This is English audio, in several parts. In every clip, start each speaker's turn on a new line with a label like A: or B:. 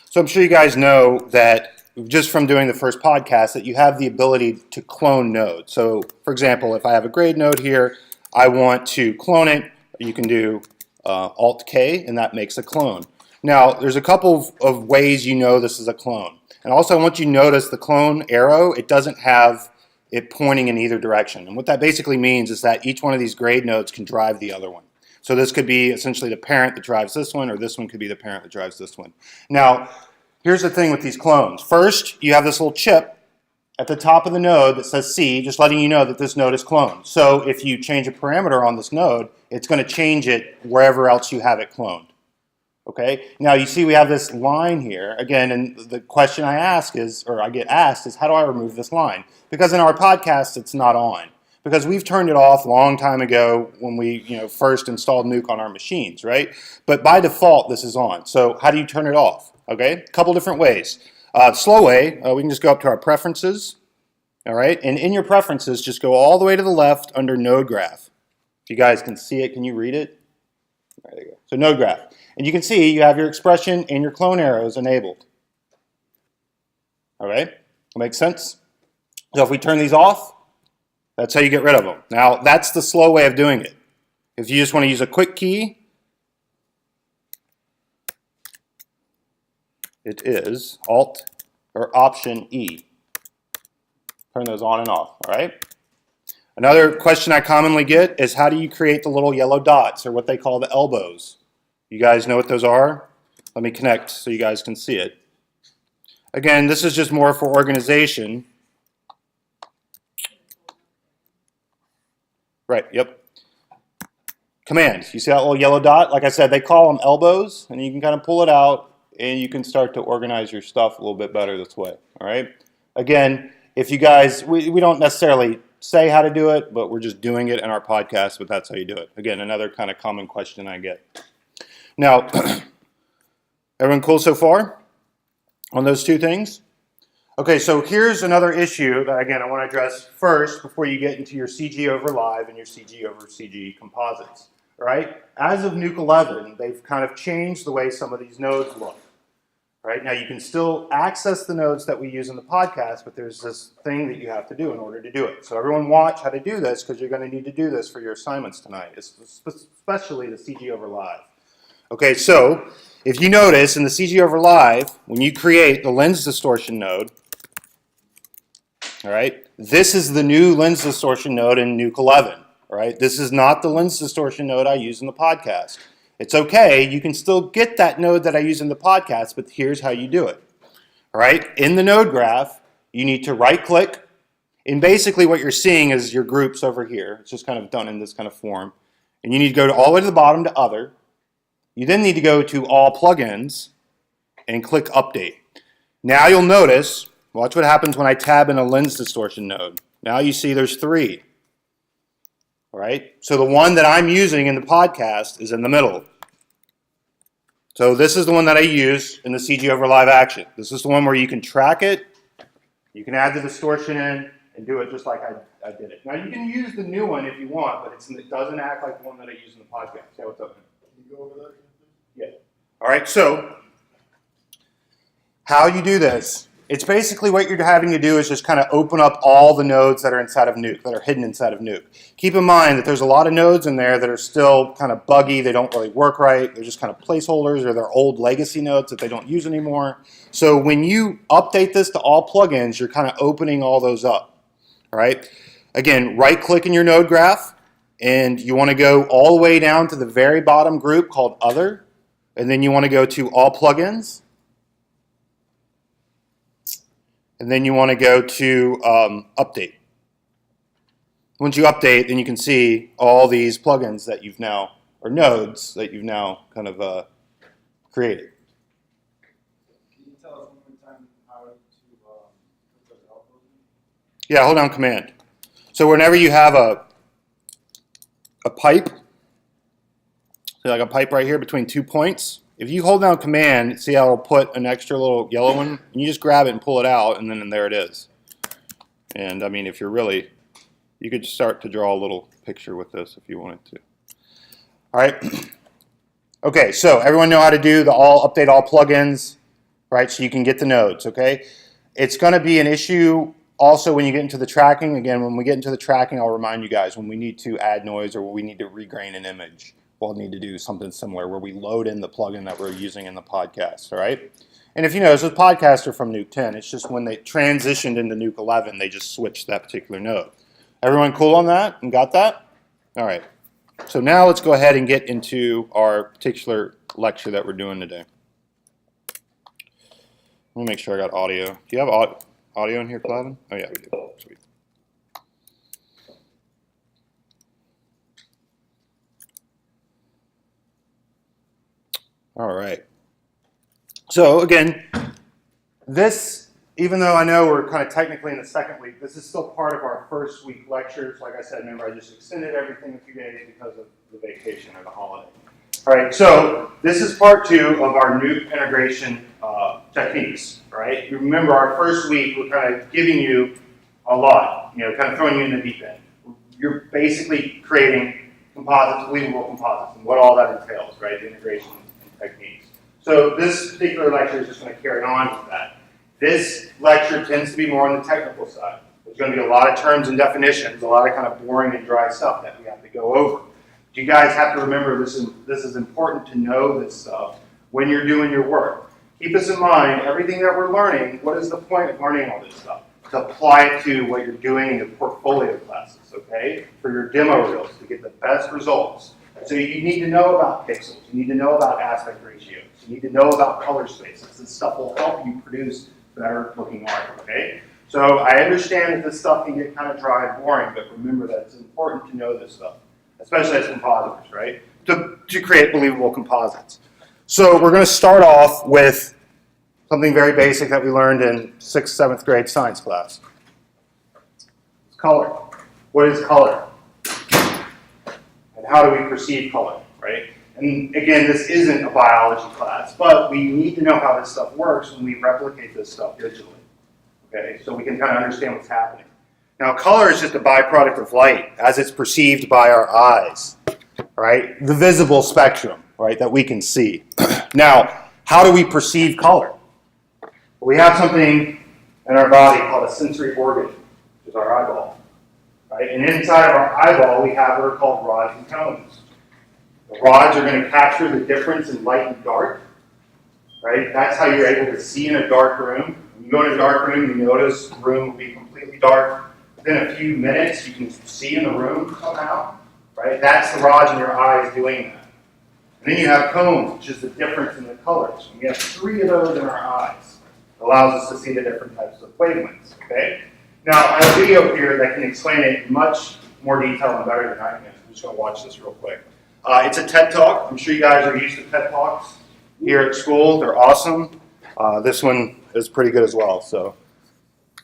A: So I'm sure you guys know that just from doing the first podcast that you have the ability to clone nodes. So for example, if I have a grade node here, I want to clone it, you can do Alt-K and that makes a clone. Now there's a couple of ways you know this is a clone. And also I want you to notice the clone arrow, it doesn't have it pointing in either direction. And what that basically means is that each one of these grade nodes can drive the other one. So this could be essentially the parent that drives this one, or this one could be the parent that drives this one. Now, here's the thing with these clones. First, you have this little chip at the top of the node that says C, just letting you know that this node is cloned. So if you change a parameter on this node, it's going to change it wherever else you have it cloned. Okay? Now you see we have this line here. Again, and the question I ask is, or I get asked is, how do I remove this line? Because in our podcast, it's not on. Because we've turned it off a long time ago when we first installed Nuke on our machines, right? But by default, this is on. So how do you turn it off? Okay, a couple different ways. Slow way, we can just go up to our preferences, all right? And in your preferences, just go all the way to the left under node graph. If you guys can see it, can you read it? There you go. So node graph. And you can see you have your expression and your clone arrows enabled. All right, that makes sense? So if we turn these off, that's how you get rid of them. Now, that's the slow way of doing it. If you just want to use a quick key, it is Alt or Option E. Turn those on and off, all right? Another question I commonly get is how do you create the little yellow dots, or what they call the elbows? You guys know what those are? Let me connect so you guys can see it. Again, this is just more for organization. Right, yep. Command, you see that little yellow dot? Like I said, they call them elbows, and you can kind of pull it out, and you can start to organize your stuff a little bit better this way, all right? Again, if you guys, we don't necessarily say how to do it, but we're just doing it in our podcast, but that's how you do it. Again, another kind of common question I get. Now, everyone cool so far on those two things? Okay, so here's another issue that, again, I want to address first before you get into your CG over live and your CG over CG composites. All right? As of Nuke 11, they've kind of changed the way some of these nodes look. Right? Now, you can still access the nodes that we use in the podcast, but there's this thing that you have to do in order to do it. So everyone watch how to do this, because you're going to need to do this for your assignments tonight, especially the CG over live. Okay, so if you notice in the CG over live, when you create the lens distortion node, all right, this is the new lens distortion node in Nuke 11. All right, this is not the lens distortion node I use in the podcast. It's okay, you can still get that node that I use in the podcast, but here's how you do it. All right, in the node graph, you need to right click, and basically what you're seeing is your groups over here. It's just kind of done in this kind of form. And you need to go all the way to the bottom to other. You then need to go to all plugins and click update. Now you'll notice, watch what happens when I tab in a lens distortion node. Now you see there's 3. All right, so the one that I'm using in the podcast is in the middle. So this is the one that I use in the CG over live action. This is the one where you can track it, you can add the distortion in, and do it just like I did it. Now you can use the new one if you want, but it doesn't act like the one that I use in the podcast. Say what's up, man. Can you go over that? Yeah. All right, so how you do this, it's basically what you're having to do is just kind of open up all the nodes that are inside of Nuke, that are hidden inside of Nuke. Keep in mind that there's a lot of nodes in there that are still kind of buggy, they don't really work right, they're just kind of placeholders, or they're old legacy nodes that they don't use anymore. So when you update this to all plugins, you're kind of opening all those up. All right? Again, right-click in your node graph, and you want to go all the way down to the very bottom group called Other, and then you want to go to All Plugins, and then you want to go to Update. Once you update, then you can see all these plugins that you've now, or nodes that you've now kind of created.
B: Can you tell us one more time how to put those elbows in?
A: Yeah, hold down Command. So whenever you have a pipe, so like a pipe right here between 2 points, if you hold down Command, see how it'll put an extra little yellow one? And you just grab it and pull it out, and then there it is. And I mean, if you're really, you could start to draw a little picture with this if you wanted to. All right. Okay, so everyone know how to do the update all plugins right? So you can get the nodes, okay? It's going to be an issue also when you get into the tracking. Again, when we get into the tracking, I'll remind you guys when we need to add noise or when we need to regrain an image, we'll need to do something similar where we load in the plugin that we're using in the podcast, all right? And if you notice, the podcasts are from Nuke 10. It's just when they transitioned into Nuke 11, they just switched that particular node. Everyone cool on that and got that? All right. So now let's go ahead and get into our particular lecture that we're doing today. Let me make sure I got audio. Do you have audio in here, Clavin? Oh, yeah, we do. Sweet. All right. So, again, this, even though I know we're kind of technically in the second week, this is still part of our first week lectures. Like I said, remember, I just extended everything a few days because of the vacation or the holiday. All right, so this is part 2 of our Nuke integration techniques, right? You remember our first week, we're kind of giving you a lot, kind of throwing you in the deep end. You're basically creating composites, believable composites, and what all that entails, right? The integration and techniques. So this particular lecture is just going to carry on with that. This lecture tends to be more on the technical side. There's going to be a lot of terms and definitions, a lot of kind of boring and dry stuff that we have to go over. You guys have to remember this is important to know this stuff when you're doing your work. Keep this in mind, everything that we're learning, what is the point of learning all this stuff? To apply it to what you're doing in your portfolio classes, okay? For your demo reels, to get the best results. So you need to know about pixels, you need to know about aspect ratios, you need to know about color spaces. This stuff will help you produce better looking art, okay? So I understand that this stuff can get kind of dry and boring, but remember that it's important to know this stuff, especially as compositors, right? To create believable composites. So we're going to start off with something very basic that we learned in 6th, 7th grade science class. It's color. What is color? And how do we perceive color, right? And again, this isn't a biology class, but we need to know how this stuff works when we replicate this stuff digitally, okay? So we can kind of understand what's happening. Now, color is just a byproduct of light as it's perceived by our eyes, right? The visible spectrum, right, that we can see. Now, how do we perceive color? We have something in our body called a sensory organ, which is our eyeball, right? And inside of our eyeball, we have what are called rods and cones. The rods are going to capture the difference in light and dark, right? That's how you're able to see in a dark room. When you go in a dark room, you notice the room will be completely dark. Within a few minutes, you can see in the room somehow, right? That's the rods in your eyes doing that. And then you have cones, which is the difference in the colors. And we have 3 of those in our eyes. It allows us to see the different types of wavelengths, okay? Now, I have a video here that can explain it in much more detail and better than I can. I'm just going to watch this real quick. It's a TED Talk. I'm sure you guys are used to TED Talks here at school. They're awesome. This one is pretty good as well. So,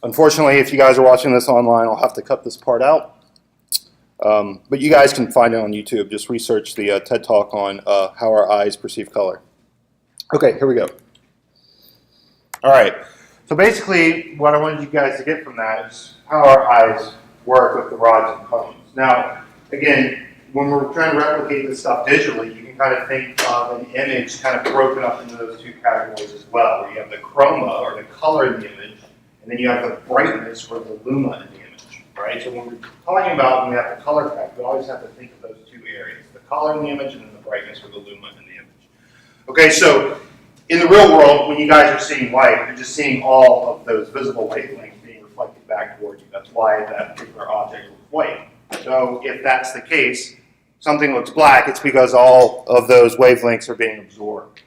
A: unfortunately, if you guys are watching this online, I'll have to cut this part out. But you guys can find it on YouTube. Just research the TED Talk on how our eyes perceive color. Okay, here we go. All right. So basically, what I wanted you guys to get from that is how our eyes work with the rods and cones. Now, again, when we're trying to replicate this stuff digitally, you can kind of think of an image kind of broken up into those 2 categories as well, where you have the chroma, or the color in the image, and then you have the brightness, or the luma in the image, right? So when we're talking about when we have the color pack, we always have to think of those 2 areas, the color in the image and then the brightness, or the luma in the image. Okay, so in the real world, when you guys are seeing light, you're just seeing all of those visible wavelengths being reflected back toward you. That's why that particular object looks white. So if that's the case, something looks black, it's because all of those wavelengths are being absorbed.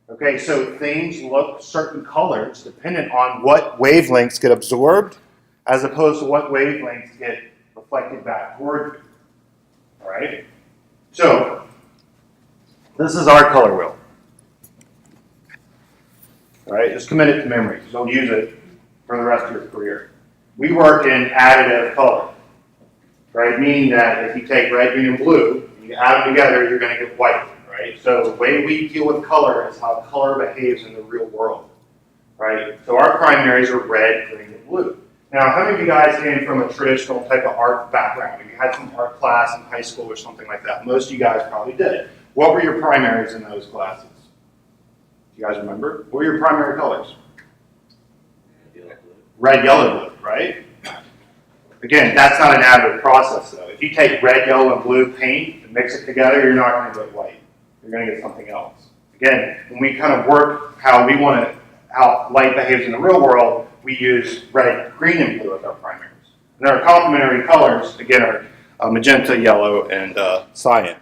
A: Okay, so things look certain colors dependent on what wavelengths get absorbed as opposed to what wavelengths get reflected back toward you. All right? So, this is our color wheel. All right, just commit it to memory. Don't use it for the rest of your career. We work in additive color, right? Meaning that if you take red, green, and blue, and you add them together, you're going to get white, right? So the way we deal with color is how color behaves in the real world, right? So our primaries are red, green, and blue. Now, how many of you guys came from a traditional type of art background? If you had some art class in high school or something like that, most of you guys probably did. What were your primaries in those classes? You guys remember? What were your primary colors? Red, yellow, blue, right? Again, that's not an additive process though. If you take red, yellow, and blue paint and mix it together, you're not going to get white. You're going to get something else. Again, when we kind of work how light behaves in the real world, we use red, green, and blue as our primaries. And our complementary colors, again, are magenta, yellow, and cyan.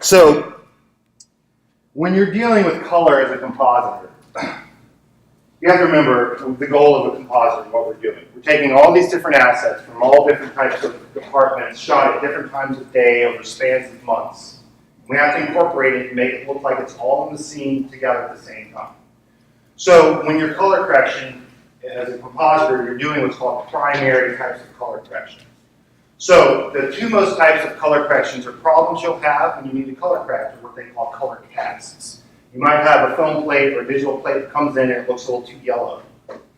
A: So when you're dealing with color as a compositor, you have to remember the goal of a compositor and what we're doing. We're taking all these different assets from all different types of departments, shot at different times of day over spans of months. We have to incorporate it and make it look like it's all in the scene together at the same time. So when you're color correction, as a compositor, you're doing what's called primary types of color correction. So the two most types of color corrections are problems you'll have when you need to color correct, or what they call color casts. You might have a film plate or a digital plate that comes in and it looks a little too yellow,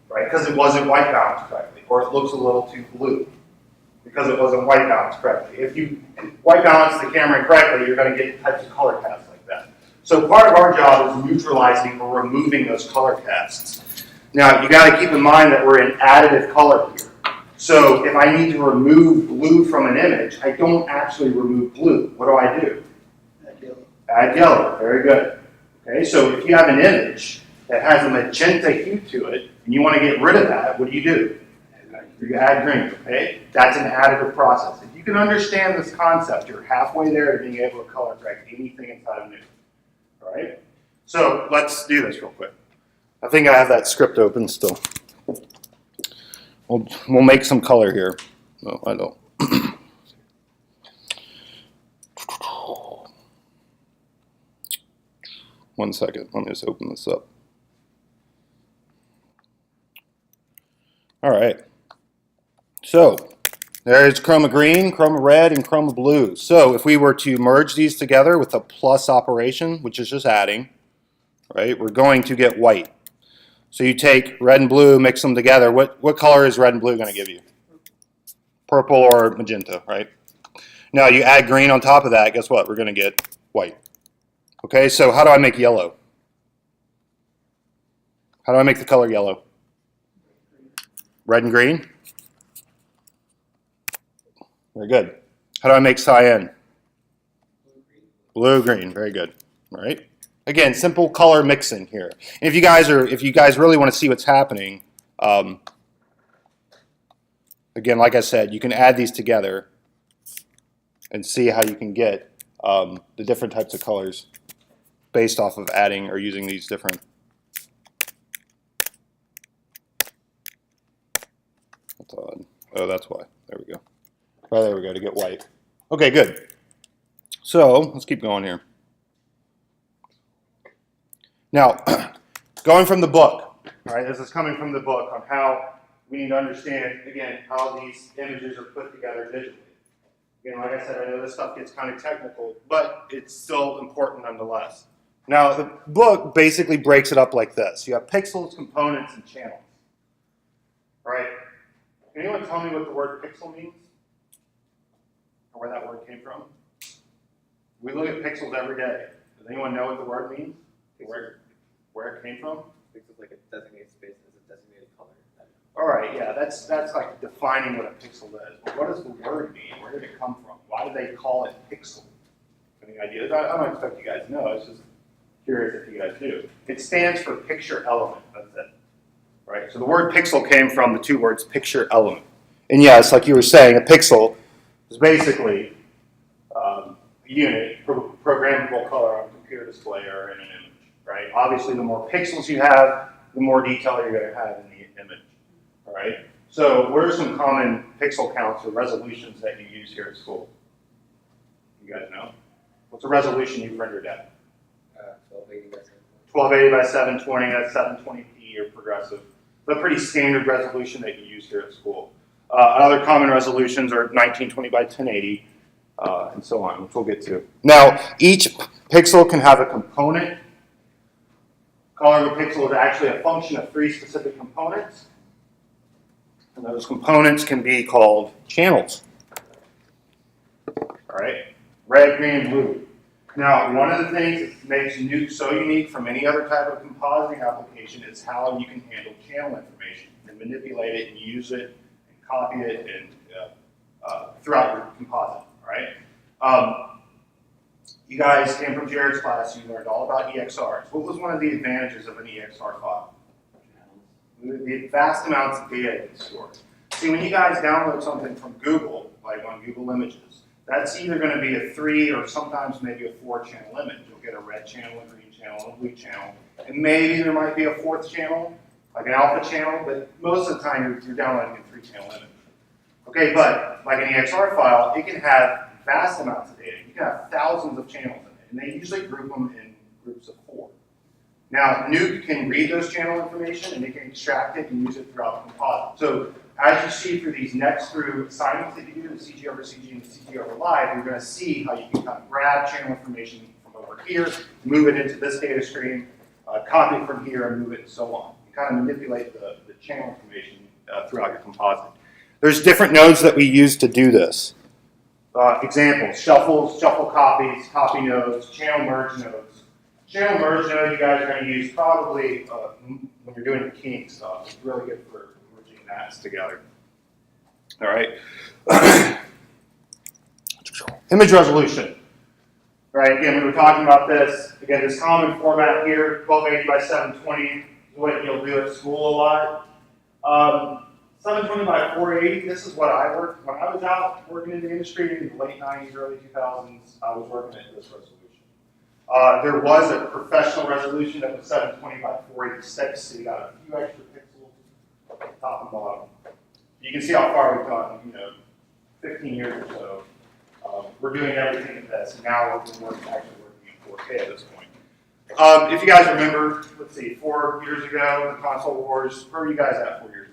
A: right? Because it wasn't white balanced correctly, or it looks a little too blue because it wasn't white balanced correctly. If you white balance the camera incorrectly, you're going to get types of color casts like that. So part of our job is neutralizing or removing those color casts. Now you got to keep in mind that we're in additive color here. So if I need to remove blue from an image, I don't actually remove blue. What do I do?
B: Add yellow.
A: Add yellow. Very good. Okay, so if you have an image that has a magenta hue to it, and you want to get rid of that, what do? You add green, okay? That's an additive process. If you can understand this concept, you're halfway there to being able to color correct anything inside of New. All right? So let's do this real quick. I think I have that script open still. We'll make some color here. No, I don't. 1 second, let me just open this up. All right, so there's chroma green, chroma red, and chroma blue. So if we were to merge these together with a plus operation, which is just adding, right, we're going to get white. So you take red and blue, mix them together. What color is red and blue going to give you? Purple or magenta, right? Now you add green on top of that, guess what? We're going to get white. Okay, so how do I make yellow? How do I make the color yellow? Red and green? Very good. How do I make cyan? Blue, green. Very good. All right. Again, simple color mixing here. And if you guys really want to see what's happening, again, like I said, you can add these together and see how you can get the different types of colors based off of adding or using these different. That's odd. Oh, that's why. There we go. Oh, there we go, to get white. Okay, good. So let's keep going here. Now, going from the book, all right, this is coming from the book on how we need to understand, again, how these images are put together digitally. Again, like I said, I know this stuff gets kind of technical, but it's still important nonetheless. Now, the book basically breaks it up like this. You have pixels, components, and channels. All right? Can anyone tell me what the word pixel means? Or where that word came from? We look at pixels every day. Does anyone know what the word means? Where it came from?
B: Pixels like a designated space as a designated color.
A: All right, yeah, that's like defining what a pixel is. But what does the word mean? Where did it come from? Why do they call it pixel? Any ideas? I don't expect you guys to know. It's just curious if you guys do. It stands for picture element. That's it. Right? So the word pixel came from the two words picture element. And yes, like you were saying, a pixel is basically a unit, programmable color on a computer display or in an image. Right? Obviously, the more pixels you have, the more detail you're going to have in the image. All right? So what are some common pixel counts or resolutions that you use here at school? You guys know? What's a resolution you've rendered at? 1280 by 720, that's 720p or progressive. It's a pretty standard resolution that you use here at school. Other common resolutions are 1920 by 1080, and so on, which we'll get to. Now, each pixel can have a component. Color of a pixel is actually a function of 3 specific components. And those components can be called channels. All right, red, green, blue. Now, one of the things that makes Nuke so unique from any other type of compositing application is how you can handle channel information and manipulate it and use it and copy it and throughout your composite, all right? You guys came from Jared's class, you learned all about EXRs. What was one of the advantages of an EXR file? The vast amounts of data it stores. See, when you guys download something from Google, like on Google Images, that's either going to be a 3 or sometimes maybe a 4-channel image. You'll get a red channel, a green channel, and a blue channel. And maybe there might be a 4th channel, like an alpha channel, but most of the time you're downloading a 3-channel image. Okay, but like an EXR file, it can have vast amounts of data. You can have thousands of channels in it, and they usually group them in groups of 4. Now, Nuke can read those channel information, and it can extract it and use it throughout the composite. So as you see through these next through assignments that you do, the CG over CG and the CG over live, you're going to see how you can kind of grab channel information from over here, move it into this data stream, copy it from here, and move it and so on. You kind of manipulate the channel information throughout your composite. There's different nodes that we use to do this. Examples, shuffles, shuffle copies, copy nodes, channel merge nodes. Channel merge node you guys are going to use probably when you're doing the keying stuff. It's really good for merging NATs together. All right. Image resolution. All right, again, we were talking about this. Again, this common format here, 1280 by 720, is what you'll do at school a lot. 720 by 480, this is what I worked. When I was out working in the industry in the late 90s, early 2000s, I was working at this resolution. There was a professional resolution that was 720 by 486, so you got a few extra pixels top and bottom. You can see how far we've gone, 15 years or so. We're doing everything in this, and now we're actually working in 4K at this point. If you guys remember, let's see, 4 years ago, the console wars, where were you guys at 4 years ago?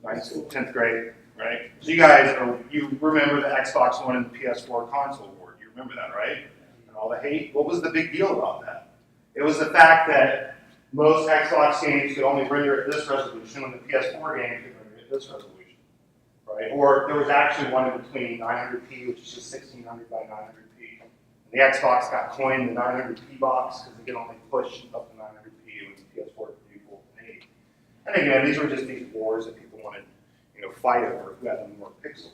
A: 9th, 10th grade, right? So you remember the Xbox One and the PS4 console war. You remember that, right? And all the hate. What was the big deal about that? It was the fact that most Xbox games could only render at this resolution, when the PS4 game could render at this resolution. Right? Or there was actually one in between 900p, which is just 1600 by 900p. And the Xbox got coined the 900p box because they could only push up to 900p when the PS4 could do 480. And again, these were just these wars that people wanted, fight over who had the more pixels,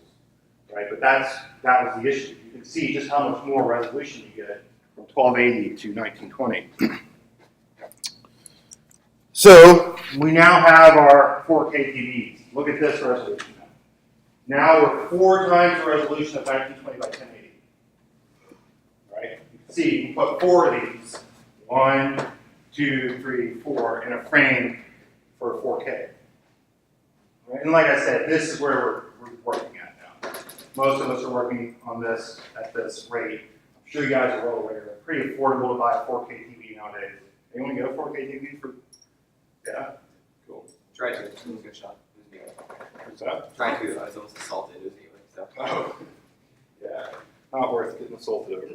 A: right? But that was the issue. You can see just how much more resolution you get from 1280 to 1920. So we now have our 4K TVs. Look at this resolution. Now we're 4 times the resolution of 1920 by 1080. Right? You can see you can put 4 of these, 1, 2, 3, 4, in a frame for 4K. Right? And like I said, this is where we're working at now. Most of us are working on this at this rate. I'm sure you guys are well aware. It's pretty affordable to buy a 4K TV nowadays. Anyone get a 4K TV for? Yeah. Cool.
C: Try to. It was a good shot.
A: What's that?
C: Trying to. I was almost assaulted. It was anyway. So.
A: Oh. Yeah. Not worth getting assaulted over.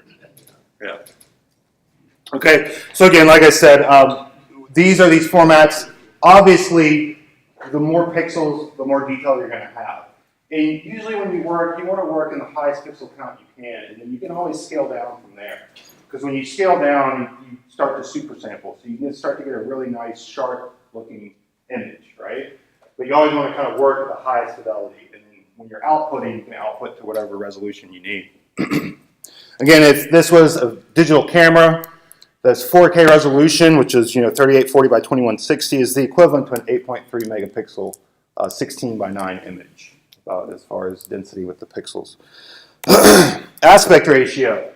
A: Yeah. Okay. So again, like I said, these are these formats. Obviously, the more pixels, the more detail you're going to have. And usually when you want to work in the highest pixel count you can, and then you can always scale down from there. Because when you scale down, you start to super sample. So you can start to get a really nice, sharp looking image, right? But you always want to kind of work at the highest fidelity. And then when you're outputting, you can output to whatever resolution you need. Again, if this was a digital camera, that's 4K resolution, which is 3840 by 2160, is the equivalent to an 8.3 megapixel 16 by 9 image, as far as density with the pixels. Aspect ratio.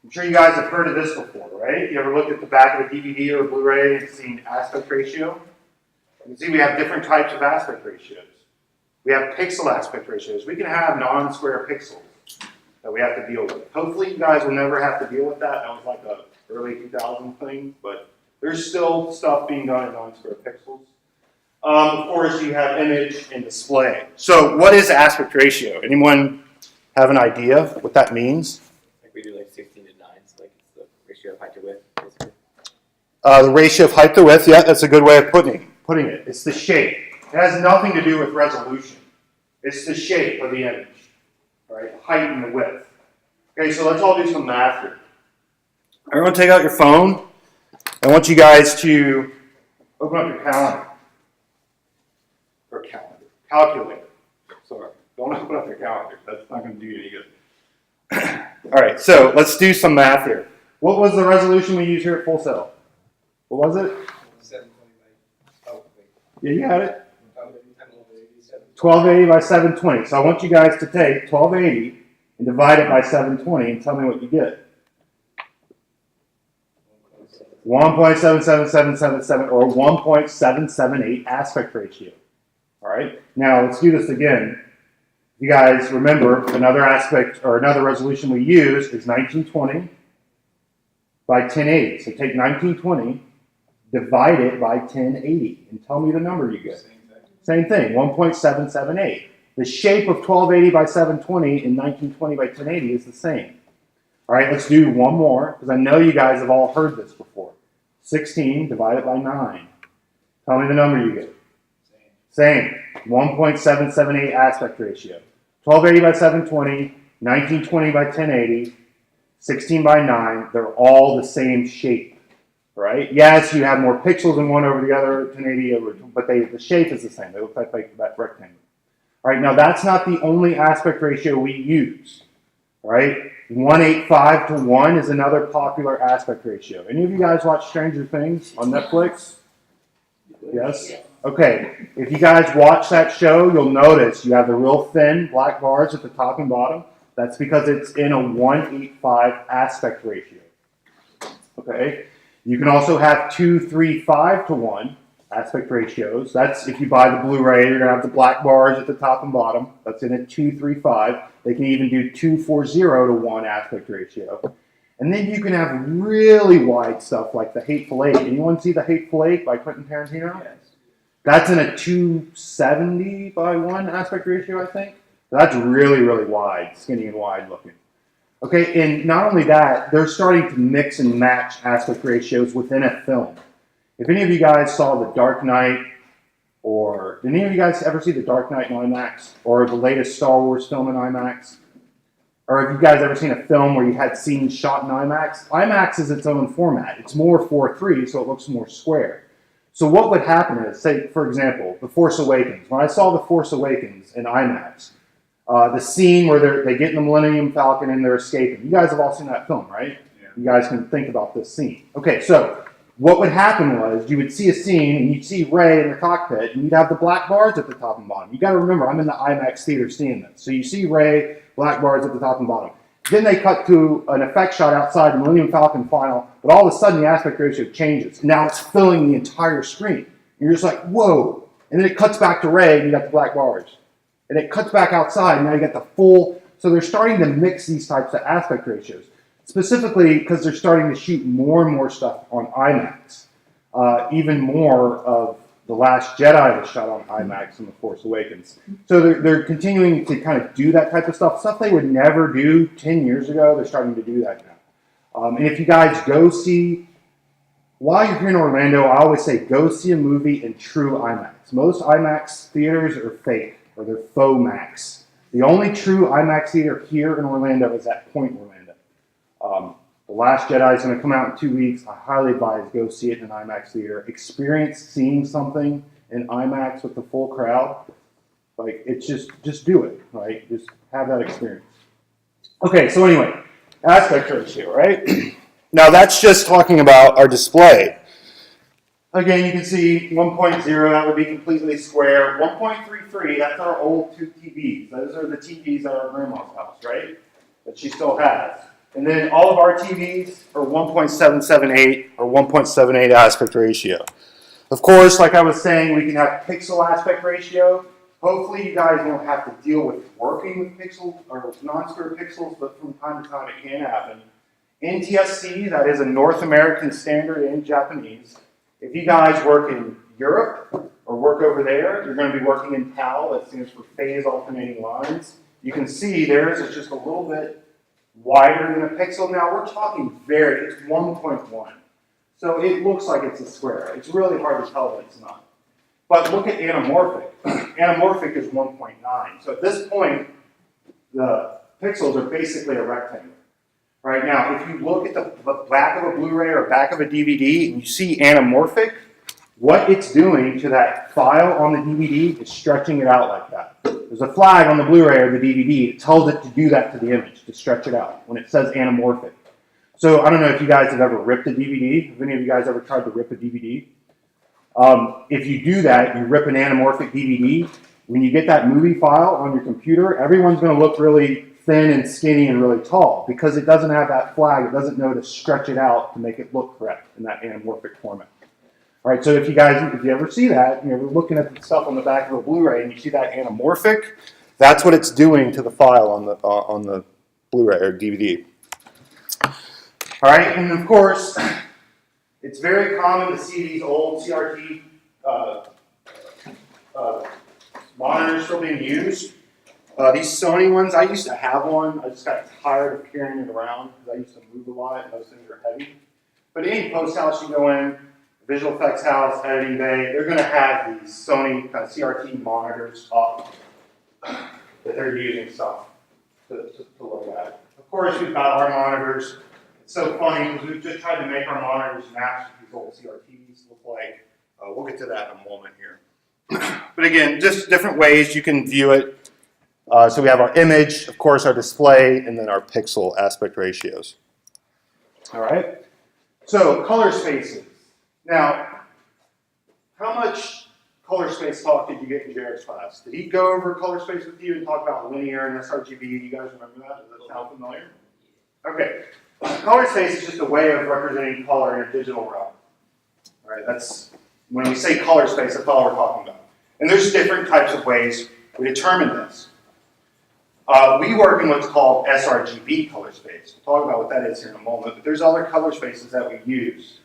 A: I'm sure you guys have heard of this before, right? You ever looked at the back of a DVD or a Blu-ray and seen aspect ratio? You can see we have different types of aspect ratios. We have pixel aspect ratios. We can have non-square pixels that we have to deal with. Hopefully you guys will never have to deal with that. That was like a early 2000 thing, but there's still stuff being done in non-square pixels. Of course, you have image and display. So what is aspect ratio? Anyone have an idea what that means?
C: Like we do like 16 to 9, so like it's the ratio of height to width, basically.
A: The ratio of height to width, yeah, that's a good way of putting it. It's the shape. It has nothing to do with resolution. It's the shape of the image, right? The height and the width. Okay, so let's all do some math here. Everyone take out your phone. I want you guys to open up your calendar. Or calendar. Calculator. Sorry. Don't open up your calendar. That's not going to do you any good. All right, so let's do some math here. What was the resolution we used here at Full Sail? What was it?
B: 720 by, oh, wait.
A: Yeah, you had it.
B: 1280,
A: 1280 by 720. So I want you guys to take 1280 and divide it by 720 and tell me what you get. 1.77777 or 1.778 aspect ratio. All right. Now let's do this again. You guys remember another aspect or another resolution we use is 1920 by 1080. So take 1920, divide it by 1080, and tell me the number you get. Same thing, 1.778. The shape of 1280 by 720 and 1920 by 1080 is the same. All right, let's do one more, because I know you guys have all heard this before. 16 divided by 9. Tell me the number you get. Same. 1.778 aspect ratio. 1280 by 720, 1920 by 1080, 16 by 9. They're all the same shape, right? Yes, you have more pixels in one over the other, 1080 over, but the shape is the same. They look like that rectangle. All right, now that's not the only aspect ratio we use. All right, 185 to 1 is another popular aspect ratio. Any of you guys watch Stranger Things on Netflix? Yes? Okay, if you guys watch that show, you'll notice you have the real thin black bars at the top and bottom. That's because it's in a 185 aspect ratio. Okay, you can also have 235 to 1 aspect ratios. That's if you buy the Blu-ray, you're going to have the black bars at the top and bottom. That's in a 235. They can even do 240 to 1 aspect ratio. And then you can have really wide stuff like The Hateful Eight. Anyone see The Hateful Eight by Quentin Tarantino?
B: Yes.
A: That's in a 270 by 1 aspect ratio, I think. That's really, really wide, skinny and wide looking. Okay, and not only that, they're starting to mix and match aspect ratios within a film. If any of you guys saw The Dark Knight, or did any of you guys ever see The Dark Knight in IMAX, or the latest Star Wars film in IMAX? Or have you guys ever seen a film where you had scenes shot in IMAX? IMAX is its own format. It's more 4:3, so it looks more square. So what would happen is, say, for example, The Force Awakens. When I saw The Force Awakens in IMAX, the scene where they get in the Millennium Falcon and they're escaping. You guys have all seen that film, right?
B: Yeah.
A: You guys can think about this scene. Okay, so what would happen was you would see a scene and you'd see Rey in the cockpit and you'd have the black bars at the top and bottom. You got to remember, I'm in the IMAX theater seeing this. So you see Rey, black bars at the top and bottom. Then they cut to an effect shot outside the Millennium Falcon final, but all of a sudden the aspect ratio changes. Now it's filling the entire screen. And you're just like, whoa. And then it cuts back to Rey and you got the black bars. And it cuts back outside and now you got the full. So they're starting to mix these types of aspect ratios. Specifically because they're starting to shoot more and more stuff on IMAX. Even more of The Last Jedi was shot on IMAX and The Force Awakens. So they're continuing to kind of do that type of stuff they would never do 10 years ago. They're starting to do that now. And if you guys go see, while you're here in Orlando, I always say go see a movie in true IMAX. Most IMAX theaters are fake, or they're faux max. The only true IMAX theater here in Orlando is at Point Orlando. The Last Jedi is going to come out in 2 weeks. I highly advise go see it in an IMAX theater. Experience seeing something in IMAX with the full crowd. Like, it's just do it, right? Just have that experience. Okay, so anyway, aspect ratio, right? Now that's just talking about our display. Again, you can see 1.0, that would be completely square. 1.33, that's our old 2 TVs. Those are the TVs at our grandma's house, right? That she still has. And then all of our TVs are 1.778 or 1.78 aspect ratio. Of course, like I was saying, we can have pixel aspect ratio. Hopefully you guys won't have to deal with working with pixels or non-square pixels, but from time to time it can happen. NTSC, that is a North American standard in Japanese. If you guys work in Europe or work over there, you're going to be working in PAL, that stands for phase alternating lines. You can see theirs is just a little bit wider than a pixel. Now we're talking it's 1.1. So it looks like it's a square. It's really hard to tell that it's not. But look at anamorphic. Anamorphic is 1.9. So at this point, the pixels are basically a rectangle. Right now, if you look at the back of a Blu-ray or back of a DVD and you see anamorphic, what it's doing to that file on the DVD is stretching it out like that. There's a flag on the Blu-ray or the DVD that tells it to do that to the image, to stretch it out when it says anamorphic. So I don't know if you guys have ever ripped a DVD. Have any of you guys ever tried to rip a DVD? If you do that, you rip an anamorphic DVD, when you get that movie file on your computer, everyone's going to look really thin and skinny and really tall because it doesn't have that flag. It doesn't know to stretch it out to make it look correct in that anamorphic format. All right, so if you ever see that, you're looking at the stuff on the back of a Blu-ray and you see that anamorphic, that's what it's doing to the file on the Blu-ray or DVD. All right, and of course, it's very common to see these old CRT monitors still being used. These Sony ones, I used to have one. I just got tired of carrying it around because I used to move a lot and those things are heavy. But any post house you go in, visual effects house, editing bay, they're going to have these Sony kind of CRT monitors up that they're using stuff to look at. Of course, we've got our monitors. It's so funny because we've just tried to make our monitors match what these old CRTs look like. We'll get to that in a moment here. But again, just different ways you can view it. So we have our image, of course, our display, and then our pixel aspect ratios. All right. So color spaces. Now, how much color space talk did you get in Jared's class? Did he go over color space with you and talk about linear and sRGB? Do you guys remember that? Does that sound familiar? Okay. Color space is just a way of representing color in a digital realm. All right, that's when we say color space, that's all we're talking about. And there's different types of ways we determine this. We work in what's called sRGB color space. We'll talk about what that is here in a moment, but there's other color spaces that we use.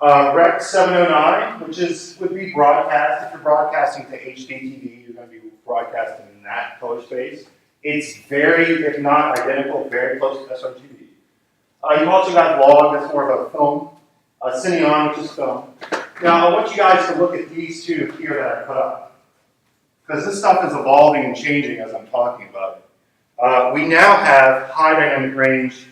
A: Rec 709, which would be broadcast. If you're broadcasting to HD TV, you're going to be broadcasting in that color space. It's very, if not identical, very close to sRGB. You've also got log, that's more of a film. Cineon, which is film. Now, I want you guys to look at these two here that I put up, because this stuff is evolving and changing as I'm talking about it. We now have high dynamic range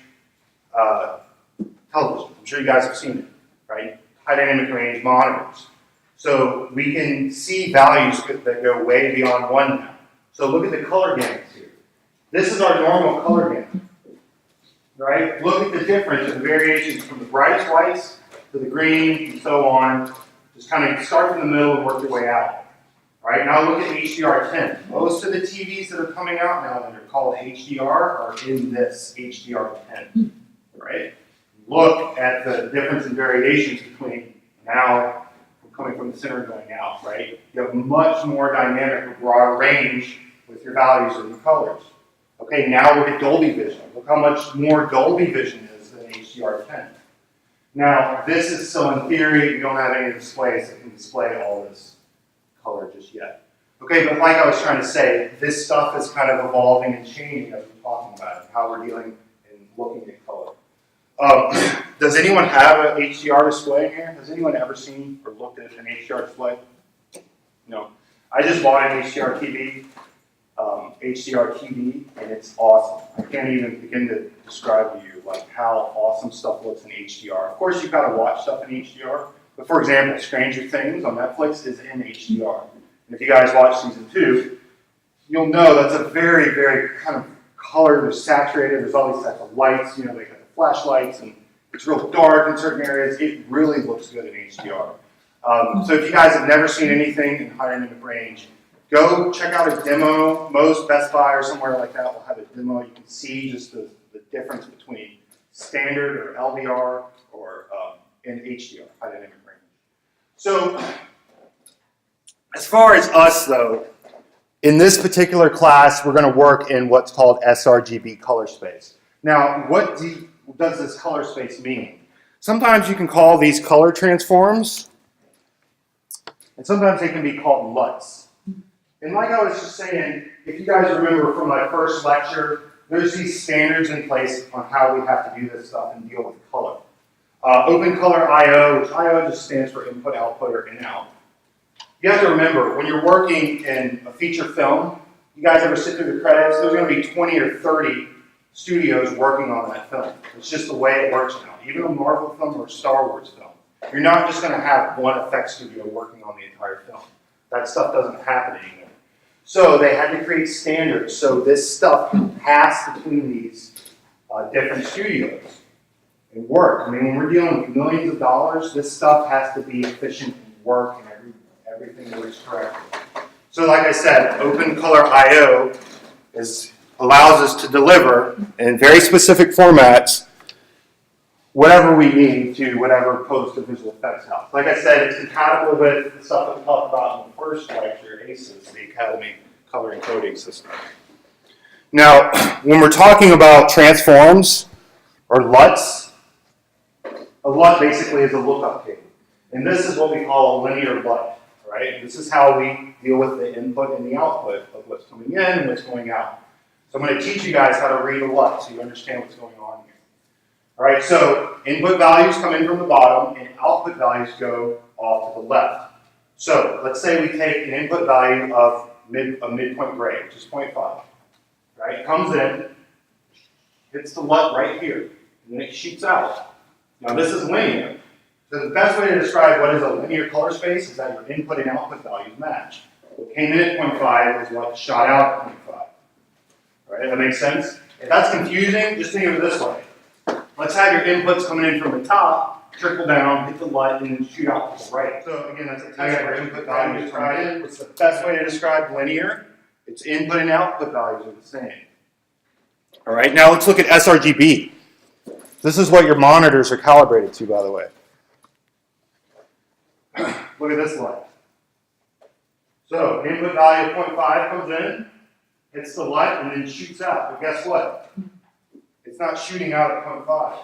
A: television. I'm sure you guys have seen it, right? High dynamic range monitors. So we can see values that go way beyond 1 now. So look at the color gamuts here. This is our normal color gamut, right? Look at the difference in the variations from the brightest whites to the green and so on. Just kind of start in the middle and work your way out. All right, now look at HDR10. Most of the TVs that are coming out now that are called HDR are in this HDR10, right? Look at the difference in variations between now coming from the center and going out, right? You have much more dynamic, broader range with your values and your colors. Okay, now look at Dolby Vision. Look how much more Dolby Vision is than HDR10. Now, this is so in theory, you don't have any displays that can display all this color just yet. Okay, but like I was trying to say, this stuff is kind of evolving and changing as we're talking about it, how we're dealing and looking at color. Does anyone have an HDR display in here? Has anyone ever seen or looked at an HDR display? No. I just bought an HDR TV, and it's awesome. I can't even begin to describe to you like how awesome stuff looks in HDR. Of course, you've got to watch stuff in HDR. But for example, Stranger Things on Netflix is in HDR. And if you guys watch season 2, you'll know that's a very, very kind of color saturated. There's all these types of lights, you know, they got the flashlights, and it's real dark in certain areas. It really looks good in HDR. So if you guys have never seen anything in high dynamic range, go check out a demo. Most Best Buy or somewhere like that will have a demo. You can see just the difference between standard or LDR or in HDR, high dynamic range. So as far as us though, in this particular class, we're going to work in what's called sRGB color space. Now, what does this color space mean? Sometimes you can call these color transforms, and sometimes they can be called LUTs. And like I was just saying, if you guys remember from my first lecture, there's these standards in place on how we have to do this stuff and deal with color. Open color I/O, which I/O just stands for input, output, or in, out. You have to remember, when you're working in a feature film, you guys ever sit through the credits, there's going to be 20 or 30 studios working on that film. It's just the way it works now. Even a Marvel film or a Star Wars film, you're not just going to have one effects studio working on the entire film. That stuff doesn't happen anymore. So they had to create standards so this stuff can pass between these different studios and work. I mean, when we're dealing with millions of dollars, this stuff has to be efficient and work and everything works correctly. So like I said, Open Color I/O allows us to deliver in very specific formats whatever we need to whatever post or visual effects house. Like I said, it's compatible with the stuff that we talked about in the first lecture, ACES, the Academy Color Encoding System. Now, when we're talking about transforms or LUTs, a LUT basically is a lookup table. And this is what we call a linear LUT, right? This is how we deal with the input and the output of what's coming in and what's going out. So I'm going to teach you guys how to read a LUT so you understand what's going on here. All right, so input values come in from the bottom and output values go off to the left. So let's say we take an input value of a midpoint gray, which is 0.5. Right, it comes in, hits the LUT right here, and then it shoots out. Now this is linear. So the best way to describe what is a linear color space is that your input and output values match. What came in at 0.5 is what shot out at 0.5. All right, that makes sense? If that's confusing, just think of it this way. Let's have your inputs coming in from the top, trickle down, hit the LUT, and then shoot out to the right. So again, that's a test where input values come in. What's the best way to describe linear? Its input and output values are the same. All right, now let's look at sRGB. This is what your monitors are calibrated to, by the way. Look at this LUT. So input value of 0.5 comes in, hits the LUT, and then shoots out. But guess what? It's not shooting out at 0.5.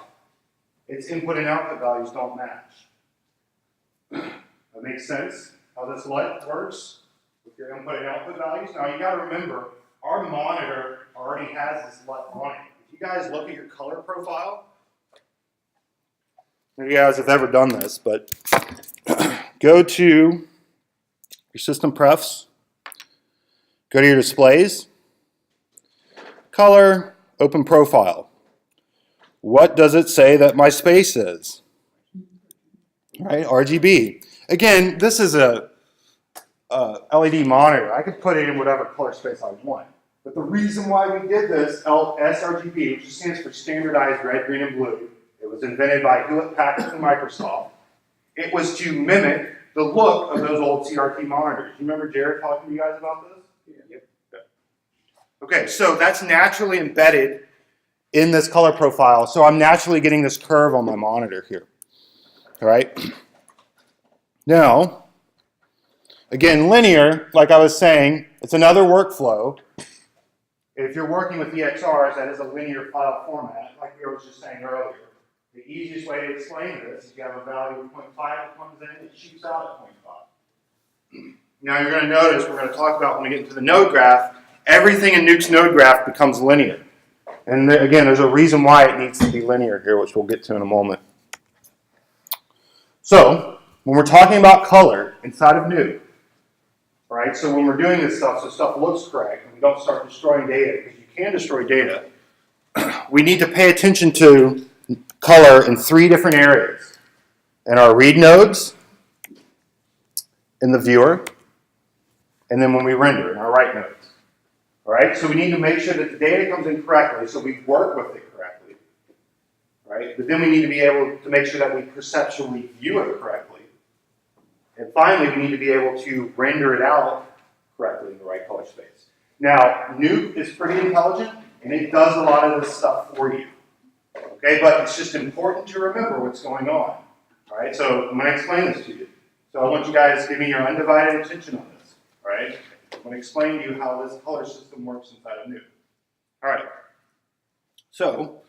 A: Its input and output values don't match. That makes sense, how this LUT works with your input and output values. Now you got to remember, our monitor already has this LUT on it. If you guys look at your color profile, you guys have ever done this, but go to your system prefs, go to your displays, color, open profile. What does it say that my space is? Right, RGB. Again, this is a LED monitor. I could put it in whatever color space I want. But the reason why we did this, sRGB, which stands for Standardized Red, Green, and Blue, it was invented by Hewlett-Packard and Microsoft. It was to mimic the look of those old CRT monitors. You remember Jared talking to you guys about this? Yeah. Yep. Okay, so that's naturally embedded in this color profile. So I'm naturally getting this curve on my monitor here. All right. Now, again, linear, like I was saying, it's another workflow. If you're working with EXRs, that is a linear file format, like we were just saying earlier. The easiest way to explain this is you have a value of 0.5 that comes in, it shoots out at 0.5. Now you're going to notice, we're going to talk about when we get into the node graph, everything in Nuke's node graph becomes linear. And again, there's a reason why it needs to be linear here, which we'll get to in a moment. So, when we're talking about color inside of Nuke, right, so when we're doing this stuff, so stuff looks correct, and we don't start destroying data, because you can destroy data, we need to pay attention to color in 3 different areas. In our read nodes, in the viewer, and then when we render in our write nodes. All right, so we need to make sure that the data comes in correctly, so we work with it correctly. Right, but then we need to be able to make sure that we perceptually view it correctly. And finally, we need to be able to render it out correctly in the right color space. Now, Nuke is pretty intelligent, and it does a lot of this stuff for you. Okay, but it's just important to remember what's going on. All right, so I'm going to explain this to you. So I want you guys to give me your undivided attention on this. All right, I'm going to explain to you how this color system works inside of Nuke. All right, so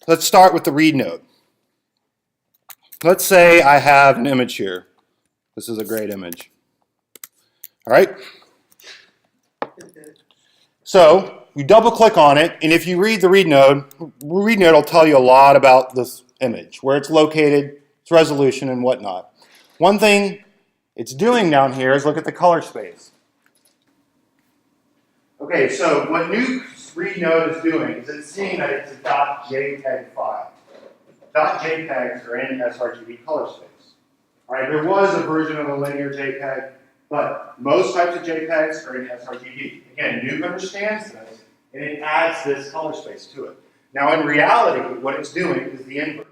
A: let's start with the read node. Let's say I have an image here. This is a great image. All right, so you double click on it, and if you read the read node will tell you a lot about this image, where it's located, its resolution, and whatnot. One thing it's doing down here is look at the color space. Okay, so what Nuke's read node is doing is it's seeing that it's a .jpeg file. .jpegs are in sRGB color space. All right, there was a version of a linear JPEG, but most types of JPEGs are in sRGB. Again, Nuke understands this, and it adds this color space to it. Now, in reality, what it's doing is the inverse.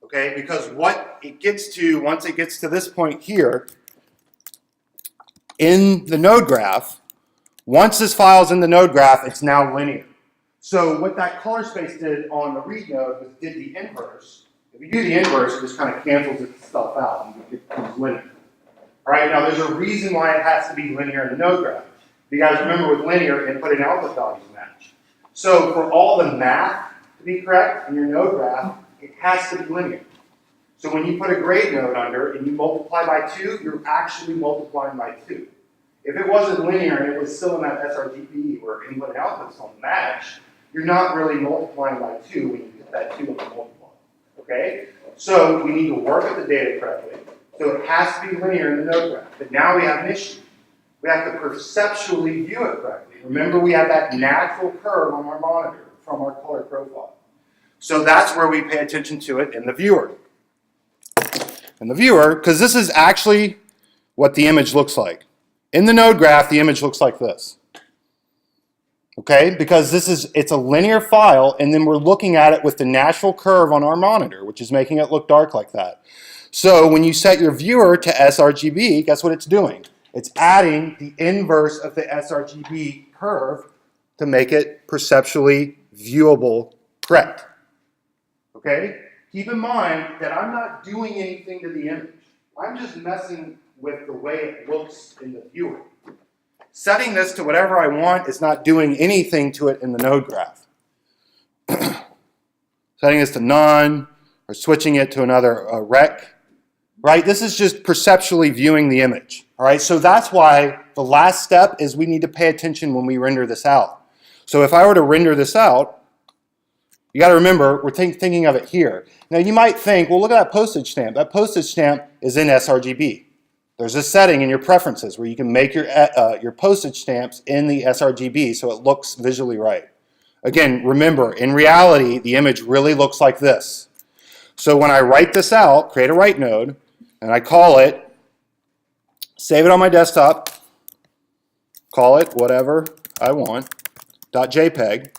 A: Okay, because what it gets to, once it gets to this point here, in the node graph, once this file is in the node graph, it's now linear. So what that color space did on the read node was did the inverse. If you do the inverse, it just kind of cancels itself out and it becomes linear. All right, now there's a reason why it has to be linear in the node graph. If you guys remember with linear, input and output values match. So for all the math to be correct in your node graph, it has to be linear. So when you put a grade node under and you multiply by 2, you're actually multiplying by 2. If it wasn't linear and it was still in that sRGB where input and outputs don't match, you're not really multiplying by 2 when you get that 2 on the multiplier. Okay? So we need to work with the data correctly. So it has to be linear in the node graph. But now we have an issue. We have to perceptually view it correctly. Remember, we have that natural curve on our monitor from our color profile. So that's where we pay attention to it in the viewer. In the viewer, because this is actually what the image looks like. In the node graph, the image looks like this. Okay, because it's a linear file, and then we're looking at it with the natural curve on our monitor, which is making it look dark like that. So when you set your viewer to sRGB, guess what it's doing? It's adding the inverse of the sRGB curve to make it perceptually viewable correct. Okay? Keep in mind that I'm not doing anything to the image. I'm just messing with the way it looks in the viewer. Setting this to whatever I want is not doing anything to it in the node graph. Setting this to none or switching it to another rec, right? This is just perceptually viewing the image, all right? So that's why the last step is we need to pay attention when we render this out. So if I were to render this out, you got to remember, we're thinking of it here. Now you might think, well, look at that postage stamp. That postage stamp is in sRGB. There's a setting in your preferences where you can make your postage stamps in the sRGB so it looks visually right. Again, remember, in reality, the image really looks like this. So when I write this out, create a write node, and I call it, save it on my desktop, call it whatever I want, .jpeg,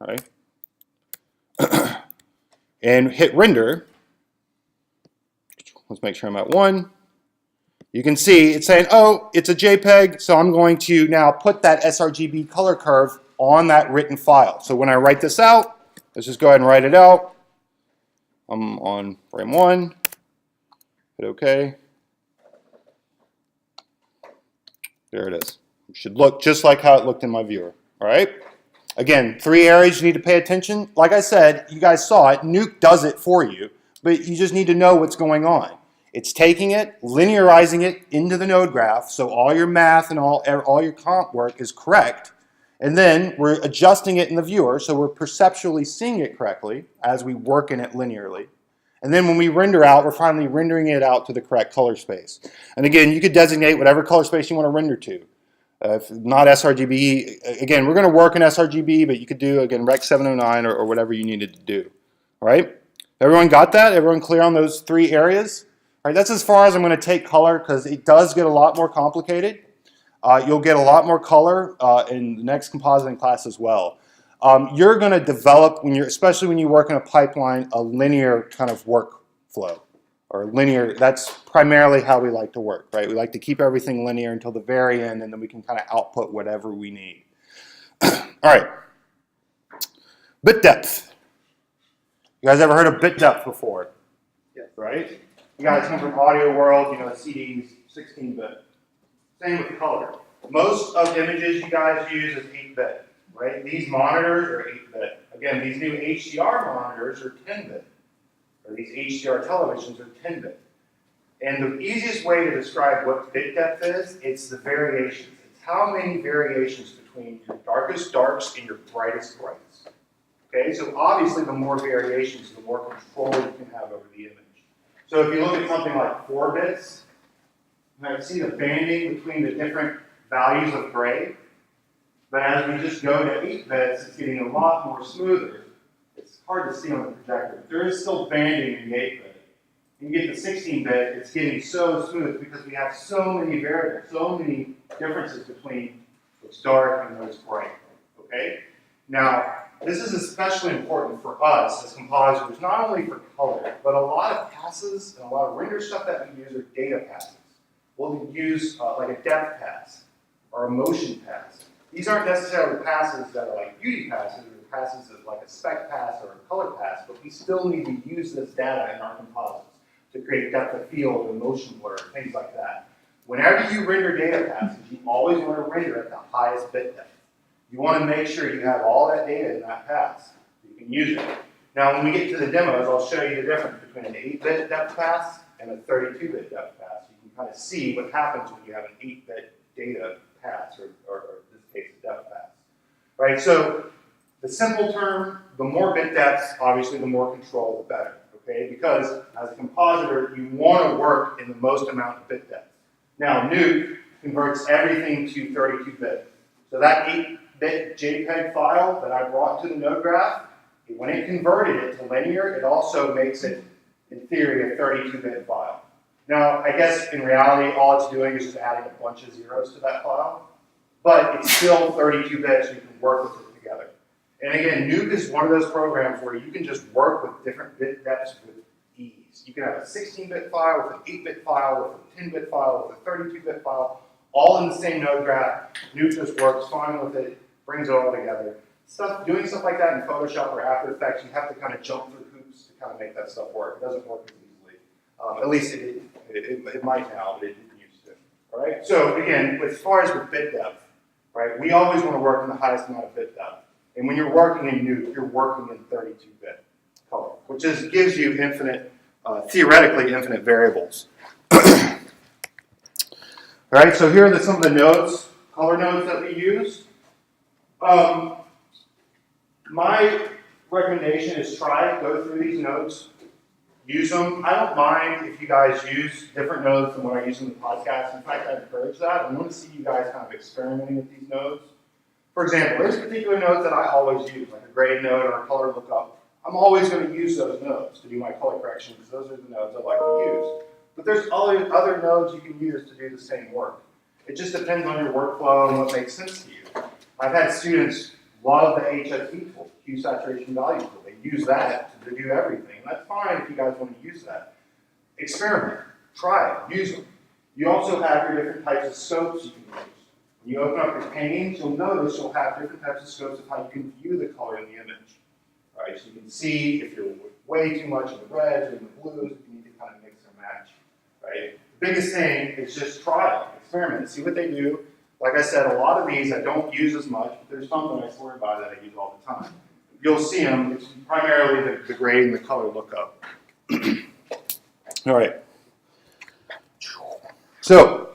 A: all right, and hit render. Let's make sure I'm at 1. You can see it's saying, oh, it's a JPEG, so I'm going to now put that sRGB color curve on that written file. So when I write this out, let's just go ahead and write it out. I'm on frame 1. Hit OK. There it is. It should look just like how it looked in my viewer. All right? Again, 3 areas you need to pay attention. Like I said, you guys saw it. Nuke does it for you, but you just need to know what's going on. It's taking it, linearizing it into the node graph, so all your math and all your comp work is correct, and then we're adjusting it in the viewer, so we're perceptually seeing it correctly as we work in it linearly. And then when we render out, we're finally rendering it out to the correct color space. And again, you could designate whatever color space you want to render to. If not sRGB, again, we're going to work in sRGB, but you could do, again, LEC02 or whatever you needed to do. All right? Everyone got that? Everyone clear on those 3 areas? All right, that's as far as I'm going to take color because it does get a lot more complicated. You'll get a lot more color in the next compositing class as well. You're going to develop, especially when you work in a pipeline, a linear kind of workflow. Or linear, that's primarily how we like to work, right? We like to keep everything linear until the very end, and then we can kind of output whatever we need. All right. Bit depth. You guys ever heard of bit depth before?
B: Yes.
A: Right? You guys come from audio world, you know, CDs, 16-bit. Same with color. Most of the images you guys use is 8-bit, right? These monitors are 8-bit. Again, these new HDR monitors are 10-bit. Or these HDR televisions are 10-bit. And the easiest way to describe what bit depth is, it's the variations. It's how many variations between your darkest darks and your brightest brights. Okay, so obviously the more variations, the more control you can have over the image. So if you look at something like 4 bits, you might see the banding between the different values of gray. But as we just go to 8 bits, it's getting a lot more smoother. It's hard to see on the projector, but there is still banding in the 8 bit. You get the 16 bit, it's getting so smooth because we have so many variables, so many differences between what's dark and what's bright. Okay? Now, this is especially important for us as compositors, not only for color, but a lot of passes and a lot of render stuff that we use are data passes. We'll use like a depth pass or a motion pass. These aren't necessarily passes that are like beauty passes or passes that like a spec pass or a color pass, but we still need to use this data in our composites to create depth of field and motion blur, things like that. Whenever you render data passes, you always want to render at the highest bit depth. You want to make sure you have all that data in that pass so you can use it. Now, when we get to the demos, I'll show you the difference between an 8-bit depth pass and a 32-bit depth pass. You can kind of see what happens when you have an 8-bit data pass, or in this case, a depth pass. Right? So the simple term, the more bit depths, obviously, the more control, the better. Okay? Because as a compositor, you want to work in the most amount of bit depth. Now, Nuke converts everything to 32-bit. So that 8-bit JPEG file that I brought to the node graph, when it converted it to linear, it also makes it, in theory, a 32-bit file. Now, I guess in reality, all it's doing is just adding a bunch of zeros to that file, but it's still 32 bits, so you can work with it together. And again, Nuke is one of those programs where you can just work with different bit depths with ease. You can have a 16-bit file with an 8-bit file, with a 10-bit file, with a 32-bit file, all in the same node graph. Nuke just works fine with it, brings it all together. Doing stuff like that in Photoshop or After Effects, you have to kind of jump through hoops to kind of make that stuff work. It doesn't work as easily. At least it might now, but it didn't used to. All right. So again, as far as with bit depth, right? We always want to work in the highest amount of bit depth. And when you're working in Nuke, you're working in 32-bit color, which gives you infinite, theoretically infinite variables. All right. So here are some of the nodes, color nodes that we use. My recommendation is go through these nodes, use them. I don't mind if you guys use different nodes than what I use in the podcast. In fact, I encourage that. I want to see you guys kind of experimenting with these nodes. For example, there's particular nodes that I always use, like a grade node or a color lookup. I'm always going to use those nodes to do my color correction because those are the nodes I like to use. But there's other nodes you can use to do the same work. It just depends on your workflow and what makes sense to you. I've had students love the HSV tool, hue saturation value tool. They use that to do everything. And that's fine if you guys want to use that. Experiment, try it, use them. You also have your different types of scopes you can use. When you open up your paintings, you'll notice you'll have different types of scopes of how you can view the color in the image. All right, so you can see if you're way too much in the reds or in the blues, you need to kind of mix and match. Right? The biggest thing is just try it, experiment, see what they do. Like I said, a lot of these I don't use as much, but there's some that I swear by that I use all the time. You'll see them. It's primarily the grade and the color lookup. All right. So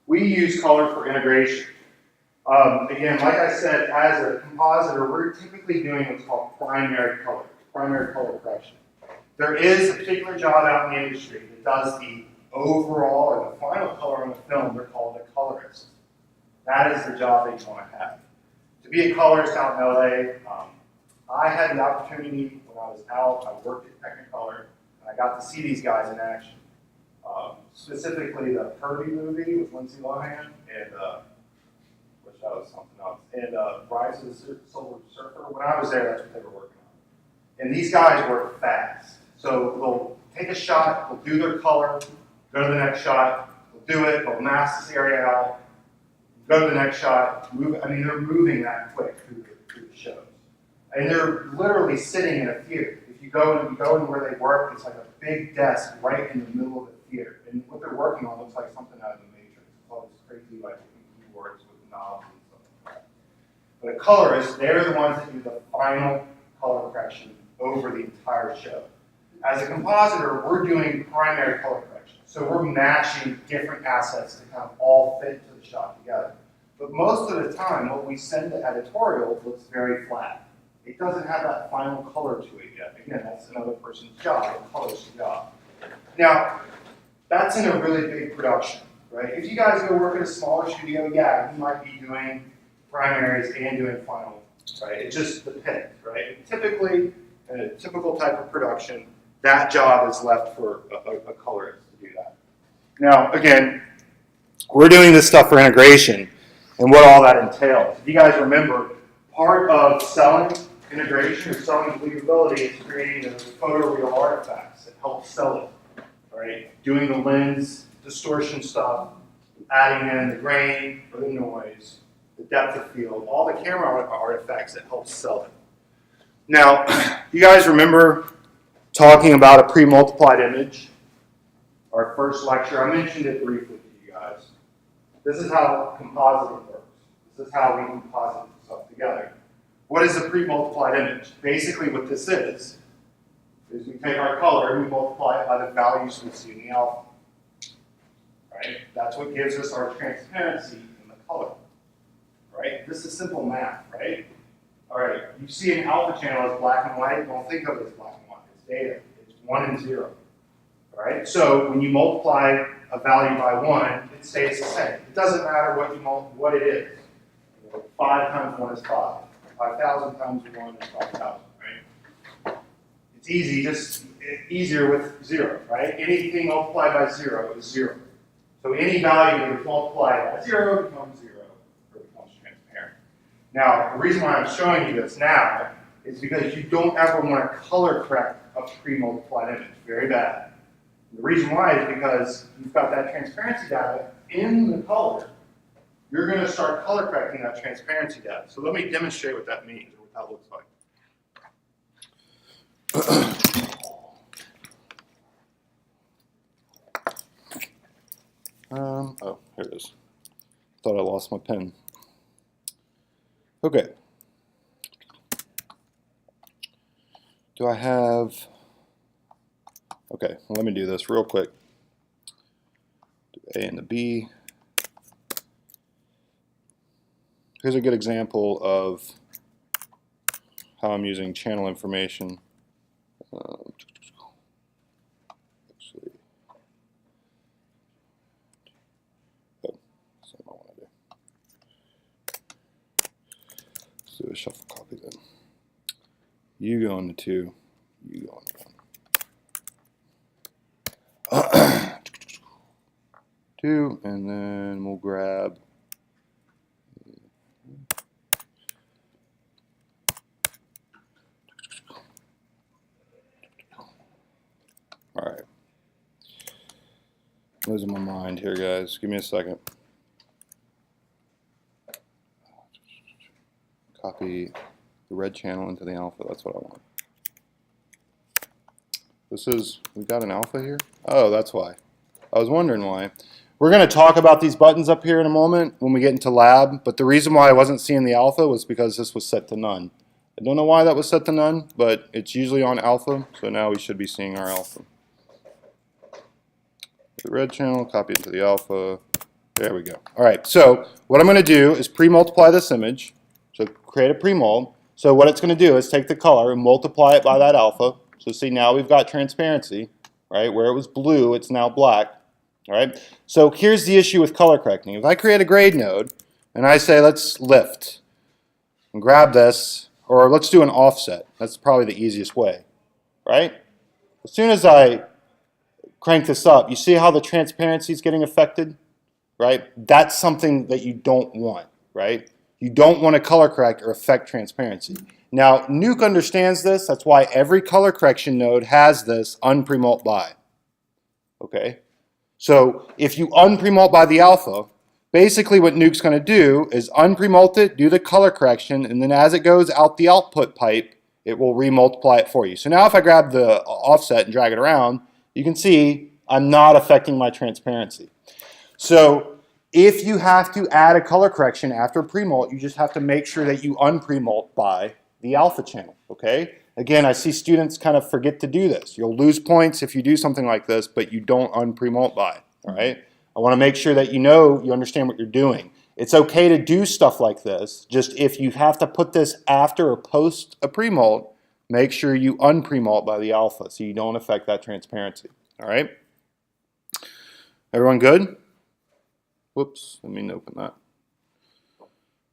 A: we use color for integration. Again, like I said, as a compositor, we're typically doing what's called primary color correction. There is a particular job out in the industry that does the overall or the final color on the film. They're called a colorist. That is the job that you want to have. To be a colorist out in LA, I had the opportunity when I was out, I worked at Technicolor, and I got to see these guys in action. Specifically the Herbie movie with Lindsay Lohan, and which that was something else, and Rise of the Silver Surfer. When I was there, that's what they were working on. And these guys work fast. So they'll take a shot, they'll do their color, go to the next shot, they'll do it, they'll mask this area out, go to the next shot, move. I mean, they're moving that quick through the shows. And they're literally sitting in a theater. If you go in where they work, it's like a big desk right in the middle of the theater. And what they're working on looks like something out of the Matrix. It's all this crazy like keyboards with knobs and stuff like that. But a colorist, they're the ones that do the final color correction over the entire show. As a compositor, we're doing primary color correction. So we're matching different assets to kind of all fit to the shot together. But most of the time, what we send to editorial looks very flat. It doesn't have that final color to it yet. Again, that's another person's job, a colorist's job. Now, that's in a really big production, right? If you guys go work at a smaller studio, yeah, you might be doing primaries and doing final, right? It just depends, right? And typically, in a typical type of production, that job is left for a colorist to do that. Now, again, we're doing this stuff for integration and what all that entails. If you guys remember, part of selling integration or selling believability is creating those photoreal artifacts that help sell it, right? Doing the lens distortion stuff, adding in the grain or the noise, the depth of field, all the camera artifacts that help sell it. Now, you guys remember talking about a pre-multiplied image? Our first lecture, I mentioned it briefly to you guys. This is how compositing works. This is how we composite stuff together. What is a pre-multiplied image? Basically what this is we take our color and we multiply it by the values we see in the alpha. Right? That's what gives us our transparency in the color. Right? This is simple math, right? All right, you see an alpha channel as black and white, don't think of it as black and white, it's data. It's 1 and 0. All right, so when you multiply a value by 1, it stays the same. It doesn't matter what it is. 5 times 1 is 5. 5,000 times 1 is 5,000, right? It's easy, just easier with 0, right? Anything multiplied by 0 is 0. So any value that's multiplied by 0 becomes 0 or becomes transparent. Now, the reason why I'm showing you this now is because you don't ever want to color correct a pre-multiplied image. Very bad. The reason why is because you've got that transparency data in the color. You're going to start color correcting that transparency data. So let me demonstrate what that means or what that looks like. Oh, here it is. Thought I lost my pen. Okay. Do I have... Okay, well, let me do this real quick. Do A and the B. Here's a good example of how I'm using channel information. Let's see. Oh, same I want to do. Let's do a shuffle copy then. You go into 2, you go into 1. 2, and then we'll grab all right. Losing my mind here, guys. Give me a second. Copy the red channel into the alpha. That's what I want. This is, we got an alpha here? Oh, that's why. I was wondering why. We're going to talk about these buttons up here in a moment when we get into lab, but the reason why I wasn't seeing the alpha was because this was set to none. I don't know why that was set to none, but it's usually on alpha, so now we should be seeing our alpha. The red channel, copy it to the alpha. There we go. All right, so what I'm going to do is pre-multiply this image. So create a pre-mult. So what it's going to do is take the color and multiply it by that alpha. So see, now we've got transparency, right? Where it was blue, it's now black. All right. So here's the issue with color correcting. If I create a grade node and I say let's lift and grab this, or let's do an offset. That's probably the easiest way, right? As soon as I crank this up, you see how the transparency is getting affected, right? That's something that you don't want, right? You don't want to color correct or affect transparency. Now, Nuke understands this. That's why every color correction node has this unpremult by. Okay? So if you unpremult by the alpha, basically what Nuke's going to do is unpremult it, do the color correction, and then as it goes out the output pipe, it will remultiply it for you. So now if I grab the offset and drag it around, you can see I'm not affecting my transparency. So if you have to add a color correction after premult, you just have to make sure that you unpremult by the alpha channel, okay? Again, I see students kind of forget to do this. You'll lose points if you do something like this, but you don't unpremult by, all right? I want to make sure that you know, you understand what you're doing. It's okay to do stuff like this, just if you have to put this after or post a premult, make sure you unpremult by the alpha so you don't affect that transparency, all right? Everyone good? Whoops, let me open that.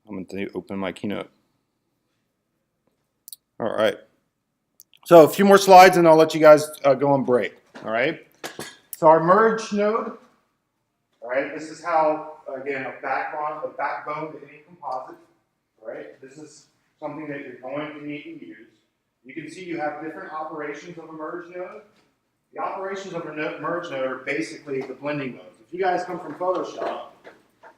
A: I'm going to open my Keynote. All right. So a few more slides and I'll let you guys go on break. All right. So our merge node, all right, this is how, again, a backbone to any composite, all right? This is something that you're going to need to use. You can see you have different operations of a merge node. The operations of a merge node are basically the blending modes. If you guys come from Photoshop,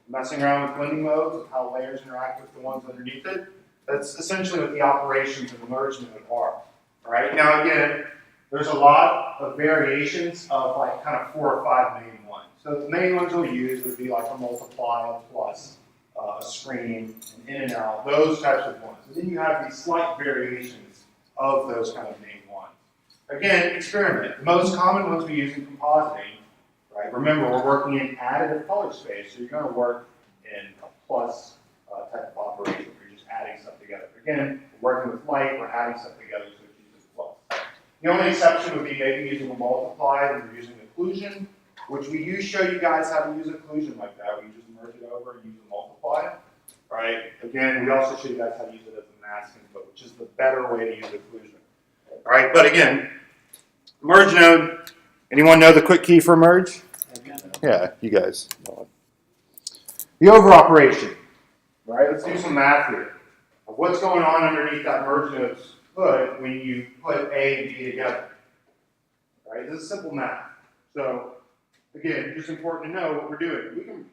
A: messing around with blending modes of how layers interact with the ones underneath it, that's essentially what the operations of a merge node are. All right. Now again, there's a lot of variations of like kind of 4 or 5 main ones. So the main ones we'll use would be like a multiply, a plus, a screen, an in and out, those types of ones. And then you have these slight variations of those kind of main ones. Again, experiment. The most common ones we use in compositing, right? Remember, we're working in additive color space, so you're going to work in a plus type of operation where you're just adding stuff together. Again, we're working with light, we're adding stuff together, so it uses plus. The only exception would be maybe using a multiply when you're using occlusion, which we do show you guys how to use occlusion like that. We just merge it over and use a multiply, right? Again, we also show you guys how to use it as a mask input, which is the better way to use occlusion. All right, but again, merge node. Anyone know the quick key for merge? Yeah, you guys know it. The over operation. All right, let's do some math here. Of what's going on underneath that merge node's hood when you put A and B together. All right, this is simple math. So again, just important to know what we're doing.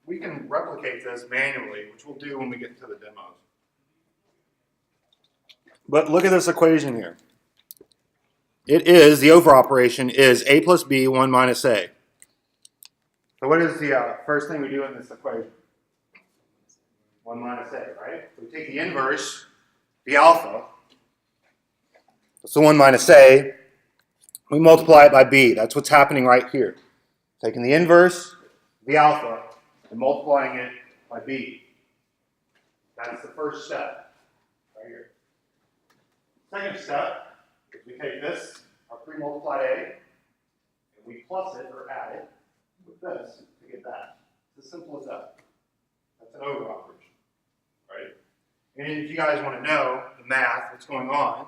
A: We can replicate this manually, which we'll do when we get to the demos. But look at this equation here. It is, the over operation is A plus B, 1 minus A. So what is the first thing we do in this equation? 1 minus A, right? So we take the inverse, the alpha. That's the 1 minus A. We multiply it by B. That's what's happening right here. Taking the inverse, the alpha, and multiplying it by B. That's the first step, right here. Second step is we take this, our pre-multiplied A, and we plus it or add it with this to get that. It's as simple as that. That's an over operation, right? And if you guys want to know the math, what's going on,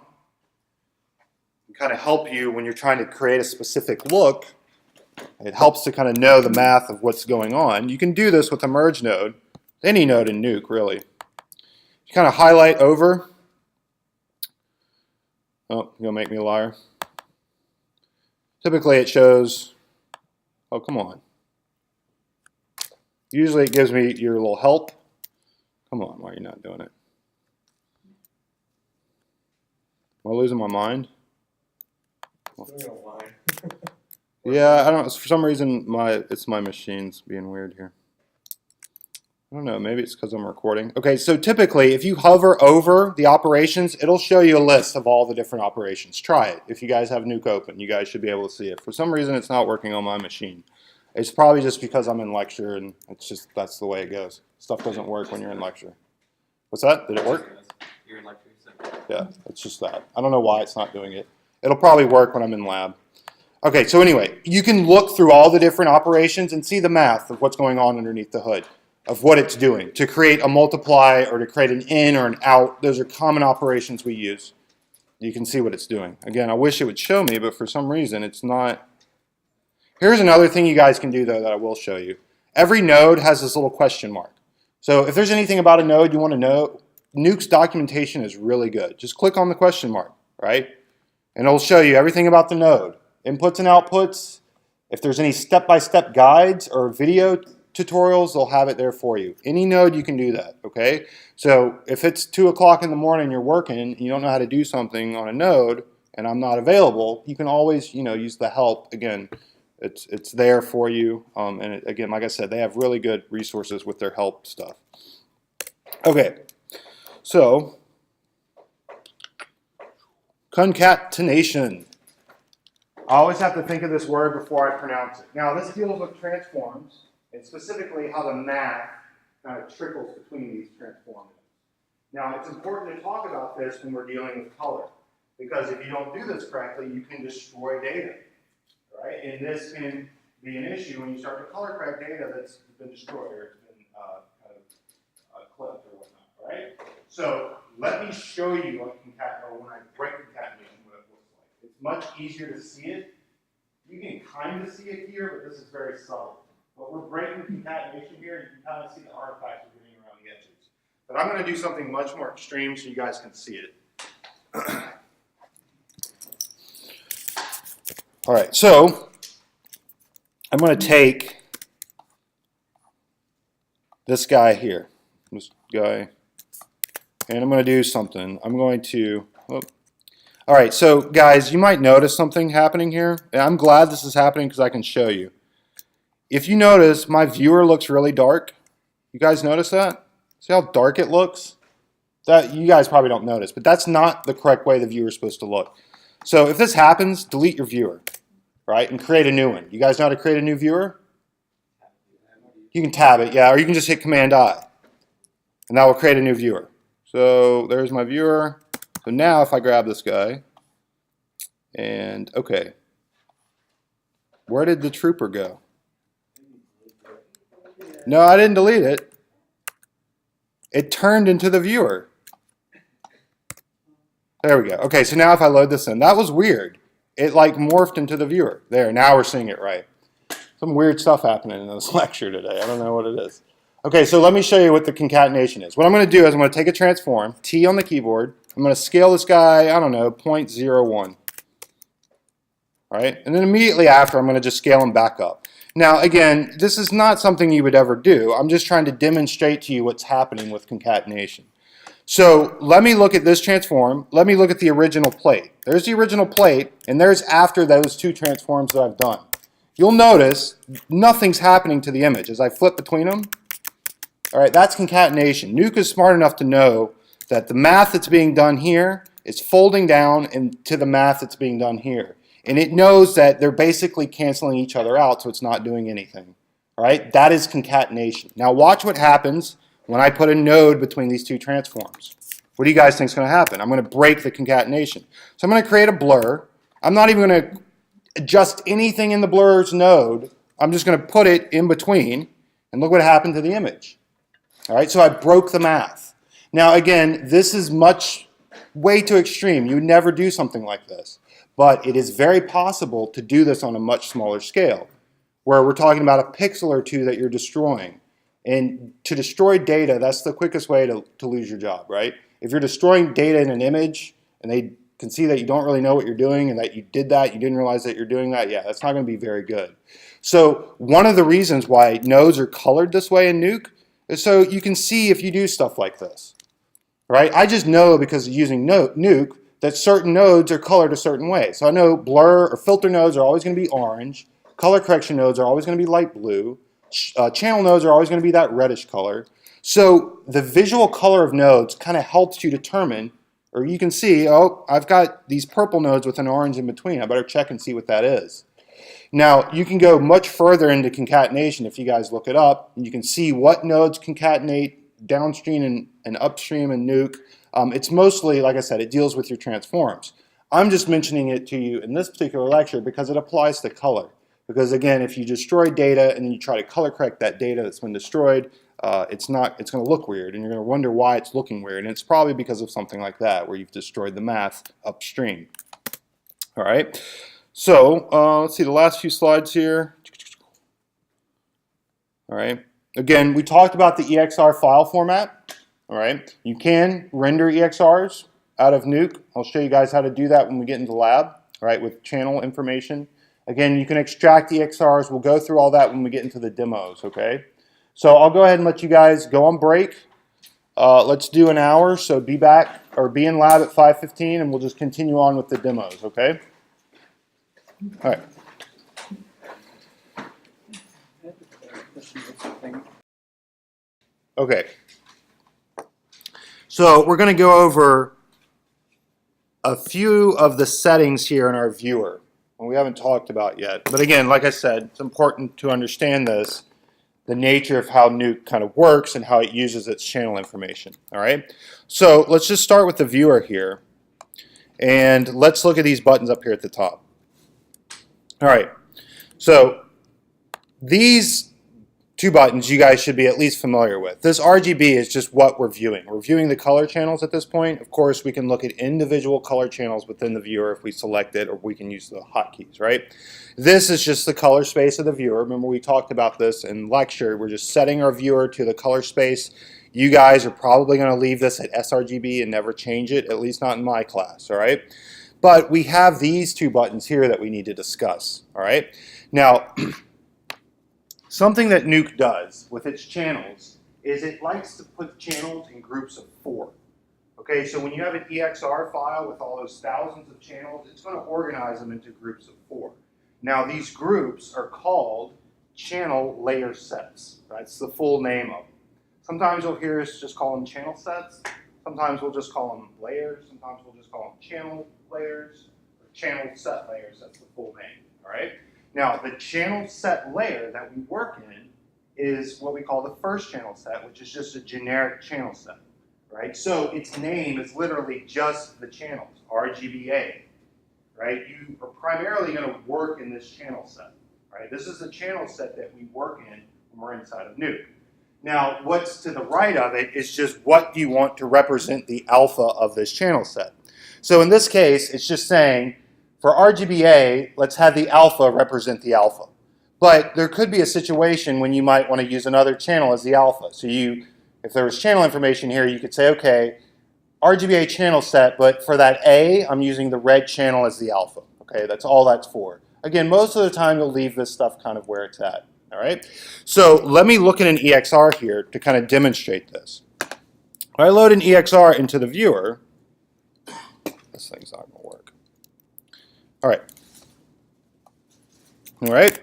A: and kind of help you when you're trying to create a specific look, it helps to kind of know the math of what's going on. You can do this with a merge node, any node in Nuke, really. You kind of highlight over. Oh, you're going to make me a liar. Typically it shows, oh, come on. Usually it gives me your little help. Come on, why are you not doing it? Am I losing my mind? Yeah, I don't know. For some reason, it's my machine's being weird here. I don't know. Maybe it's because I'm recording. Okay, so typically, if you hover over the operations, it'll show you a list of all the different operations. Try it. If you guys have Nuke open, you guys should be able to see it. For some reason, it's not working on my machine. It's probably just because I'm in lecture, and it's just that's the way it goes. Stuff doesn't work when you're in lecture. What's that? Did it work?
C: You're in lecture, so.
A: Yeah, it's just that. I don't know why it's not doing it. It'll probably work when I'm in lab. Okay, so anyway, you can look through all the different operations and see the math of what's going on underneath the hood, of what it's doing. To create a multiply or to create an in or an out, those are common operations we use. You can see what it's doing. Again, I wish it would show me, but for some reason it's not. Here's another thing you guys can do, though, that I will show you. Every node has this little question mark. So if there's anything about a node you want to know, Nuke's documentation is really good. Just click on the question mark, right? And it'll show you everything about the node. Inputs and outputs. If there's any step-by-step guides or video tutorials, they'll have it there for you. Any node, you can do that, okay? So if it's 2 o'clock in the morning, you're working, and you don't know how to do something on a node, and I'm not available, you can always, use the help. Again, it's there for you. Again, like I said, they have really good resources with their help stuff. Okay, so concatenation. I always have to think of this word before I pronounce it. Now, this deals with transforms, and specifically how the math kind of trickles between these transforms. Now, it's important to talk about this when we're dealing with color, because if you don't do this correctly, you can destroy data, right? And this can be an issue when you start to color correct data that's been destroyed or it's been kind of clipped or whatnot. So let me show you what when I break concatenation, what it looks like. It's much easier to see it. You can kind of see it here, but this is very subtle. But we're breaking concatenation here, and you can kind of see the artifacts we're getting around the edges. But I'm going to do something much more extreme so you guys can see it. All right, so I'm going to take this guy here, this guy, and I'm going to do something. I'm going to, oh. All right, so guys, you might notice something happening here. And I'm glad this is happening because I can show you. If you notice, my viewer looks really dark. You guys notice that? See how dark it looks? That you guys probably don't notice, but that's not the correct way the viewer is supposed to look. So if this happens, delete your viewer, right, and create a new one. You guys know how to create a new viewer? You can tab it, yeah, or you can just hit Command-I, and that will create a new viewer. So there's my viewer. So now if I grab this guy, and okay, where did the trooper go? No, I didn't delete it. It turned into the viewer. There we go. Okay, so now if I load this in, that was weird. It like morphed into the viewer. There, now we're seeing it right. Some weird stuff happening in this lecture today. I don't know what it is. Okay, so let me show you what the concatenation is. What I'm going to do is I'm going to take a transform, T on the keyboard. I'm going to scale this guy, I don't know, 0.01. All right, and then immediately after, I'm going to just scale him back up. Now, again, this is not something you would ever do. I'm just trying to demonstrate to you what's happening with concatenation. So let me look at this transform. Let me look at the original plate. There's the original plate, and there's after those two transforms that I've done. You'll notice nothing's happening to the image as I flip between them. All right, that's concatenation. Nuke is smart enough to know that the math that's being done here is folding down into the math that's being done here. And it knows that they're basically canceling each other out, so it's not doing anything. All right, that is concatenation. Now watch what happens when I put a node between these two transforms. What do you guys think is going to happen? I'm going to break the concatenation. So I'm going to create a blur. I'm not even going to adjust anything in the blur's node. I'm just going to put it in between, and look what happened to the image. All right, so I broke the math. Now again, this is way too extreme. You would never do something like this. But it is very possible to do this on a much smaller scale, where we're talking about a pixel or two that you're destroying. And to destroy data, that's the quickest way to lose your job, right? If you're destroying data in an image and they can see that you don't really know what you're doing and that you did that, you didn't realize that you're doing that, yeah, that's not going to be very good. So one of the reasons why nodes are colored this way in Nuke is so you can see if you do stuff like this, right? I just know because of using Nuke that certain nodes are colored a certain way. So I know blur or filter nodes are always going to be orange, color correction nodes are always going to be light blue, channel nodes are always going to be that reddish color. So the visual color of nodes kind of helps you determine, or you can see, oh, I've got these purple nodes with an orange in between. I better check and see what that is. Now, you can go much further into concatenation if you guys look it up, and you can see what nodes concatenate downstream and upstream in Nuke. It's mostly, like I said, it deals with your transforms. I'm just mentioning it to you in this particular lecture because it applies to color. Because again, if you destroy data and then you try to color correct that data that's been destroyed, it's going to look weird, and you're going to wonder why it's looking weird. And it's probably because of something like that, where you've destroyed the math upstream. All right. So let's see the last few slides here. All right. Again, we talked about the EXR file format. All right. You can render EXRs out of Nuke. I'll show you guys how to do that when we get into the lab. All right, with channel information. Again, you can extract EXRs. We'll go through all that when we get into the demos. Okay. So I'll go ahead and let you guys go on break. Let's do an hour. So be back or be in lab at 5:15, and we'll just continue on with the demos. Okay. All right. Okay. So we're going to go over a few of the settings here in our viewer, and we haven't talked about yet. But again, like I said, it's important to understand this, the nature of how Nuke kind of works and how it uses its channel information. All right. So let's just start with the viewer here, and let's look at these buttons up here at the top. All right. So these two buttons you guys should be at least familiar with. This RGB is just what we're viewing. We're viewing the color channels at this point. Of course, we can look at individual color channels within the viewer if we select it, or we can use the hotkeys, right? This is just the color space of the viewer. Remember, we talked about this in lecture. We're just setting our viewer to the color space. You guys are probably going to leave this at sRGB and never change it, at least not in my class, all right? But we have these two buttons here that we need to discuss, all right? Now, something that Nuke does with its channels is it likes to put channels in groups of 4. Okay, so when you have an EXR file with all those thousands of channels, it's going to organize them into groups of 4. Now, these groups are called channel layer sets. That's the full name of them. Sometimes you'll hear us just call them channel sets. Sometimes we'll just call them layers. Sometimes we'll just call them channel layers or channel set layers. That's the full name, all right? Now, the channel set layer that we work in is what we call the first channel set, which is just a generic channel set, right? So its name is literally just the channels, RGBA, right? You are primarily going to work in this channel set, right? This is the channel set that we work in when we're inside of Nuke. Now, what's to the right of it is just what you want to represent the alpha of this channel set. So in this case, it's just saying, for RGBA, let's have the alpha represent the alpha. But there could be a situation when you might want to use another channel as the alpha. So if there was channel information here, you could say, okay, RGBA channel set, but for that A, I'm using the red channel as the alpha. Okay, that's all that's for. Again, most of the time, you'll leave this stuff kind of where it's at. All right, so let me look at an EXR here to kind of demonstrate this. When I load an EXR into the viewer, this thing's not going to work. All right.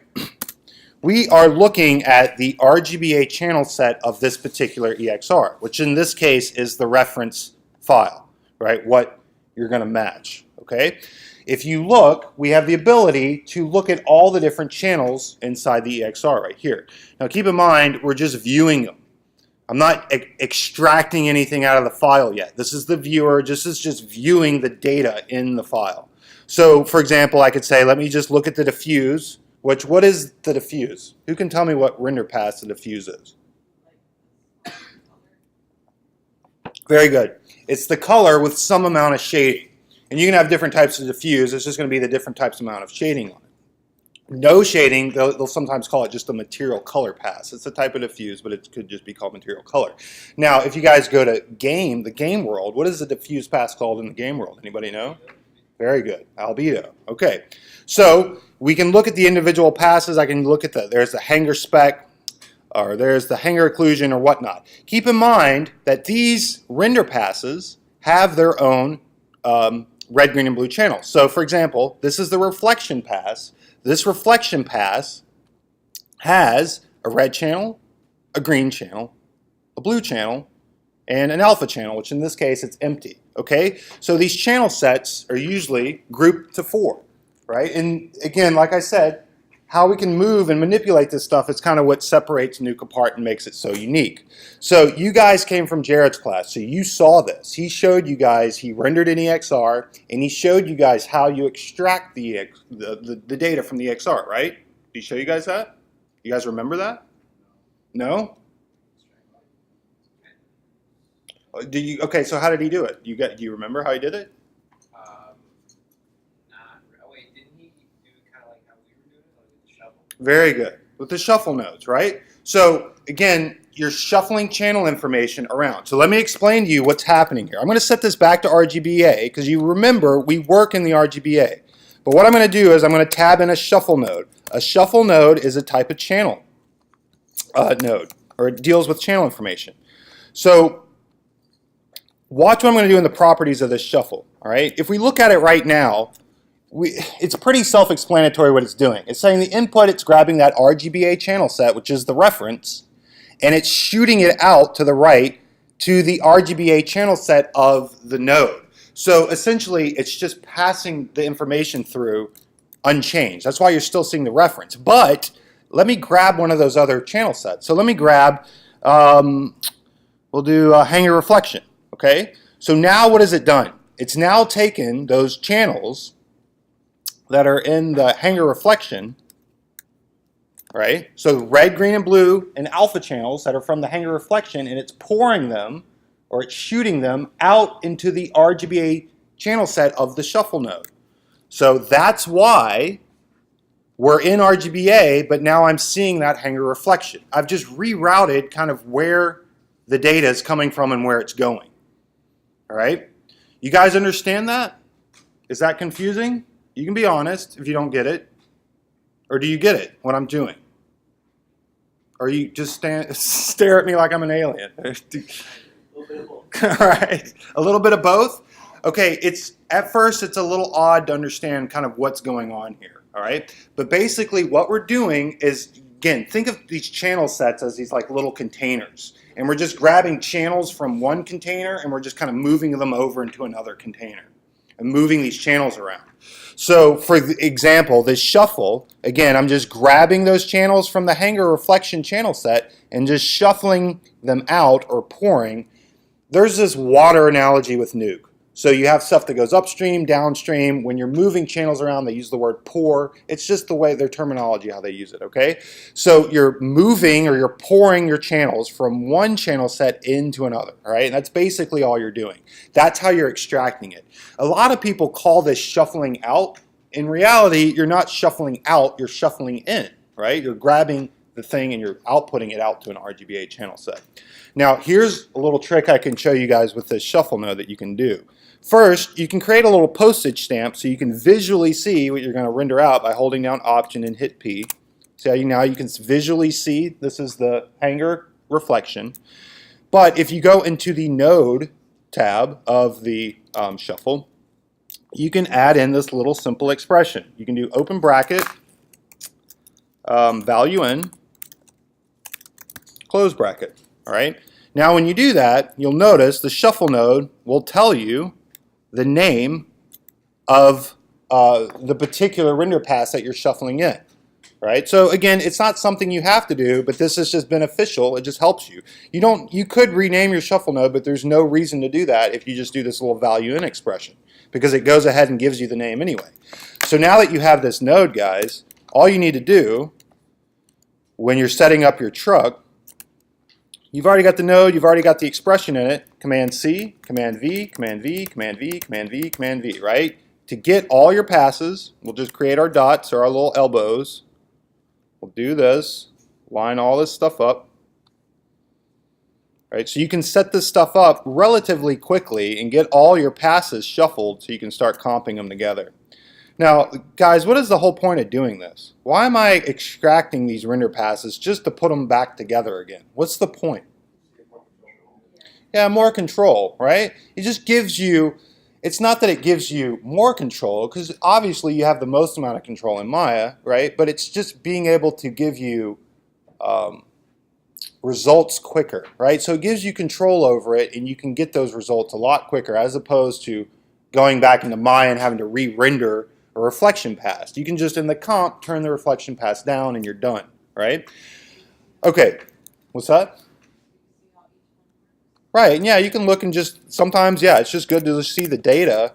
A: We are looking at the RGBA channel set of this particular EXR, which in this case is the reference file, right? What you're going to match, okay? If you look, we have the ability to look at all the different channels inside the EXR right here. Now keep in mind, we're just viewing them. I'm not extracting anything out of the file yet. This is the viewer, this is just viewing the data in the file. So for example, I could say, let me just look at the diffuse, what is the diffuse? Who can tell me what render pass the diffuse is? Very good. It's the color with some amount of shading. And you can have different types of diffuse. It's just going to be the different types amount of shading on it. No shading, they'll sometimes call it just a material color pass. It's a type of diffuse, but it could just be called material color. Now, if you guys go to the game world, what is the diffuse pass called in the game world? Anybody know? Very good. Albedo. Okay. So we can look at the individual passes. I can look at there's the hanger spec, or there's the hanger occlusion or whatnot. Keep in mind that these render passes have their own red, green, and blue channels. So for example, this is the reflection pass. This reflection pass has a red channel, a green channel, a blue channel, and an alpha channel, which in this case it's empty. Okay? So these channel sets are usually grouped to 4, right? And again, like I said, how we can move and manipulate this stuff is kind of what separates Nuke apart and makes it so unique. So you guys came from Jared's class, so you saw this. He showed you guys, he rendered an EXR, and he showed you guys how you extract the data from the EXR, right? Did he show you guys that? You guys remember that? No? Okay, so how did he do it? Do you remember how he did it? Very good. With the shuffle nodes, right? So again, you're shuffling channel information around. So let me explain to you what's happening here. I'm going to set this back to RGBA because you remember we work in the RGBA. But what I'm going to do is I'm going to tab in a shuffle node. A shuffle node is a type of channel node, or it deals with channel information. So watch what I'm going to do in the properties of this shuffle. All right. If we look at it right now, it's pretty self-explanatory what it's doing. It's saying the input, it's grabbing that RGBA channel set, which is the reference, and it's shooting it out to the right to the RGBA channel set of the node. So essentially, it's just passing the information through unchanged. That's why you're still seeing the reference. But let me grab one of those other channel sets. So let me grab, we'll do hanger reflection, okay? So now what has it done? It's now taken those channels that are in the hanger reflection, right? So red, green, and blue and alpha channels that are from the hanger reflection, and it's pouring them, or it's shooting them out into the RGBA channel set of the shuffle node. So that's why we're in RGBA, but now I'm seeing that hanger reflection. I've just rerouted kind of where the data is coming from and where it's going. All right? You guys understand that? Is that confusing? You can be honest if you don't get it. Or do you get it, what I'm doing? Or you just stare at me like I'm an alien?
C: A little bit of both.
A: All right, a little bit of both? Okay, at first it's a little odd to understand kind of what's going on here, all right? But basically what we're doing is, again, think of these channel sets as these like little containers. And we're just grabbing channels from one container and we're just kind of moving them over into another container and moving these channels around. So for example, this shuffle, again, I'm just grabbing those channels from the hanger reflection channel set and just shuffling them out or pouring. There's this water analogy with Nuke. So you have stuff that goes upstream, downstream. When you're moving channels around, they use the word pour. It's just the way, their terminology, how they use it, okay? So you're moving or you're pouring your channels from one channel set into another, all right? And that's basically all you're doing. That's how you're extracting it. A lot of people call this shuffling out. In reality, you're not shuffling out, you're shuffling in, right? You're grabbing the thing and you're outputting it out to an RGBA channel set. Now, here's a little trick I can show you guys with this shuffle node that you can do. First, you can create a little postage stamp so you can visually see what you're going to render out by holding down Option and hit P. See how now you can visually see this is the hanger reflection. But if you go into the Node tab of the shuffle, you can add in this little simple expression. You can do open bracket, value in, close bracket. All right. Now when you do that, you'll notice the shuffle node will tell you the name of the particular render pass that you're shuffling in. Right? So again, it's not something you have to do, but this is just beneficial. It just helps you. You could rename your shuffle node, but there's no reason to do that if you just do this little value in expression, because it goes ahead and gives you the name anyway. So now that you have this node, guys, all you need to do when you're setting up your truck, you've already got the node, you've already got the expression in it, Command C, Command V, Command V, Command V, Command V, Command V, right? To get all your passes, we'll just create our dots or our little elbows. We'll do this, line all this stuff up. Right, so you can set this stuff up relatively quickly and get all your passes shuffled so you can start comping them together. Now, guys, what is the whole point of doing this? Why am I extracting these render passes just to put them back together again? What's the point? Yeah, more control, right? It just gives you, it's not that it gives you more control, because obviously you have the most amount of control in Maya, right? But it's just being able to give you results quicker, right? So it gives you control over it, and you can get those results a lot quicker as opposed to going back into Maya and having to re-render a reflection pass. You can just, in the comp, turn the reflection pass down and you're done, right? Okay, what's that? Right, and yeah, you can look and just, sometimes, yeah, it's just good to just see the data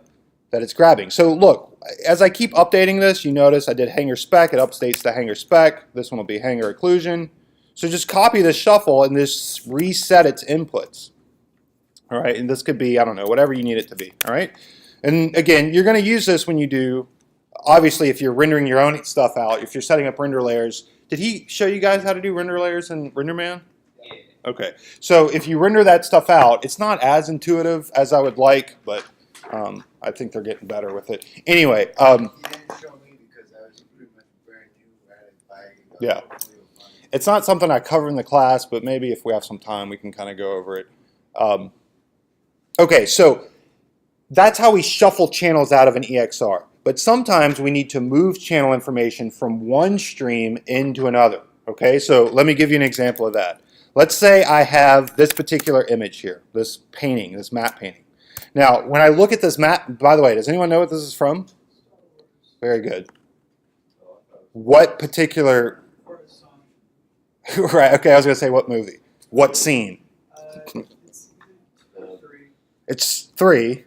A: that it's grabbing. So look, as I keep updating this, you notice I did hanger spec, it updates the hanger spec. This one will be hanger occlusion. So just copy this shuffle and just reset its inputs. All right, and this could be, I don't know, whatever you need it to be, all right? And again, you're going to use this when you do, obviously, if you're rendering your own stuff out, if you're setting up render layers. Did he show you guys how to do render layers in RenderMan?
C: Yeah.
A: Okay, so if you render that stuff out, it's not as intuitive as I would like, but I think they're getting better with it. Anyway.
B: He didn't show me because I was pretty much brand new at it.
A: Yeah. It's not something I cover in the class, but maybe if we have some time, we can kind of go over it. Okay, so that's how we shuffle channels out of an EXR. But sometimes we need to move channel information from one stream into another. Okay, so let me give you an example of that. Let's say I have this particular image here, this painting, this map painting. Now, when I look at this map, by the way, does anyone know what this is from? Very good. What particular... Right, okay, I was going to say what movie. What scene? It's 3.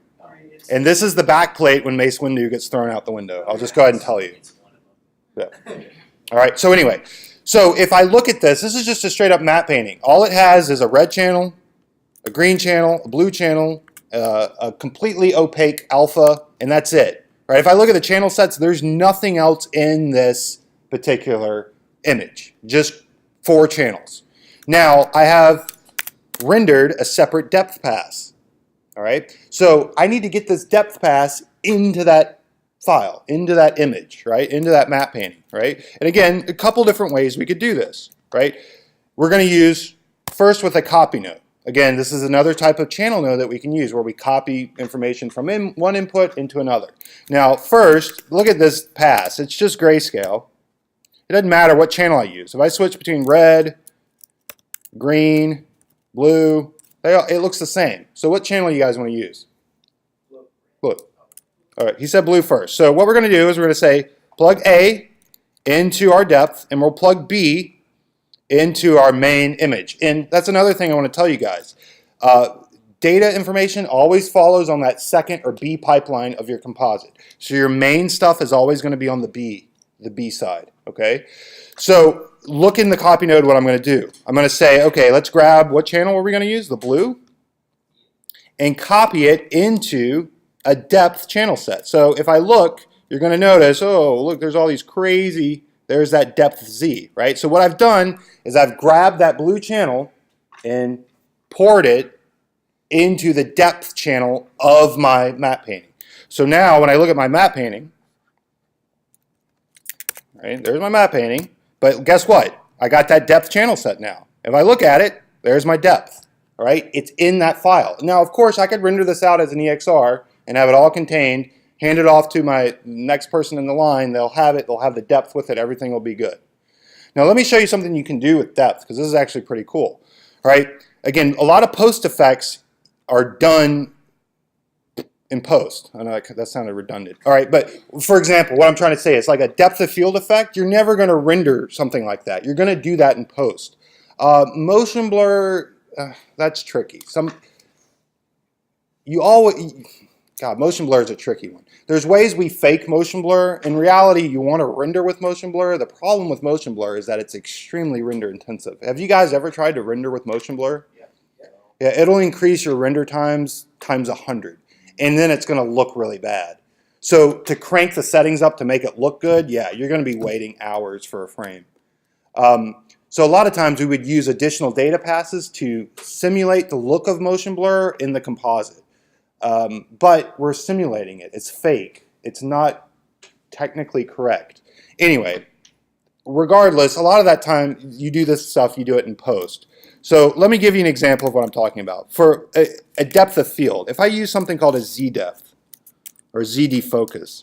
A: And this is the back plate when Mace Windu gets thrown out the window. I'll just go ahead and tell you. Yeah. All right, so anyway, So if I look at this is just a straight up map painting. All it has is a red channel, a green channel, a blue channel, a completely opaque alpha, and that's it. Right? If I look at the channel sets, there's nothing else in this particular image, just 4 channels. Now I have rendered a separate depth pass. All right, so I need to get this depth pass into that file, into that image, right, into that map painting, right? And again, a couple different ways we could do this, right? We're going to use first with a copy node. Again, this is another type of channel node that we can use where we copy information from one input into another. Now, first, look at this pass. It's just grayscale. It doesn't matter what channel I use. If I switch between red, green, blue, it looks the same. So what channel you guys want to use? Blue. All right, he said blue first. So what we're going to do is we're going to say plug A into our depth, and we'll plug B into our main image. And that's another thing I want to tell you guys. Data information always follows on that second or B pipeline of your composite. So your main stuff is always going to be on the B side, okay? So look in the copy node what I'm going to do. I'm going to say, okay, let's grab, what channel are we going to use? The blue? And copy it into a depth channel set. So if I look, you're going to notice, oh, look, there's all these crazy, there's that depth Z, right? So what I've done is I've grabbed that blue channel and poured it into the depth channel of my map painting. So now when I look at my map painting, right, there's my map painting, but guess what? I got that depth channel set now. If I look at it, there's my depth, all right? It's in that file. Now, of course, I could render this out as an EXR and have it all contained, hand it off to my next person in the line, they'll have it, they'll have the depth with it, everything will be good. Now let me show you something you can do with depth, because this is actually pretty cool. All right, again, a lot of post effects are done in post. I know that sounded redundant. All right, but for example, what I'm trying to say is like a depth of field effect, you're never going to render something like that. You're going to do that in post. Motion blur, that's tricky. Motion blur is a tricky one. There's ways we fake motion blur. In reality, you want to render with motion blur. The problem with motion blur is that it's extremely render intensive. Have you guys ever tried to render with motion blur? Yeah, it'll increase your render times 100. And then it's going to look really bad. So to crank the settings up to make it look good, yeah, you're going to be waiting hours for a frame. So a lot of times we would use additional data passes to simulate the look of motion blur in the composite. But we're simulating it. It's fake. It's not technically correct. Anyway, regardless, a lot of that time you do this stuff, you do it in post. So let me give you an example of what I'm talking about. For a depth of field, if I use something called a Z-depth or ZD focus,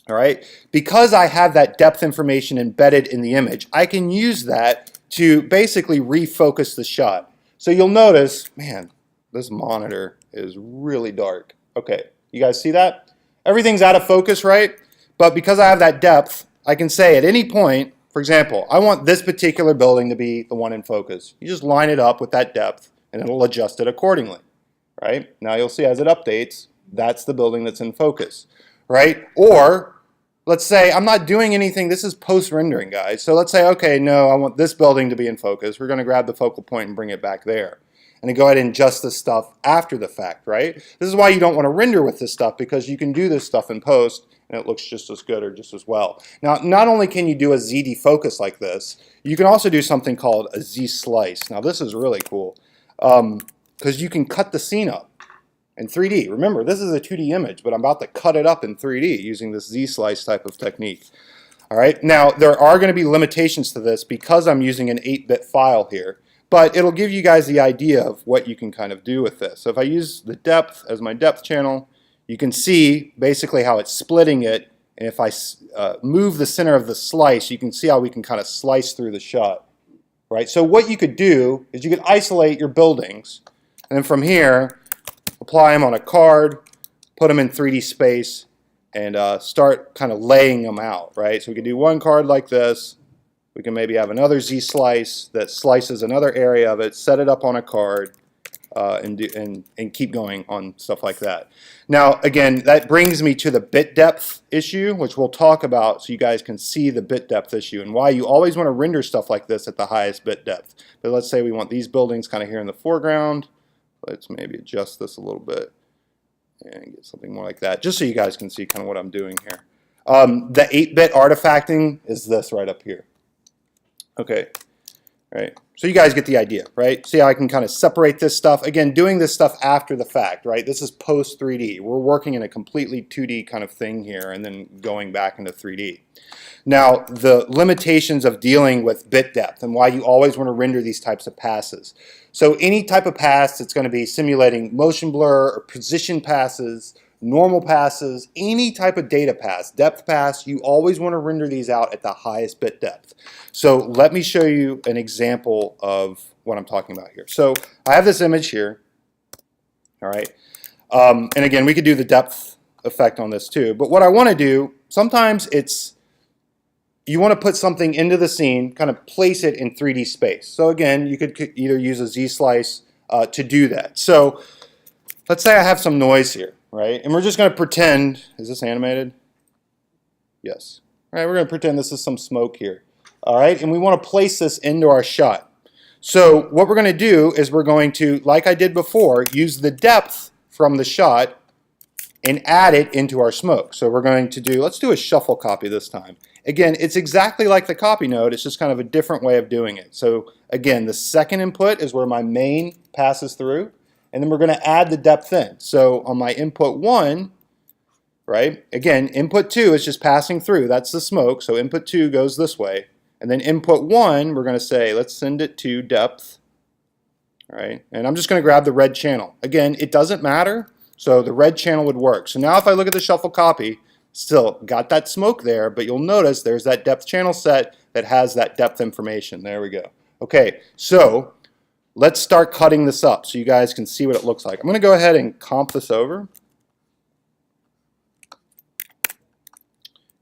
A: all right, because I have that depth information embedded in the image, I can use that to basically refocus the shot. So you'll notice, man, this monitor is really dark. Okay, you guys see that? Everything's out of focus, right? But because I have that depth, I can say at any point, for example, I want this particular building to be the one in focus. You just line it up with that depth and it'll adjust it accordingly, right? Now you'll see as it updates, that's the building that's in focus, right? Or let's say I'm not doing anything, this is post-rendering, guys. So let's say, okay, no, I want this building to be in focus. We're going to grab the focal point and bring it back there. And then go ahead and adjust this stuff after the fact, right? This is why you don't want to render with this stuff, because you can do this stuff in post and it looks just as good or just as well. Now, not only can you do a ZD focus like this, you can also do something called a Z slice. Now, this is really cool because you can cut the scene up in 3D. Remember, this is a 2D image, but I'm about to cut it up in 3D using this Z slice type of technique. All right, now there are going to be limitations to this because I'm using an 8-bit file here. But it'll give you guys the idea of what you can kind of do with this. So if I use the depth as my depth channel, you can see basically how it's splitting it. And if I move the center of the slice, you can see how we can kind of slice through the shot, right? So what you could do is you could isolate your buildings, and then from here, apply them on a card, put them in 3D space, and start kind of laying them out, right? So we could do one card like this. We can maybe have another Z slice that slices another area of it, set it up on a card, and keep going on stuff like that. Now, again, that brings me to the bit depth issue, which we'll talk about so you guys can see the bit depth issue and why you always want to render stuff like this at the highest bit depth. But let's say we want these buildings kind of here in the foreground. Let's maybe adjust this a little bit and get something more like that, just so you guys can see kind of what I'm doing here. The 8-bit artifacting is this right up here. Okay, right. So you guys get the idea, right? See how I can kind of separate this stuff. Again, doing this stuff after the fact, right? This is post 3D. We're working in a completely 2D kind of thing here and then going back into 3D. Now, the limitations of dealing with bit depth and why you always want to render these types of passes. So any type of pass that's going to be simulating motion blur or position passes, normal passes, any type of data pass, depth pass, you always want to render these out at the highest bit depth. So let me show you an example of what I'm talking about here. So I have this image here, all right? And again, we could do the depth effect on this too, but what I want to do, sometimes it's, you want to put something into the scene, kind of place it in 3D space. So again, you could either use a Z-slice to do that. So let's say I have some noise here, right? And we're just going to pretend, is this animated? Yes. All right, we're going to pretend this is some smoke here. All right, and we want to place this into our shot. So what we're going to do is we're going to, like I did before, use the depth from the shot and add it into our smoke. So we're going to do, let's do a shuffle copy this time. Again, it's exactly like the copy node, it's just kind of a different way of doing it. So again, the second input is where my main passes through, and then we're going to add the depth in. So on my input 1, right, again, input 2 is just passing through, that's the smoke, so input 2 goes this way. And then input 1, we're going to say, let's send it to depth, right? And I'm just going to grab the red channel. Again, it doesn't matter, so the red channel would work. So now if I look at the shuffle copy, still got that smoke there, but you'll notice there's that depth channel set that has that depth information. There we go. Okay, so let's start cutting this up so you guys can see what it looks like. I'm going to go ahead and comp this over.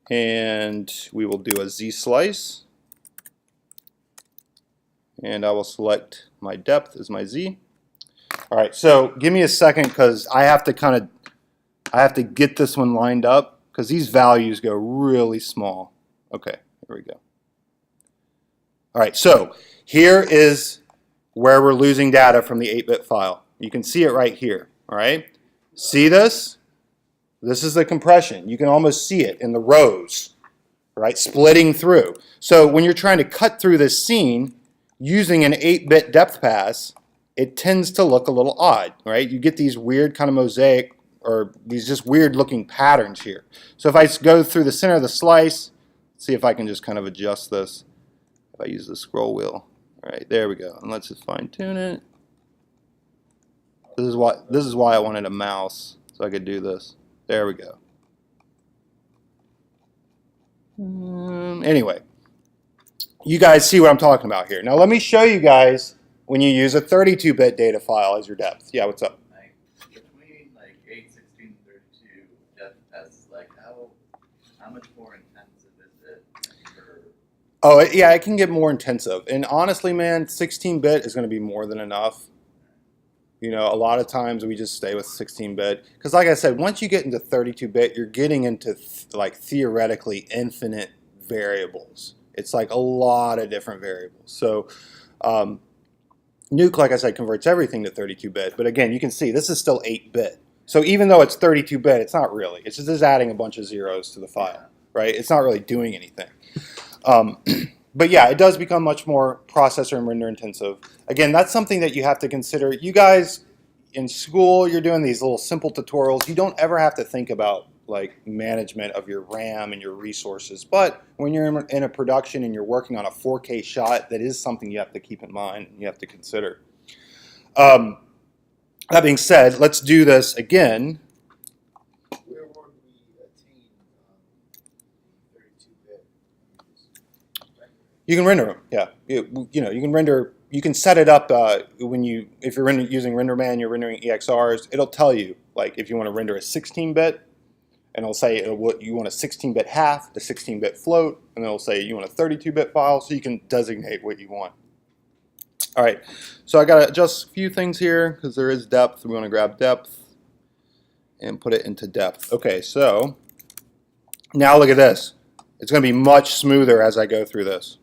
A: And we will do a Z-slice. And I will select my depth as my Z. All right, so give me a second because I have to get this one lined up because these values go really small. Okay, here we go. All right, so here is where we're losing data from the 8-bit file. You can see it right here, all right? See this? This is the compression. You can almost see it in the rows, right, splitting through. So when you're trying to cut through this scene using an 8-bit depth pass, it tends to look a little odd, right? You get these weird kind of mosaic or these just weird looking patterns here. So if I go through the center of the slice, see if I can just kind of adjust this. If I use the scroll wheel, all right, there we go. And let's just fine tune it. This is why I wanted a mouse so I could do this. There we go. Anyway, you guys see what I'm talking about here. Now let me show you guys when you use a 32-bit data file as your depth. Yeah, what's up?
D: Like between like 8, 16, 32 depth tests, like how much more intensive is it for?
A: Oh yeah, it can get more intensive. And honestly, man, 16-bit is going to be more than enough. You know, a lot of times we just stay with 16-bit because, like I said, once you get into 32-bit, you're getting into like theoretically infinite variables. It's like a lot of different variables. So Nuke, like I said, converts everything to 32-bit. But again, you can see this is still 8-bit. So even though it's 32-bit, it's not really. It's just adding a bunch of zeros to the file, right? It's not really doing anything. But yeah, it does become much more processor and render intensive. Again, that's something that you have to consider. You guys in school, you're doing these little simple tutorials. You don't ever have to think about like management of your RAM and your resources. But when you're in a production and you're working on a 4K shot, that is something you have to keep in mind and you have to consider. That being said, let's do this again.
B: Where would we attain 32-bit?
A: You can render them, yeah. You know, you can render. You can set it up if you're using RenderMan, you're rendering EXRs. It'll tell you like if you want to render a 16-bit, and it'll say what you want a 16-bit half, a 16-bit float, and then it'll say you want a 32-bit file, so you can designate what you want. All right, so I got to adjust a few things here because there is depth. We want to grab depth and put it into depth. Okay, so now look at this. It's going to be much smoother as I go through this.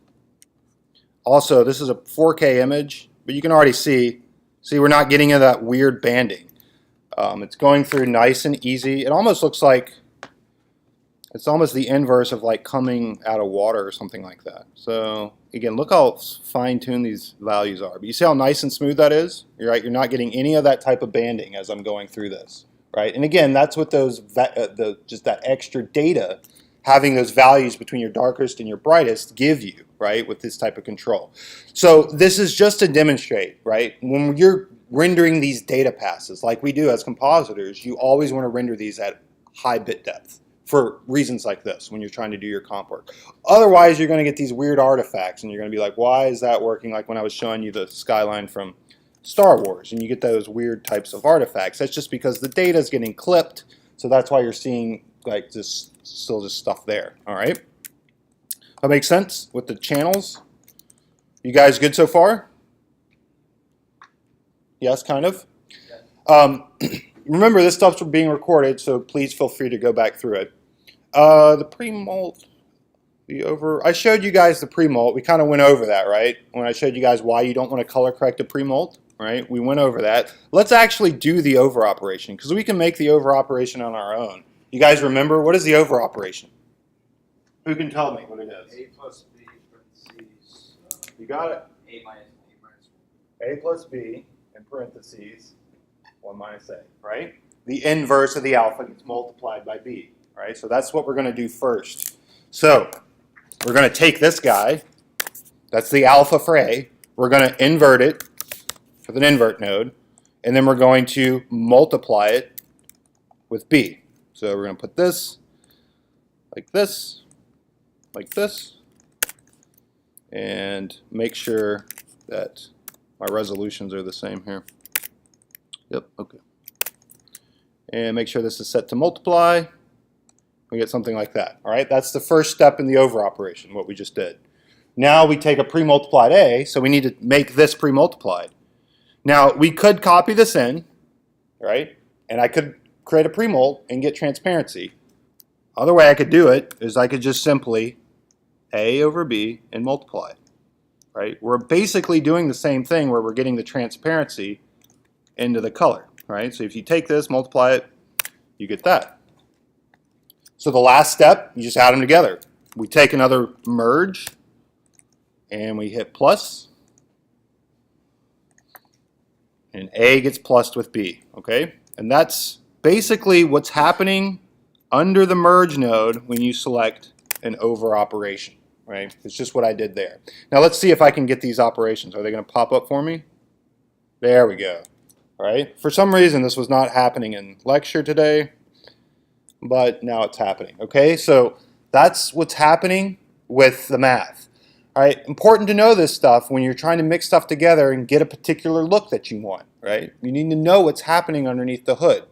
A: Also, this is a 4K image, but you can already see we're not getting into that weird banding. It's going through nice and easy. It almost looks like it's almost the inverse of like coming out of water or something like that. So again, look how fine-tuned these values are. But you see how nice and smooth that is? You're right. You're not getting any of that type of banding as I'm going through this, right? And again, that's what those just that extra data, having those values between your darkest and your brightest, give you, right? With this type of control. So this is just to demonstrate, right? When you're rendering these data passes, like we do as compositors, you always want to render these at high bit depth, for reasons like this when you're trying to do your comp work. Otherwise, you're going to get these weird artifacts, and you're going to be like, why is that working? Like when I was showing you the skyline from Star Wars, and you get those weird types of artifacts. That's just because the data is getting clipped, so that's why you're seeing like this still just stuff there. All right, that makes sense with the channels. You guys good so far? Yes, kind of. Remember, this stuff's being recorded, so please feel free to go back through it. The pre-molt, I showed you guys the pre-molt. We kind of went over that, right? When I showed you guys why you don't want to color correct a pre-molt, right? We went over that. Let's actually do the over operation, because we can make the over operation on our own. You guys remember, what is the over operation? Who can tell me what it is?
B: A plus B parentheses.
A: You got it.
C: A minus
A: A plus B in parentheses, 1 minus A, right? The inverse of the alpha gets multiplied by B, right? So that's what we're going to do first. So we're going to take this guy, that's the alpha for A, we're going to invert it with an invert node, and then we're going to multiply it with B. So we're going to put this, like this, and make sure that my resolutions are the same here. Yep, okay. And make sure this is set to multiply. We get something like that. All right, that's the first step in the over operation, what we just did. Now we take a pre-multiplied A, so we need to make this pre-multiplied. Now we could copy this in, right? And I could create a pre-mult and get transparency. Other way I could do it is I could just simply A over B and multiply it, right? We're basically doing the same thing where we're getting the transparency into the color, right? So if you take this, multiply it, you get that. So the last step, you just add them together. We take another merge, and we hit plus, and A gets plussed with B, okay? And that's basically what's happening under the merge node when you select an over operation, right? It's just what I did there. Now let's see if I can get these operations. Are they going to pop up for me? There we go. All right. For some reason, this was not happening in lecture today, but now it's happening. Okay, so that's what's happening with the math. All right, important to know this stuff when you're trying to mix stuff together and get a particular look that you want, right? You need to know what's happening underneath the hood.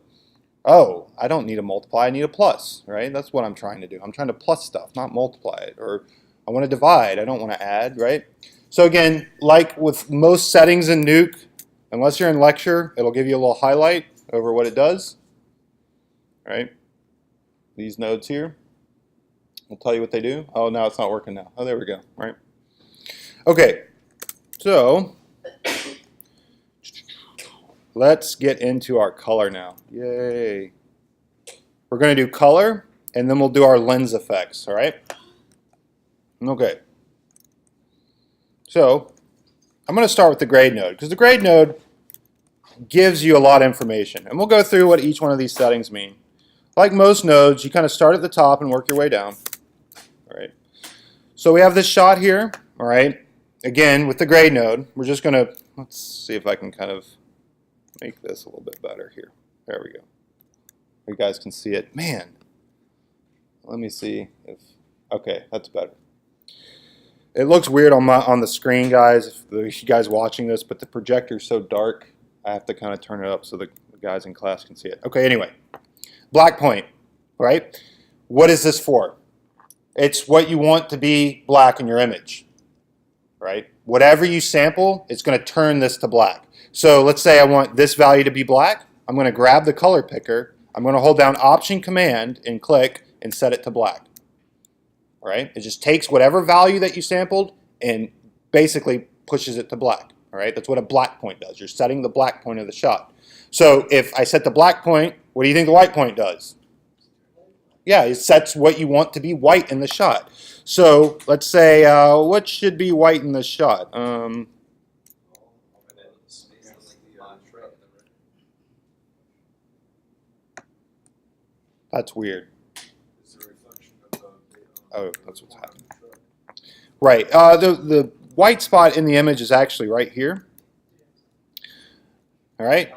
A: Oh, I don't need a multiply, I need a plus, right? That's what I'm trying to do. I'm trying to plus stuff, not multiply it. Or I want to divide, I don't want to add, right? So again, like with most settings in Nuke, unless you're in lecture, it'll give you a little highlight over what it does, right? These nodes here will tell you what they do. Oh, now it's not working now. Oh, there we go, right? Okay, so let's get into our color now. Yay. We're going to do color, and then we'll do our lens effects, all right? Okay. So I'm going to start with the grade node, because the grade node gives you a lot of information. And we'll go through what each one of these settings mean. Like most nodes, you kind of start at the top and work your way down. All right. So we have this shot here, all right? Again, with the grade node, we're just going to, let's see if I can kind of make this a little bit better here. There we go. You guys can see it. Man, let me see if, okay, that's better. It looks weird on the screen, guys, if you guys watching this, but the projector's so dark, I have to kind of turn it up so the guys in class can see it. Okay, anyway, black point, right? What is this for? It's what you want to be black in your image, right? Whatever you sample, it's going to turn this to black. So let's say I want this value to be black. I'm going to grab the color picker. I'm going to hold down Option Command and click and set it to black. All right? It just takes whatever value that you sampled and basically pushes it to black. All right? That's what a black point does. You're setting the black point of the shot. So if I set the black point, what do you think the white point does? Yeah, it sets what you want to be white in the shot. So let's say, what should be white in the shot? That's weird. Oh, that's what's happening. Right. The white spot in the image is actually right here. All right.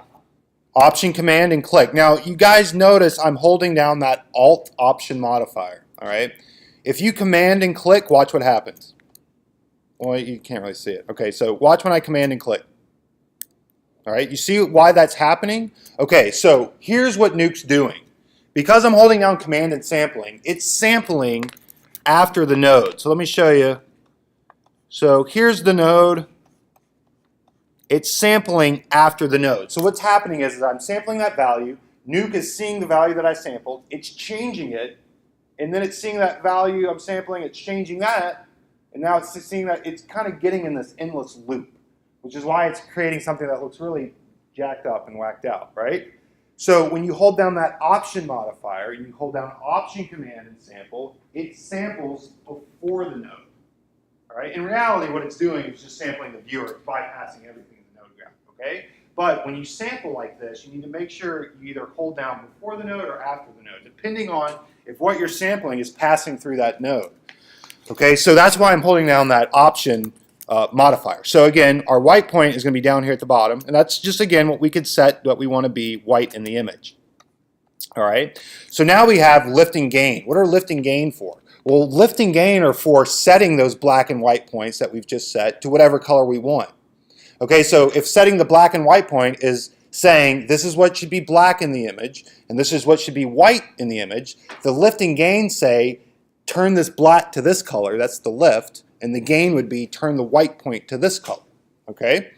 A: Option Command and click. Now, you guys notice I'm holding down that Alt Option modifier. All right. If you Command and click, watch what happens. Well, you can't really see it. Okay, so watch when I Command and click. All right. You see why that's happening? Okay, so here's what Nuke's doing. Because I'm holding down Command and sampling, it's sampling after the node. So let me show you. So here's the node. It's sampling after the node. So what's happening is I'm sampling that value. Nuke is seeing the value that I sampled. It's changing it. And then it's seeing that value I'm sampling. It's changing that. And now it's seeing that it's kind of getting in this endless loop, which is why it's creating something that looks really jacked up and whacked out, right? So when you hold down that option modifier, you hold down Option Command and sample, it samples before the node. All right? In reality, what it's doing is just sampling the viewer. It's bypassing everything in the node graph. Okay? But when you sample like this, you need to make sure you either hold down before the node or after the node, depending on if what you're sampling is passing through that node. Okay? So that's why I'm holding down that option modifier. So again, our white point is going to be down here at the bottom, and that's just again what we could set what we want to be white in the image. All right. So now we have lift and gain. What are lift and gain for? Well, lift and gain are for setting those black and white points that we've just set to whatever color we want. Okay. So if setting the black and white point is saying this is what should be black in the image and this is what should be white in the image, the lift and gain say turn this black to this color. That's the lift. And the gain would be turn the white point to this color, okay?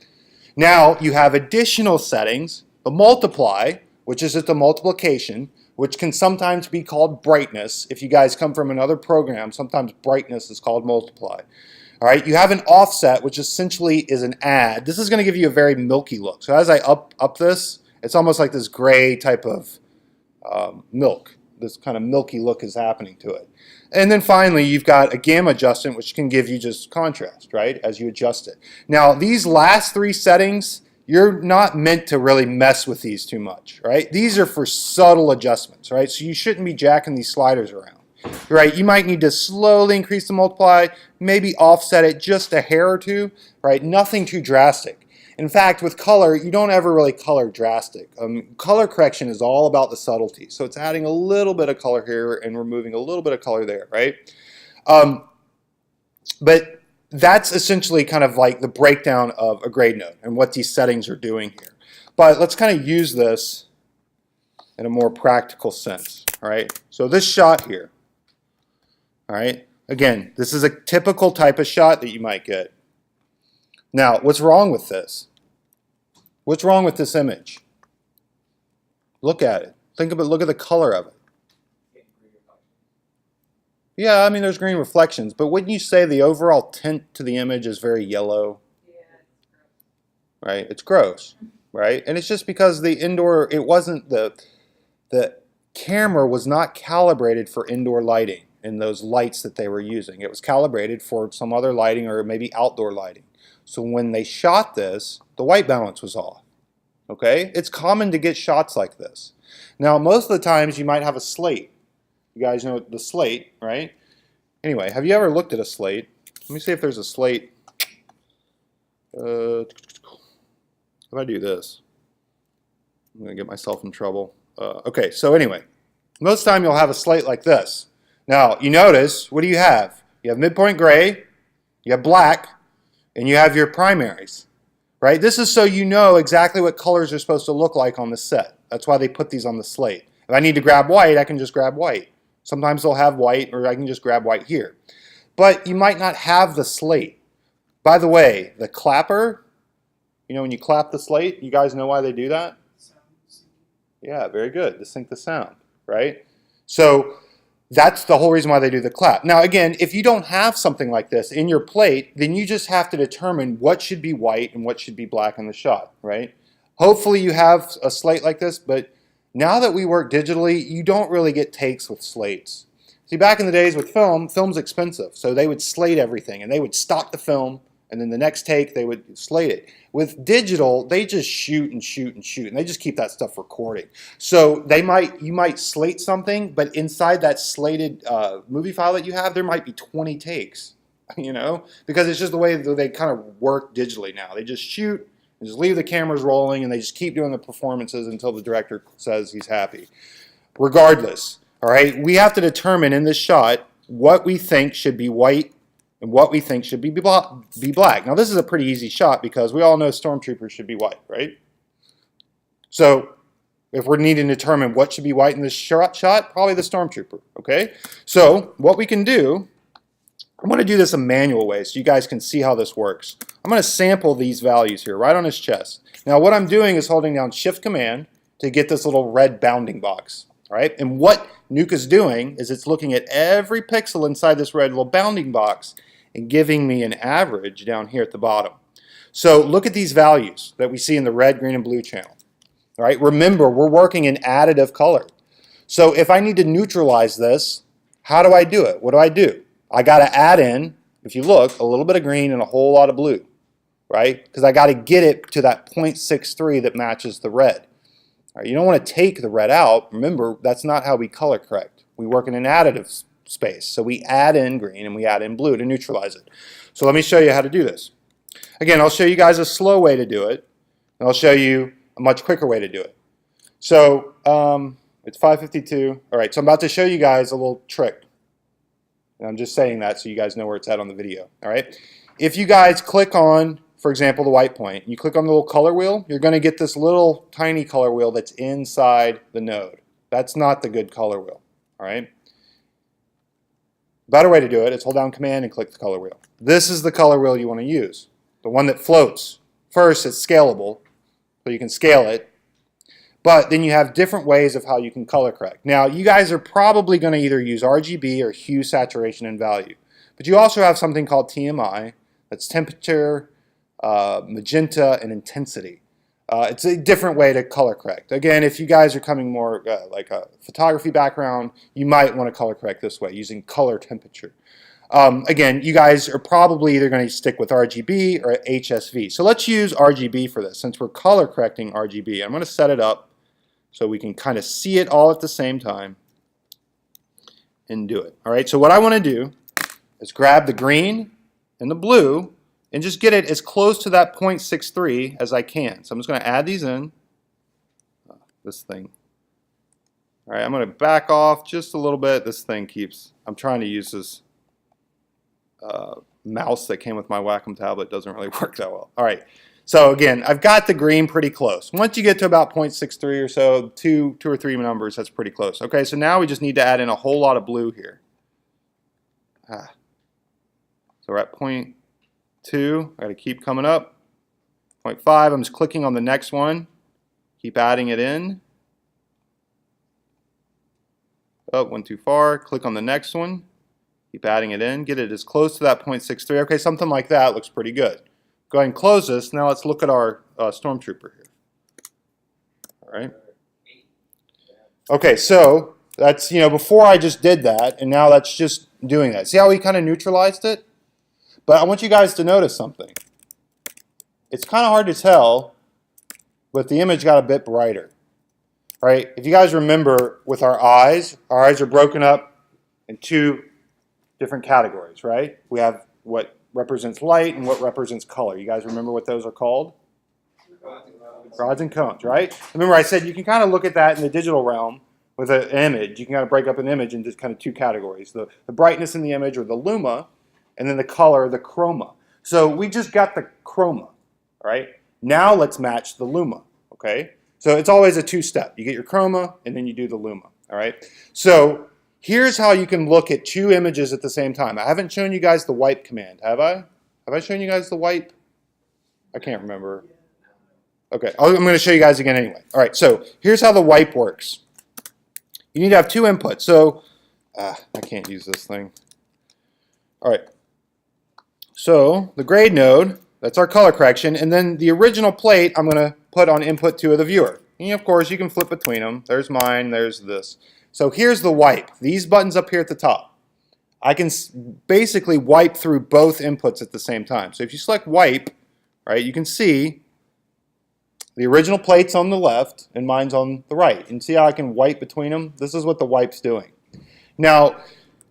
A: Now you have additional settings, the multiply, which is at the multiplication, which can sometimes be called brightness. If you guys come from another program, sometimes brightness is called multiply. All right, you have an offset, which essentially is an add. This is going to give you a very milky look. So as I up this, it's almost like this gray type of milk. This kind of milky look is happening to it. And then finally, you've got a gamma adjustment, which can give you just contrast, right, as you adjust it. Now, these last three settings, you're not meant to really mess with these too much, right? These are for subtle adjustments, right? So you shouldn't be jacking these sliders around, right? You might need to slowly increase the multiply, maybe offset it just a hair or two, right? Nothing too drastic. In fact, with color, you don't ever really color drastic. Color correction is all about the subtlety. So it's adding a little bit of color here and removing a little bit of color there, right? But that's essentially kind of like the breakdown of a grade node and what these settings are doing here. But let's kind of use this in a more practical sense, all right? So this shot here, all right? Again, this is a typical type of shot that you might get. Now, what's wrong with this? What's wrong with this image? Look at it. Think about, look at the color of it. Yeah, I mean, there's green reflections, but wouldn't you say the overall tint to the image is very yellow? Yeah. Right? It's gross, right? And it's just because the indoor, it wasn't the camera was not calibrated for indoor lighting and those lights that they were using. It was calibrated for some other lighting or maybe outdoor lighting. So when they shot this, the white balance was off. Okay? It's common to get shots like this. Now, most of the times you might have a slate. You guys know the slate, right? Anyway, have you ever looked at a slate? Let me see if there's a slate. If I do this, I'm going to get myself in trouble. Okay, so anyway, most of the time you'll have a slate like this. Now, you notice, what do you have? You have midpoint gray, you have black, and you have your primaries, right? This is so you know exactly what colors are supposed to look like on the set. That's why they put these on the slate. If I need to grab white, I can just grab white. Sometimes they'll have white, or I can just grab white here. But you might not have the slate. By the way, the clapper, you know when you clap the slate, you guys know why they do that? Yeah, very good, to sync the sound, right? So that's the whole reason why they do the clap. Now again, if you don't have something like this in your plate, then you just have to determine what should be white and what should be black in the shot, right? Hopefully you have a slate like this, but now that we work digitally, you don't really get takes with slates. See, back in the days with film, film's expensive, so they would slate everything, and they would stop the film, and then the next take, they would slate it. With digital, they just shoot and shoot and shoot, and they just keep that stuff recording. So you might slate something, but inside that slated movie file that you have, there might be 20 takes, you know? Because it's just the way that they kind of work digitally now. They just shoot, and just leave the cameras rolling, and they just keep doing the performances until the director says he's happy. Regardless, all right, we have to determine in this shot what we think should be white and what we think should be black. Now, this is a pretty easy shot because we all know stormtroopers should be white, right? So if we're needing to determine what should be white in this shot, probably the stormtrooper, okay? So what we can do, I'm going to do this a manual way so you guys can see how this works. I'm going to sample these values here right on his chest. Now, what I'm doing is holding down Shift-Command to get this little red bounding box. All right, and what Nuka's doing is it's looking at every pixel inside this red little bounding box and giving me an average down here at the bottom. So look at these values that we see in the red, green, and blue channel. All right, remember, we're working in additive color. So if I need to neutralize this, how do I do it? What do? I got to add in, if you look, a little bit of green and a whole lot of blue, right? Because I got to get it to that 0.63 that matches the red. You don't want to take the red out. Remember, that's not how we color correct. We work in an additive space. So we add in green and we add in blue to neutralize it. So let me show you how to do this. Again, I'll show you guys a slow way to do it. And I'll show you a much quicker way to do it. So it's 5:52. All right, so I'm about to show you guys a little trick. And I'm just saying that so you guys know where it's at on the video. All right. If you guys click on, for example, the white point, you click on the little color wheel, you're going to get this little tiny color wheel that's inside the node. That's not the good color wheel, all right? Better way to do it is hold down Command and click the color wheel. This is the color wheel you want to use, the one that floats. First, it's scalable, so you can scale it, but then you have different ways of how you can color correct. Now, you guys are probably going to either use RGB or hue, saturation, and value, but you also have something called TMI, that's temperature, magenta, and intensity. It's a different way to color correct. Again, if you guys are coming more like a photography background, you might want to color correct this way using color temperature. Again, you guys are probably either going to stick with RGB or HSV. So let's use RGB for this since we're color correcting RGB. I'm going to set it up so we can kind of see it all at the same time and do it. All right, so what I want to do is grab the green and the blue and just get it as close to that 0.63 as I can. So I'm just going to add these in. This thing. All right, I'm going to back off just a little bit. This thing keeps, I'm trying to use this mouse that came with my Wacom tablet. Doesn't really work that well. All right, so again, I've got the green pretty close. Once you get to about 0.63 or so, two or three numbers, that's pretty close. Okay, so now we just need to add in a whole lot of blue here. So we're at 0.2. I got to keep coming up. 0.5. I'm just clicking on the next one. Keep adding it in. Oh, went too far. Click on the next one. Keep adding it in. Get it as close to that 0.63. Okay, something like that looks pretty good. Go ahead and close this. Now let's look at our stormtrooper here. All right. Okay, so that's, before I just did that, and now that's just doing that. See how we kind of neutralized it? But I want you guys to notice something. It's kind of hard to tell, but the image got a bit brighter. Right? If you guys remember with our eyes are broken up in two different categories, right? We have what represents light and what represents color. You guys remember what those are called? Rods and cones, right? Remember I said you can kind of look at that in the digital realm with an image. You can kind of break up an image into kind of two categories. The brightness in the image, or the luma, and then the color, the chroma. So we just got the chroma, right? Now let's match the luma, okay? So it's always a two-step. You get your chroma, and then you do the luma, all right? So here's how you can look at two images at the same time. I haven't shown you guys the wipe command, have I? Have I shown you guys the wipe? I can't remember. Okay, I'm going to show you guys again anyway. All right, so here's how the wipe works. You need to have two inputs. So I can't use this thing. All right. So the grade node, that's our color correction, and then the original plate I'm going to put on input 2 of the viewer. And of course, you can flip between them. There's mine, there's this. So here's the wipe. These buttons up here at the top. I can basically wipe through both inputs at the same time. So if you select wipe, right, you can see the original plate's on the left and mine's on the right. And see how I can wipe between them? This is what the wipe's doing. Now,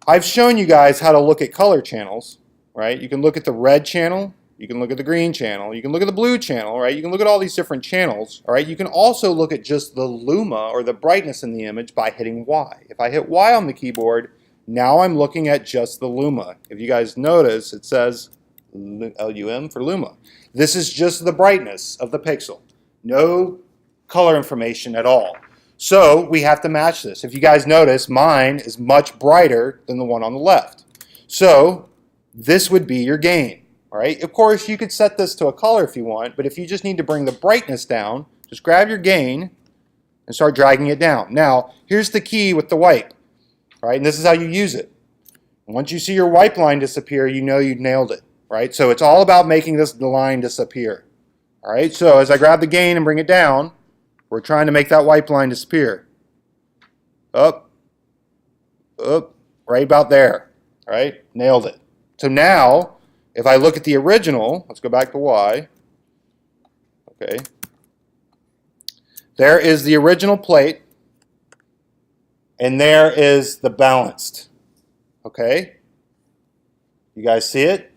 A: I've shown you guys how to look at color channels, right? You can look at the red channel, you can look at the green channel, you can look at the blue channel, right? You can look at all these different channels, all right? You can also look at just the luma or the brightness in the image by hitting Y. If I hit Y on the keyboard, now I'm looking at just the luma. If you guys notice, it says LUM for luma. This is just the brightness of the pixel. No color information at all. So we have to match this. If you guys notice, mine is much brighter than the one on the left. So this would be your gain. All right? Of course, you could set this to a color if you want, but if you just need to bring the brightness down, just grab your gain and start dragging it down. Now, here's the key with the wipe. All right? And this is how you use it. Once you see your wipe line disappear, you know you nailed it. Right? So it's all about making this line disappear. All right, so as I grab the gain and bring it down, we're trying to make that wipe line disappear. Up, right about there. All right, nailed it. So now, if I look at the original, let's go back to Y. Okay, there is the original plate, and there is the balanced. Okay, you guys see it?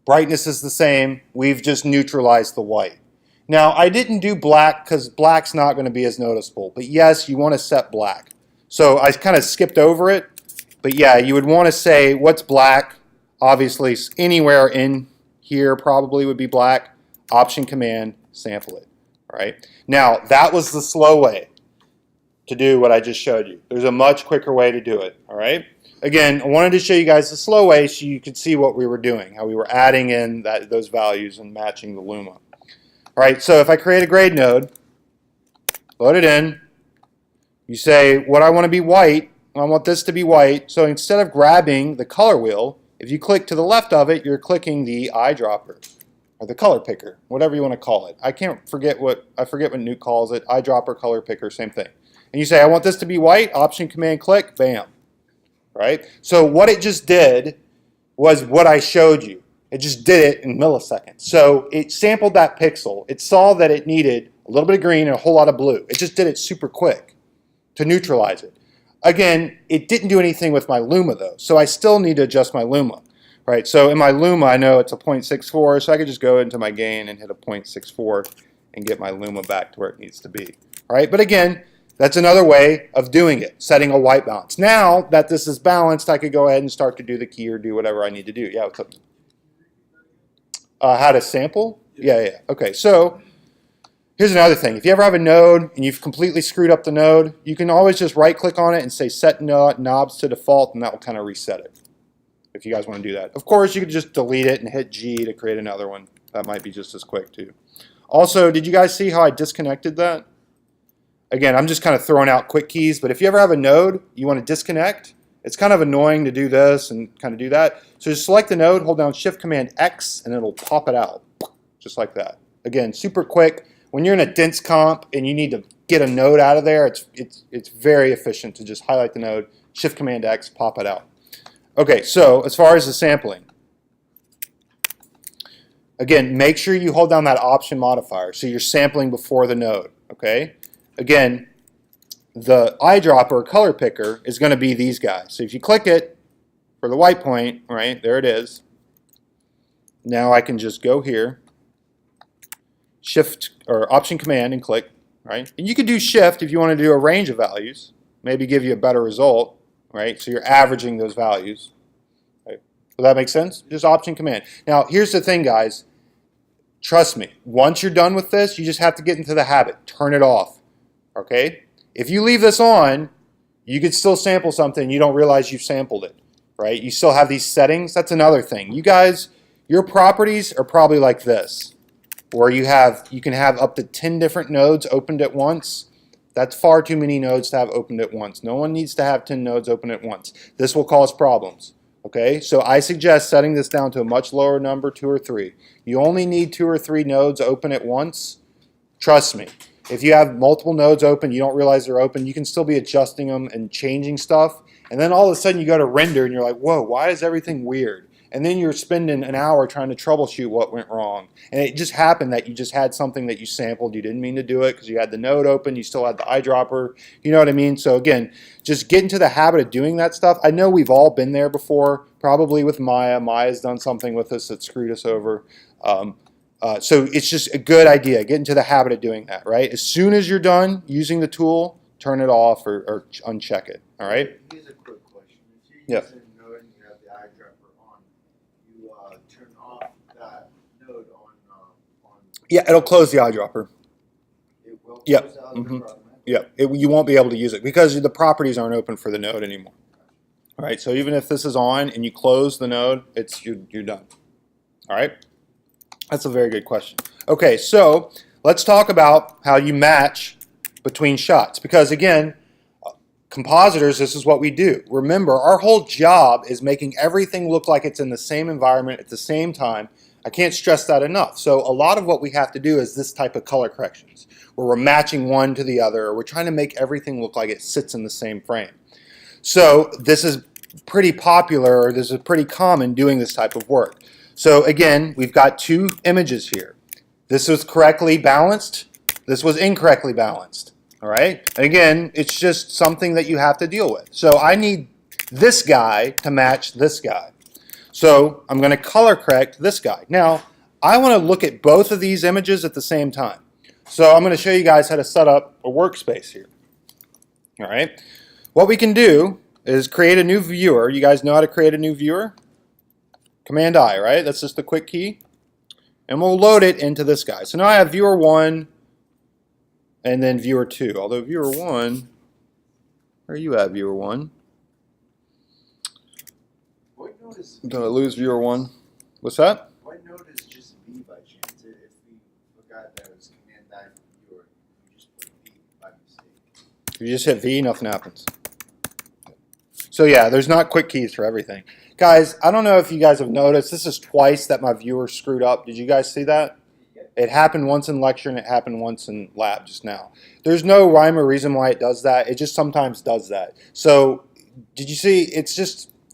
A: Brightness is the same. We've just neutralized the white. Now, I didn't do black because black's not going to be as noticeable. But yes, you want to set black. So I kind of skipped over it. But yeah, you would want to say what's black. Obviously, anywhere in here probably would be black. Option Command, sample it. All right. Now, that was the slow way to do what I just showed you. There's a much quicker way to do it. All right. Again, I wanted to show you guys the slow way so you could see what we were doing, how we were adding in those values and matching the luma. All right, so if I create a grade node, load it in, you say what I want to be white, I want this to be white, so instead of grabbing the color wheel, if you click to the left of it, you're clicking the eyedropper or the color picker, whatever you want to call it. I forget what Newt calls it, eyedropper, color picker, same thing. And you say I want this to be white, Option Command click, bam. Right? So what it just did was what I showed you. It just did it in milliseconds. So it sampled that pixel. It saw that it needed a little bit of green and a whole lot of blue. It just did it super quick to neutralize it. Again, it didn't do anything with my luma though. So I still need to adjust my luma. Right? So in my luma, I know it's a 0.64, so I could just go into my gain and hit a 0.64 and get my luma back to where it needs to be. All right? But again, that's another way of doing it, setting a white balance. Now that this is balanced, I could go ahead and start to do the key or do whatever I need to do. Yeah, what's up? How to sample? Yeah. Okay, so here's another thing. If you ever have a node and you've completely screwed up the node, you can always just right-click on it and say set knobs to default, and that will kind of reset it, if you guys want to do that. Of course, you could just delete it and hit G to create another one. That might be just as quick, too. Also, did you guys see how I disconnected that? Again, I'm just kind of throwing out quick keys, but if you ever have a node you want to disconnect, it's kind of annoying to do this and kind of do that. So just select the node, hold down Shift Command X, and it'll pop it out, just like that. Again, super quick. When you're in a dense comp and you need to get a node out of there, it's very efficient to just highlight the node, Shift Command X, pop it out. Okay, so as far as the sampling, again, make sure you hold down that option modifier so you're sampling before the node, okay? Again, the eyedropper color picker is going to be these guys. So if you click it for the white point, right, there it is. Now I can just go here, Shift or Option Command and click, right? And you could do Shift if you want to do a range of values, maybe give you a better result, right? So you're averaging those values. Right? Does that make sense? Just Option Command. Now here's the thing, guys. Trust me, once you're done with this, you just have to get into the habit. Turn it off. Okay? If you leave this on, you could still sample something and you don't realize you've sampled it, right? You still have these settings. That's another thing. You guys, Your properties are probably like this, where you can have up to 10 different nodes opened at once. That's far too many nodes to have opened at once. No one needs to have 10 nodes open at once. This will cause problems. Okay, so I suggest setting this down to a much lower number, 2 or 3. You only need 2 or 3 nodes open at once. Trust me. If you have multiple nodes open, you don't realize they're open, you can still be adjusting them and changing stuff. And then all of a sudden you go to render and you're like, whoa, why is everything weird? And then you're spending an hour trying to troubleshoot what went wrong. And it just happened that you just had something that you sampled. You didn't mean to do it because you had the node open. You still had the eyedropper. You know what I mean? So again, just get into the habit of doing that stuff. I know we've all been there before, probably with Maya. Maya's done something with us that screwed us over. So it's just a good idea. Get into the habit of doing that, right? As soon as you're done using the tool, turn it off or uncheck it, all right?
B: Here's a quick question. If you're
A: Yeah.
B: using a node and you have the eyedropper on, you turn off that node on
A: Yeah, it'll close the eyedropper.
B: it will
A: Yep.
B: close the eyedropper
A: Mhm.
B: automatically?
A: Yeah, you won't be able to use it because the properties aren't open for the node anymore. All right, so even if this is on and you close the node, you're done. All right, that's a very good question. Okay, so let's talk about how you match between shots because again, compositors, this is what we do. Remember, our whole job is making everything look like it's in the same environment at the same time. I can't stress that enough. So a lot of what we have to do is this type of color corrections, where we're matching one to the other, or we're trying to make everything look like it sits in the same frame. So this is pretty popular, or this is pretty common doing this type of work. So again, we've got 2 images here. This was correctly balanced. This was incorrectly balanced. All right? And again, it's just something that you have to deal with. So I need this guy to match this guy. So I'm going to color correct this guy. Now, I want to look at both of these images at the same time. So I'm going to show you guys how to set up a workspace here. All right? What we can do is create a new viewer. You guys know how to create a new viewer? Command I, right? That's just a quick key. And we'll load it into this guy. So now I have viewer 1 and then viewer 2. Although viewer 1, where are you at, viewer 1?
B: What node is
A: I'm going to lose viewer 1. What's that?
B: What node is just V by chance? If we forgot that it was Command I for viewer, we just put V by mistake.
A: If you just hit V, nothing happens. So yeah, there's not quick keys for everything. Guys, I don't know if you guys have noticed, this is twice that my viewer screwed up. Did you guys see that? It happened once in lecture and it happened once in lab just now. There's no rhyme or reason why it does that. It just sometimes does that. So did you see,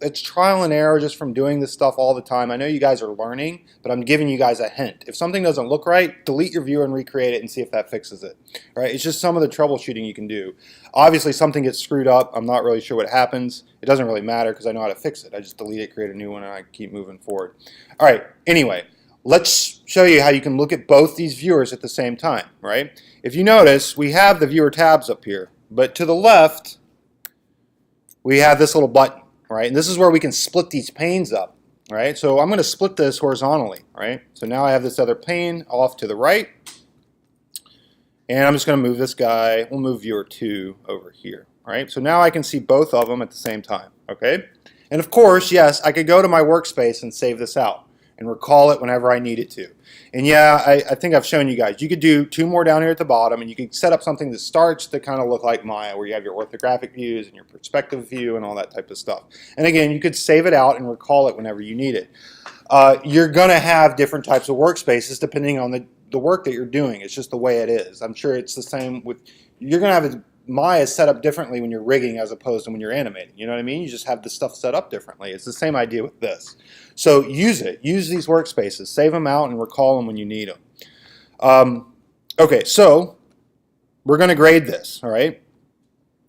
A: it's trial and error just from doing this stuff all the time. I know you guys are learning, but I'm giving you guys a hint. If something doesn't look right, delete your viewer and recreate it and see if that fixes it. Right? It's just some of the troubleshooting you can do. Obviously, something gets screwed up. I'm not really sure what happens. It doesn't really matter because I know how to fix it. I just delete it, create a new one, and I keep moving forward. All right, anyway, let's show you how you can look at both these viewers at the same time. Right? If you notice, we have the viewer tabs up here, but to the left, we have this little button. Right? And this is where we can split these panes up. Right? So I'm going to split this horizontally. Right? So now I have this other pane off to the right. And I'm just going to move this guy. We'll move viewer 2 over here. Right? So now I can see both of them at the same time. Okay? And of course, yes, I could go to my workspace and save this out and recall it whenever I needed to. And yeah, I think I've shown you guys. You could do 2 more down here at the bottom, and you could set up something that starts to kind of look like Maya, where you have your orthographic views and your perspective view and all that type of stuff. And again, you could save it out and recall it whenever you need it. You're going to have different types of workspaces depending on the work that you're doing. It's just the way it is. I'm sure it's the same with, you're going to have Maya set up differently when you're rigging as opposed to when you're animating. You know what I mean? You just have the stuff set up differently. It's the same idea with this. So use it. Use these workspaces. Save them out and recall them when you need them. Okay, so we're going to grade this, all right?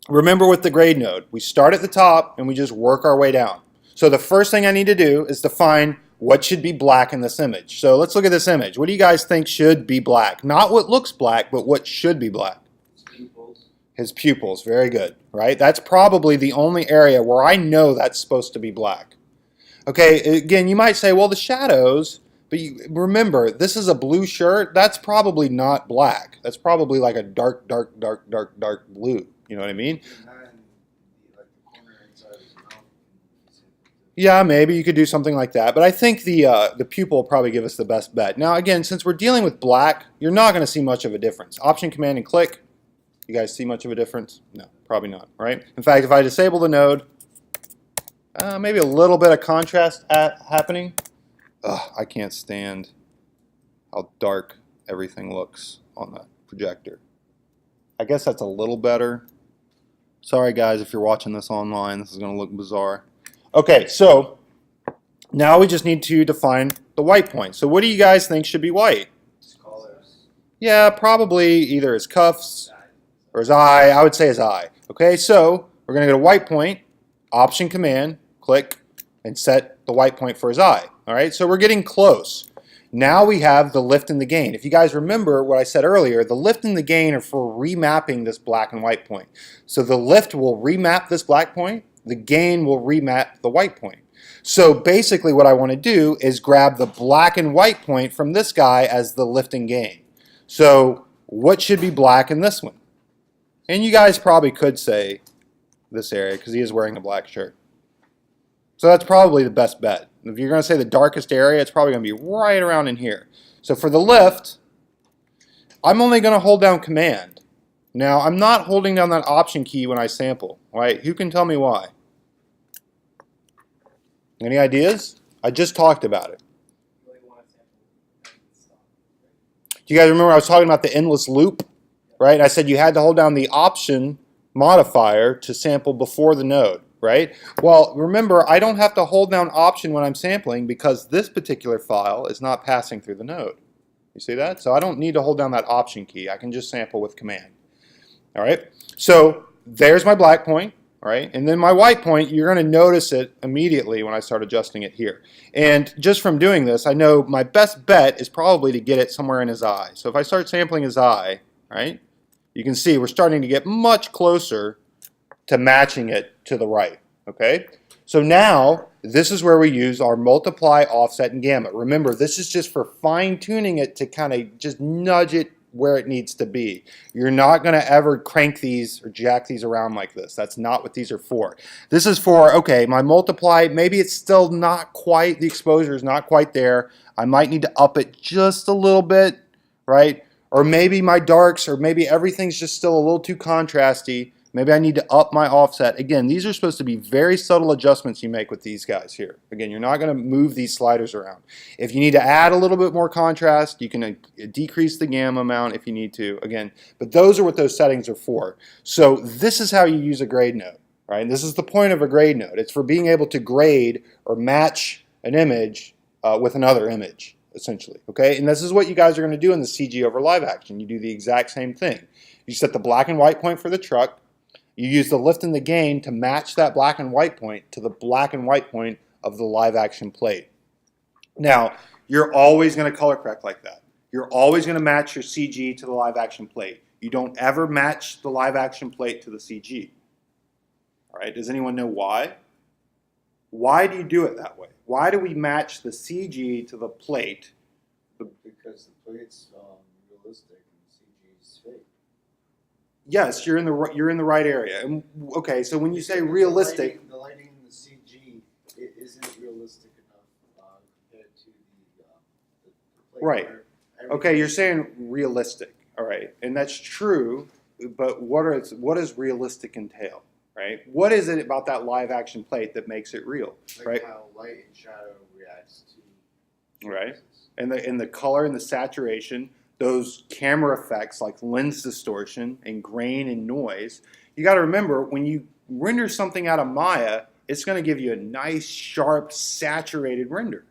A: Remember with the grade node, we start at the top and we just work our way down. So the first thing I need to do is define what should be black in this image. So let's look at this image. What do you guys think should be black? Not what looks black, but what should be black? His pupils, very good, right? That's probably the only area where I know that's supposed to be black. Okay, again, you might say, well, the shadows, but remember, this is a blue shirt. That's probably not black. That's probably like a dark, dark, dark, dark, dark blue. You know what I mean? Yeah, maybe you could do something like that, but I think the pupil will probably give us the best bet. Now, again, since we're dealing with black, you're not going to see much of a difference. Option, Command, and click. You guys see much of a difference? No, probably not, right? In fact, if I disable the node, maybe a little bit of contrast happening. Ugh, I can't stand how dark everything looks on the projector. I guess that's a little better. Sorry guys, if you're watching this online, this is going to look bizarre. Okay, so now we just need to define the white point. So what do you guys think should be white?
B: Colors.
A: Yeah, probably either his cuffs or his eye. I would say his eye. Okay, so we're going to go to white point, Option, Command, click, and set the white point for his eye. All right, so we're getting close. Now we have the lift and the gain. If you guys remember what I said earlier, the lift and the gain are for remapping this black and white point. So the lift will remap this black point, the gain will remap the white point. So basically what I want to do is grab the black and white point from this guy as the lift and gain. So what should be black in this one? And you guys probably could say this area because he is wearing a black shirt. So that's probably the best bet. If you're going to say the darkest area, it's probably going to be right around in here. So for the lift, I'm only going to hold down Command. Now, I'm not holding down that Option key when I sample, right? Who can tell me why? Any ideas? I just talked about it. Do you guys remember I was talking about the endless loop, right? I said you had to hold down the Option modifier to sample before the node. Right? Well, remember, I don't have to hold down Option when I'm sampling because this particular file is not passing through the node. You see that? So I don't need to hold down that Option key. I can just sample with Command. All right? So there's my black point, right? And then my white point, you're going to notice it immediately when I start adjusting it here. And just from doing this, I know my best bet is probably to get it somewhere in his eye. So if I start sampling his eye, right, you can see we're starting to get much closer to matching it to the right, okay? So now, this is where we use our multiply, offset, and gamma. Remember, this is just for fine-tuning it to kind of just nudge it where it needs to be. You're not going to ever crank these or jack these around like this. That's not what these are for. This is for, okay, my multiply, maybe it's still not quite, the exposure is not quite there. I might need to up it just a little bit, right? Or maybe my darks, or maybe everything's just still a little too contrasty. Maybe I need to up my offset. Again, these are supposed to be very subtle adjustments you make with these guys here. Again, you're not going to move these sliders around. If you need to add a little bit more contrast, you can decrease the gamma amount if you need to. Again, but those are what those settings are for. So this is how you use a grade node, right? And this is the point of a grade node. It's for being able to grade or match an image with another image, essentially. Okay, and this is what you guys are going to do in the CG over live action. You do the exact same thing. You set the black and white point for the truck. You use the lift and the gain to match that black and white point to the black and white point of the live action plate. Now, you're always going to color correct like that. You're always going to match your CG to the live action plate. You don't ever match the live action plate to the CG. All right, does anyone know why? Why do you do it that way? Why do we match the CG to the plate?
B: Because the plate's realistic and CG is fake.
A: Yes, you're in the right area. And okay, so when you say realistic,
B: the lighting in the CG isn't realistic enough compared to the plate.
A: Right. Okay, you're saying realistic. All right, and that's true. But what does realistic entail? Right? What is it about that live action plate that makes it real?
B: Like
A: right?
B: how light and shadow reacts to
A: Right. And the color and the saturation, those camera effects like lens distortion and grain and noise. You got to remember, when you render something out of Maya, it's going to give you a nice, sharp, saturated render.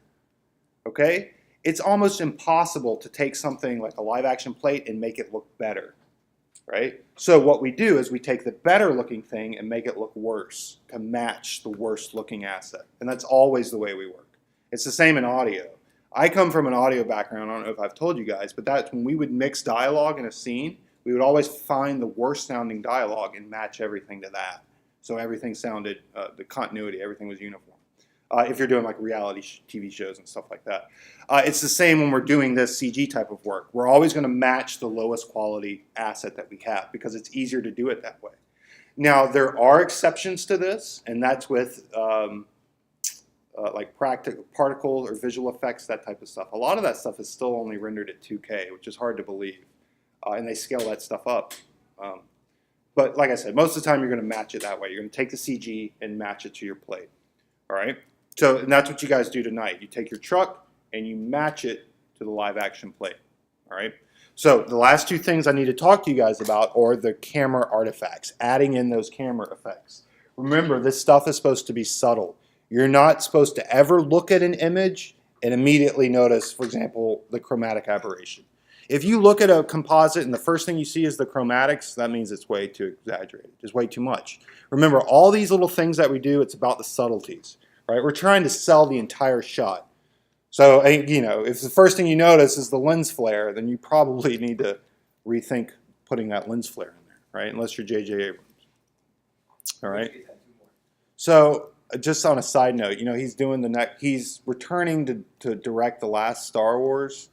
A: Okay? It's almost impossible to take something like a live action plate and make it look better. Right? So what we do is we take the better looking thing and make it look worse to match the worst looking asset. And that's always the way we work. It's the same in audio. I come from an audio background. I don't know if I've told you guys, but that's when we would mix dialogue in a scene, we would always find the worst sounding dialogue and match everything to that. So everything sounded, the continuity, everything was uniform. If you're doing like reality TV shows and stuff like that. It's the same when we're doing this CG type of work. We're always going to match the lowest quality asset that we have because it's easier to do it that way. Now, there are exceptions to this, and that's with like practical particles or visual effects, that type of stuff. A lot of that stuff is still only rendered at 2K, which is hard to believe. And they scale that stuff up. But like I said, most of the time you're going to match it that way. You're going to take the CG and match it to your plate. All right? So, and that's what you guys do tonight. You take your truck and you match it to the live action plate. All right? So the last two things I need to talk to you guys about are the camera artifacts, adding in those camera effects. Remember, this stuff is supposed to be subtle. You're not supposed to ever look at an image and immediately notice, for example, the chromatic aberration. If you look at a composite and the first thing you see is the chromatics, that means it's way too exaggerated. It's way too much. Remember, all these little things that we do, it's about the subtleties. Right? We're trying to sell the entire shot. So, you know, if the first thing you notice is the lens flare, then you probably need to rethink putting that lens flare in there, right? Unless you're J.J. Abrams. All right? So, just on a side note, you know, he's doing he's returning to direct the last Star Wars.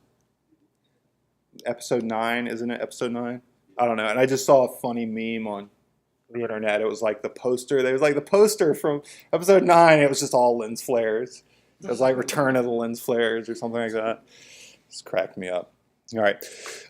A: Episode 9, isn't it? Episode 9? I don't know. And I just saw a funny meme on the internet. It was like the poster. There was like the poster from episode 9. It was just all lens flares. It was like Return of the Lens Flares or something like that. Just cracked me up. All right.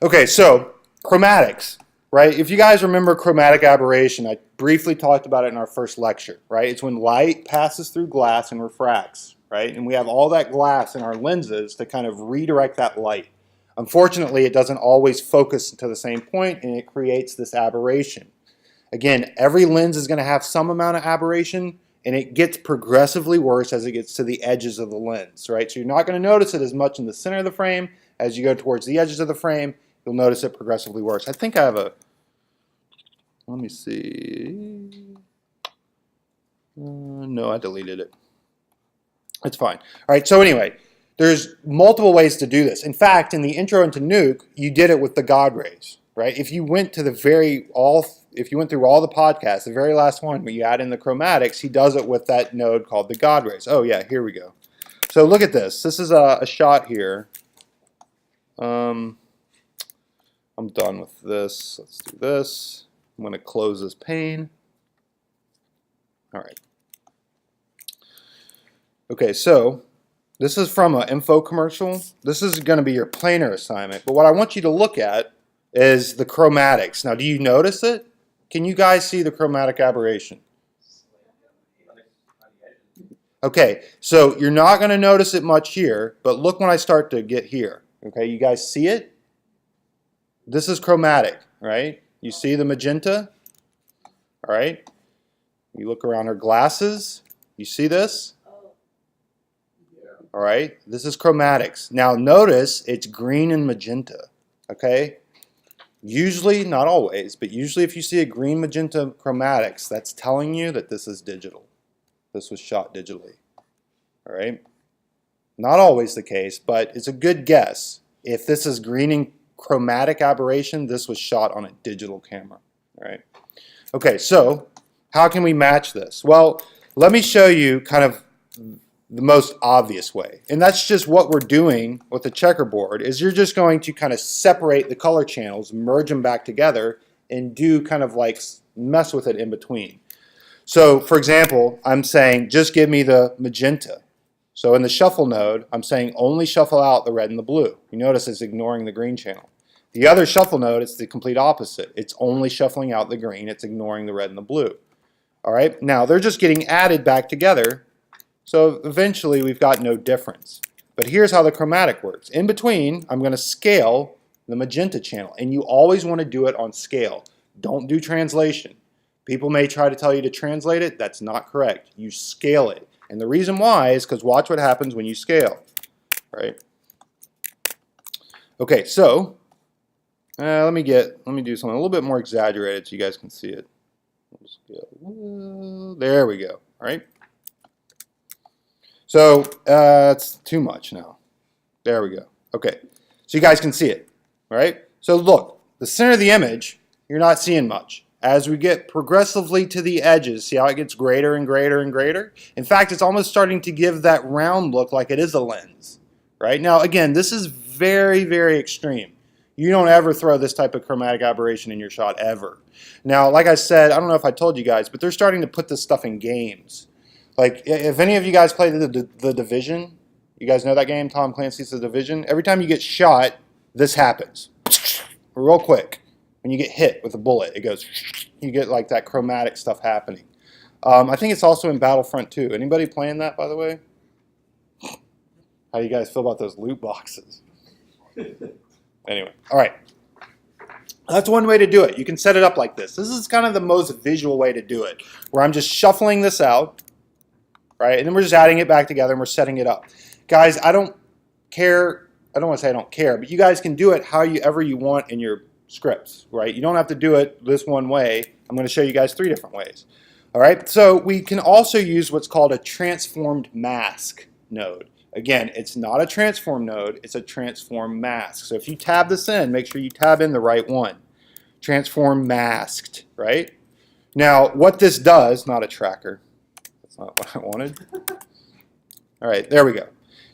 A: Okay, so chromatics, right? If you guys remember chromatic aberration, I briefly talked about it in our first lecture, right? It's when light passes through glass and refracts, right? And we have all that glass in our lenses to kind of redirect that light. Unfortunately, it doesn't always focus to the same point, and it creates this aberration. Again, every lens is going to have some amount of aberration, and it gets progressively worse as it gets to the edges of the lens, right? So you're not going to notice it as much in the center of the frame. As you go towards the edges of the frame, you'll notice it progressively worse. I think I have a, let me see. No, I deleted it. It's fine. All right, so anyway, there's multiple ways to do this. In fact, in the intro into Nuke, you did it with the God rays, right? If you went to if you went through all the podcasts, the very last one where you add in the chromatics, he does it with that node called the God rays. Oh yeah, here we go. So look at this. This is a shot here. I'm done with this. Let's do this. I'm going to close this pane. All right. Okay, so this is from an info commercial. This is going to be your planar assignment. But what I want you to look at is the chromatics. Now, do you notice it? Can you guys see the chromatic aberration? Okay, so you're not going to notice it much here, but look when I start to get here. Okay, you guys see it? This is chromatic, right? You see the magenta? All right. You look around her glasses. You see this? All right. This is chromatics. Now notice it's green and magenta. Okay. Usually, not always, but usually if you see a green magenta chromatics, that's telling you that this is digital. This was shot digitally. All right. Not always the case, but it's a good guess. If this is green and chromatic aberration, this was shot on a digital camera. All right. Okay, so how can we match this? Well, let me show you kind of the most obvious way. And that's just what we're doing with the checkerboard, is you're just going to kind of separate the color channels, merge them back together, and do kind of like mess with it in between. So, for example, I'm saying just give me the magenta. So in the shuffle node, I'm saying only shuffle out the red and the blue. You notice it's ignoring the green channel. The other shuffle node, it's the complete opposite. It's only shuffling out the green. It's ignoring the red and the blue. All right, now they're just getting added back together. So eventually we've got no difference. But here's how the chromatic works. In between, I'm going to scale the magenta channel. And you always want to do it on scale. Don't do translation. People may try to tell you to translate it. That's not correct. You scale it. And the reason why is because watch what happens when you scale. Right? Okay, so let me do something a little bit more exaggerated so you guys can see it. There we go. All right. So it's too much now. There we go. Okay. So you guys can see it. All right. So look, the center of the image, you're not seeing much. As we get progressively to the edges, see how it gets greater and greater and greater? In fact, it's almost starting to give that round look like it is a lens. Right? Now, again, this is very, very extreme. You don't ever throw this type of chromatic aberration in your shot, ever. Now, like I said, I don't know if I told you guys, but they're starting to put this stuff in games. Like, if any of you guys play the Division, you guys know that game, Tom Clancy's The Division? Every time you get shot, this happens. Real quick. When you get hit with a bullet, it goes, you get like that chromatic stuff happening. I think it's also in Battlefront 2. Anybody playing that, by the way? How do you guys feel about those loot boxes? Anyway, all right. That's one way to do it. You can set it up like this. This is kind of the most visual way to do it, where I'm just shuffling this out, right? And then we're just adding it back together and we're setting it up. Guys, I don't care. I don't want to say I don't care, but you guys can do it however you want in your scripts, right? You don't have to do it this one way. I'm going to show you guys 3 different ways. All right, so we can also use what's called a transformed mask node. Again, it's not a transform node, it's a transform mask. So if you tab this in, make sure you tab in the right one. Transform masked, right? Now, what this does, not a tracker. That's not what I wanted. All right, there we go.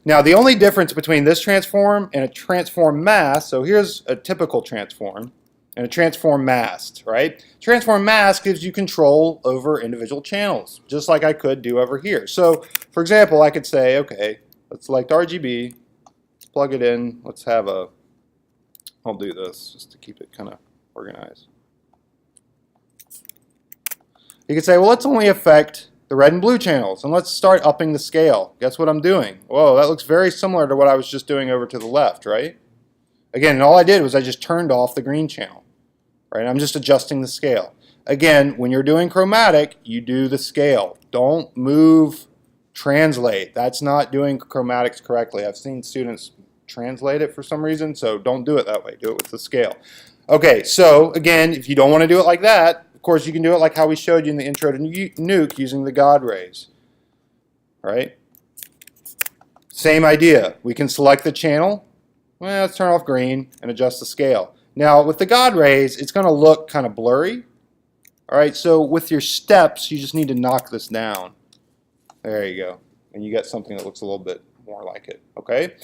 A: Now, the only difference between this transform and a transform mask, so here's a typical transform, and a transform masked, right? Transform mask gives you control over individual channels, just like I could do over here. So, for example, I could say, okay, let's select RGB, plug it in, let's have a, I'll do this just to keep it kind of organized. You could say, well, let's only affect the red and blue channels, and let's start upping the scale. Guess what I'm doing? Whoa, that looks very similar to what I was just doing over to the left, right? Again, all I did was I just turned off the green channel, right? I'm just adjusting the scale. Again, when you're doing chromatic, you do the scale. Don't move, translate. That's not doing chromatics correctly. I've seen students translate it for some reason, so don't do it that way. Do it with the scale. Okay, so again, if you don't want to do it like that, of course, you can do it like how we showed you in the intro to Nuke using the God rays. All right? Same idea. We can select the channel. Well, let's turn off green and adjust the scale. Now, with the God rays, it's going to look kind of blurry. All right, so with your steps, you just need to knock this down. There you go. And you get something that looks a little bit more like it. Okay?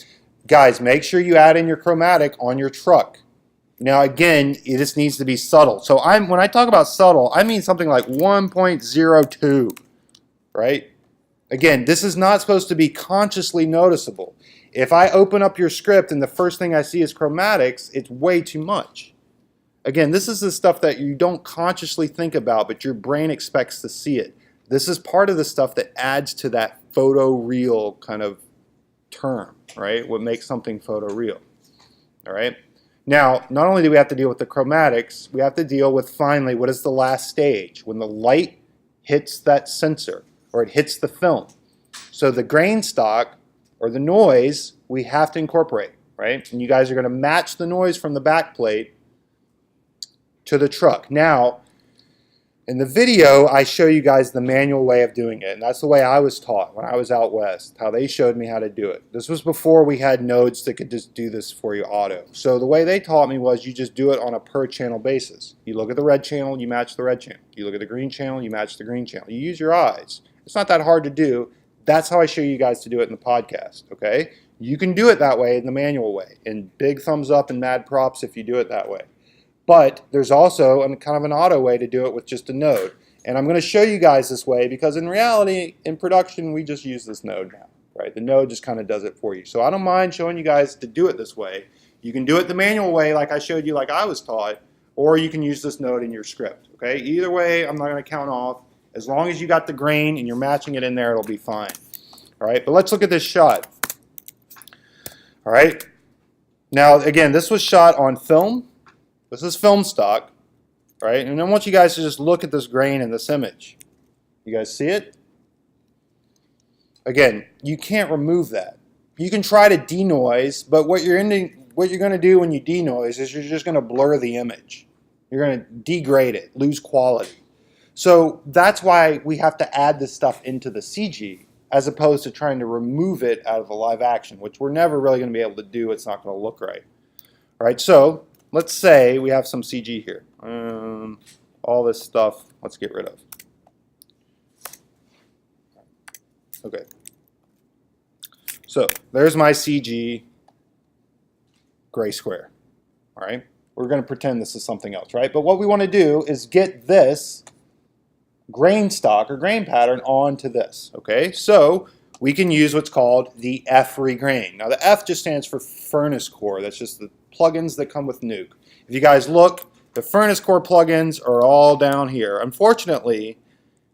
A: Guys, make sure you add in your chromatic on your truck. Now, again, this needs to be subtle. So when I talk about subtle, I mean something like 1.02, right? Again, this is not supposed to be consciously noticeable. If I open up your script and the first thing I see is chromatics, it's way too much. Again, this is the stuff that you don't consciously think about, but your brain expects to see it. This is part of the stuff that adds to that photoreal kind of term, right? What makes something photoreal, all right? Now, not only do we have to deal with the chromatics, we have to deal with, finally, what is the last stage? When the light hits that sensor, or it hits the film. So the grain stock, or the noise, we have to incorporate, right? And you guys are going to match the noise from the back plate to the truck. Now, in the video, I show you guys the manual way of doing it, and that's the way I was taught when I was out west, how they showed me how to do it. This was before we had nodes that could just do this for you auto. So the way they taught me was you just do it on a per channel basis. You look at the red channel, you match the red channel. You look at the green channel, you match the green channel. You use your eyes. It's not that hard to do. That's how I show you guys to do it in the podcast, okay? You can do it that way in the manual way, and big thumbs up and mad props if you do it that way. But there's also kind of an auto way to do it with just a node. And I'm going to show you guys this way because in reality, in production, we just use this node now, right? The node just kind of does it for you. So I don't mind showing you guys to do it this way. You can do it the manual way like I showed you, like I was taught, or you can use this node in your script, okay? Either way, I'm not going to count off. As long as you got the grain and you're matching it in there, it'll be fine. All right, but let's look at this shot. All right. Now, again, this was shot on film. This is film stock, right? And I want you guys to just look at this grain in this image. You guys see it? Again, you can't remove that. You can try to denoise, but what you're going to do when you denoise is you're just going to blur the image. You're going to degrade it, lose quality. So that's why we have to add this stuff into the CG as opposed to trying to remove it out of the live action, which we're never really going to be able to do. It's not going to look right. All right, so let's say we have some CG here. All this stuff, let's get rid of. Okay. So there's my CG gray square. All right. We're going to pretend this is something else, right? But what we want to do is get this grain stock or grain pattern onto this, okay? So we can use what's called the F-free grain. Now the F just stands for furnace core. That's just the plugins that come with Nuke. If you guys look, the furnace core plugins are all down here. Unfortunately,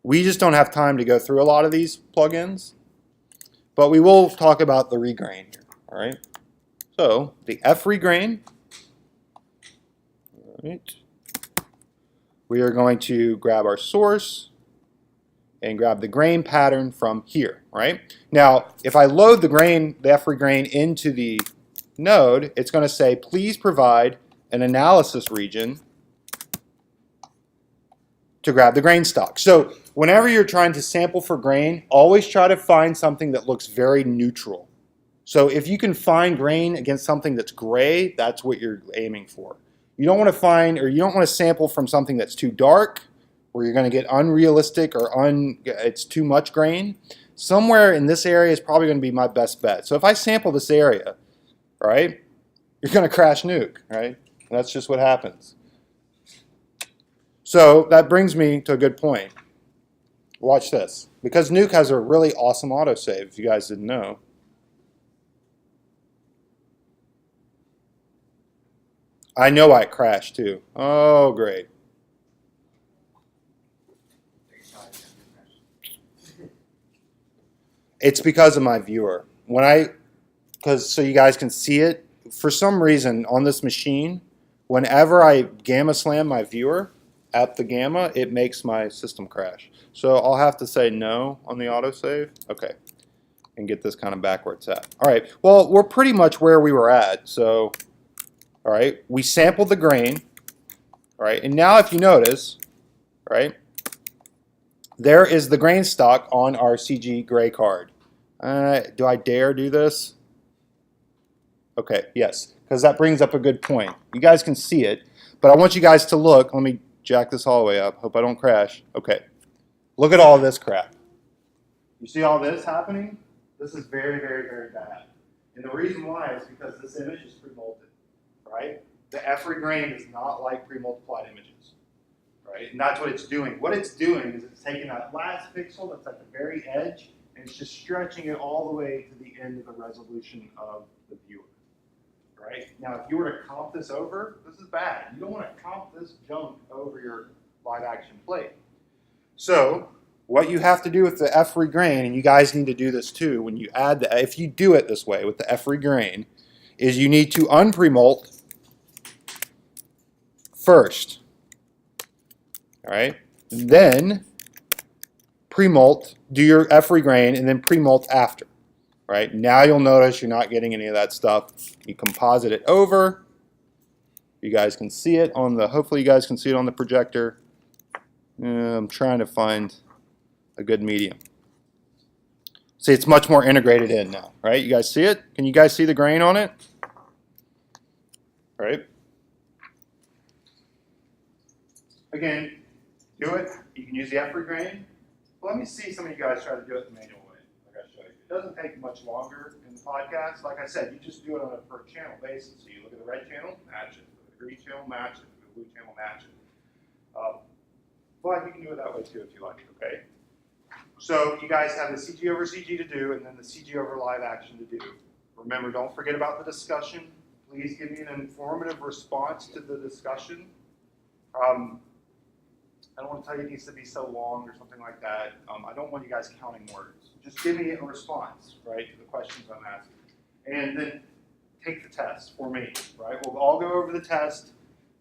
A: we just don't have time to go through a lot of these plugins, but we will talk about the regrain here, all right? So the F-free grain, all right. We are going to grab our source and grab the grain pattern from here, right? Now, if I load the F-free grain into the node, it's going to say, please provide an analysis region to grab the grain stock. So whenever you're trying to sample for grain, always try to find something that looks very neutral. So if you can find grain against something that's gray, that's what you're aiming for. You don't want to find, or you don't want to sample from something that's too dark, where you're going to get unrealistic or it's too much grain. Somewhere in this area is probably going to be my best bet. So if I sample this area, right, you're going to crash Nuke, right? And that's just what happens. So that brings me to a good point. Watch this. Because Nuke has a really awesome autosave, if you guys didn't know. I know I crashed too. Oh, great. It's because of my viewer. So you guys can see it, for some reason on this machine, whenever I gamma slam my viewer at the gamma, it makes my system crash. So I'll have to say no on the autosave. Okay. And get this kind of back where it's at. All right. Well, we're pretty much where we were at. So, all right, we sampled the grain. All right. And now if you notice, right, there is the grain stock on our CG gray card. Do I dare do this? Okay, yes, because that brings up a good point. You guys can see it, but I want you guys to look. Let me jack this all the way up. Hope I don't crash. Okay, look at all this crap. You see all this happening? This is very, very, very bad. And the reason why is because this image is pre-molted, right? The F-free grain does not like pre-multiplied images, right? And that's what it's doing. What it's doing is it's taking that last pixel that's at the very edge and it's just stretching it all the way to the end of the resolution of the viewer. Right? Now, if you were to comp this over, this is bad. You don't want to comp this junk over your live action plate. So, what you have to do with the F-free grain, and you guys need to do this too, when you add if you do it this way with the F-free grain, is you need to unpremult first. All right? Then premult, do your F-free grain, and then premult after. Right? Now you'll notice you're not getting any of that stuff. You composite it over. You guys can see it on the, hopefully you guys can see it on the projector. I'm trying to find a good medium. See, it's much more integrated in now, right? You guys see it? Can you guys see the grain on it? Right? Again, do it. You can use the F-free grain. Let me see some of you guys try to do it the manual way. It doesn't take much longer in the podcast. Like I said, you just do it on a per channel basis. So you look at the red channel, match it. Look at the green channel, match it. Look at the blue channel, match it. But you can do it that way too if you like, okay? So you guys have the CG over CG to do and then the CG over live action to do. Remember, don't forget about the discussion. Please give me an informative response to the discussion. I don't want to tell you it needs to be so long or something like that. I don't want you guys counting words. Just give me a response, right, to the questions I'm asking. And then take the test for me, right? We'll all go over the test.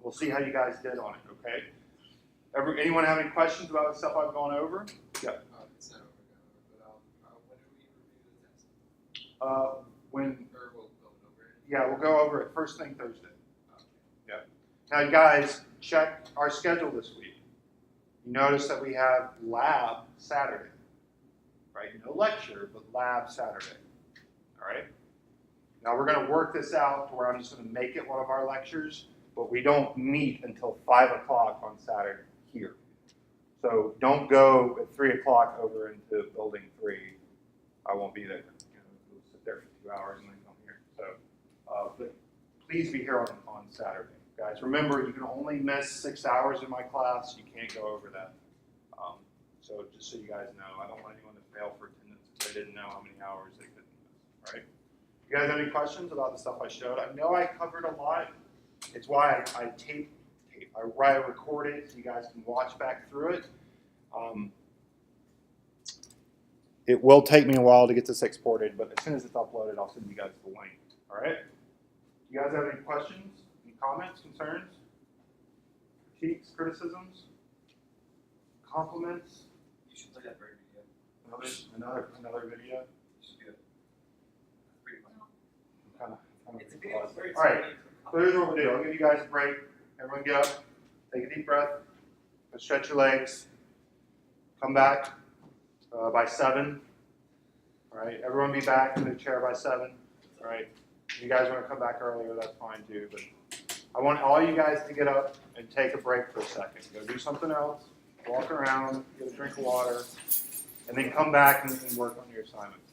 A: We'll see how you guys did on it, okay? Anyone have any questions about the stuff I've gone over? Yeah.
E: It's not over, but when do we review the test?
A: Or
E: we'll go over it?
A: Yeah, we'll go over it first thing Thursday. Okay. Yeah. Now, you guys, check our schedule this week. You notice that we have lab Saturday, right? No lecture, but lab Saturday, all right? Now we're going to work this out to where I'm just going to make it one of our lectures, but we don't meet until 5 o'clock on Saturday here. So don't go at 3 o'clock over into building 3. I won't be there. We'll sit there for 2 hours and then come here. So, but please be here on Saturday. Guys, remember, you can only miss 6 hours in my class. You can't go over that. So just so you guys know, I don't want anyone to fail for attendance if they didn't know how many hours they couldn't miss, all right? You guys have any questions about the stuff I showed? I know I covered a lot. It's why I record it so you guys can watch back through it. It will take me a while to get this exported, but as soon as it's uploaded, I'll send you guys the link, all right? You guys have any questions, any comments, concerns, critiques, criticisms, compliments?
E: You should look at bird video.
A: Another video?
E: You should do it. Pretty fun.
C: It's a video of birds.
A: All right, so here's what we'll do. I'll give you guys a break. Everyone get up, take a deep breath, stretch your legs, come back by 7. All right, everyone be back in the chair by 7. All right, if you guys want to come back earlier, that's fine too. But I want all you guys to get up and take a break for a second. Go do something else, walk around, get a drink of water, and then come back and work on your assignments.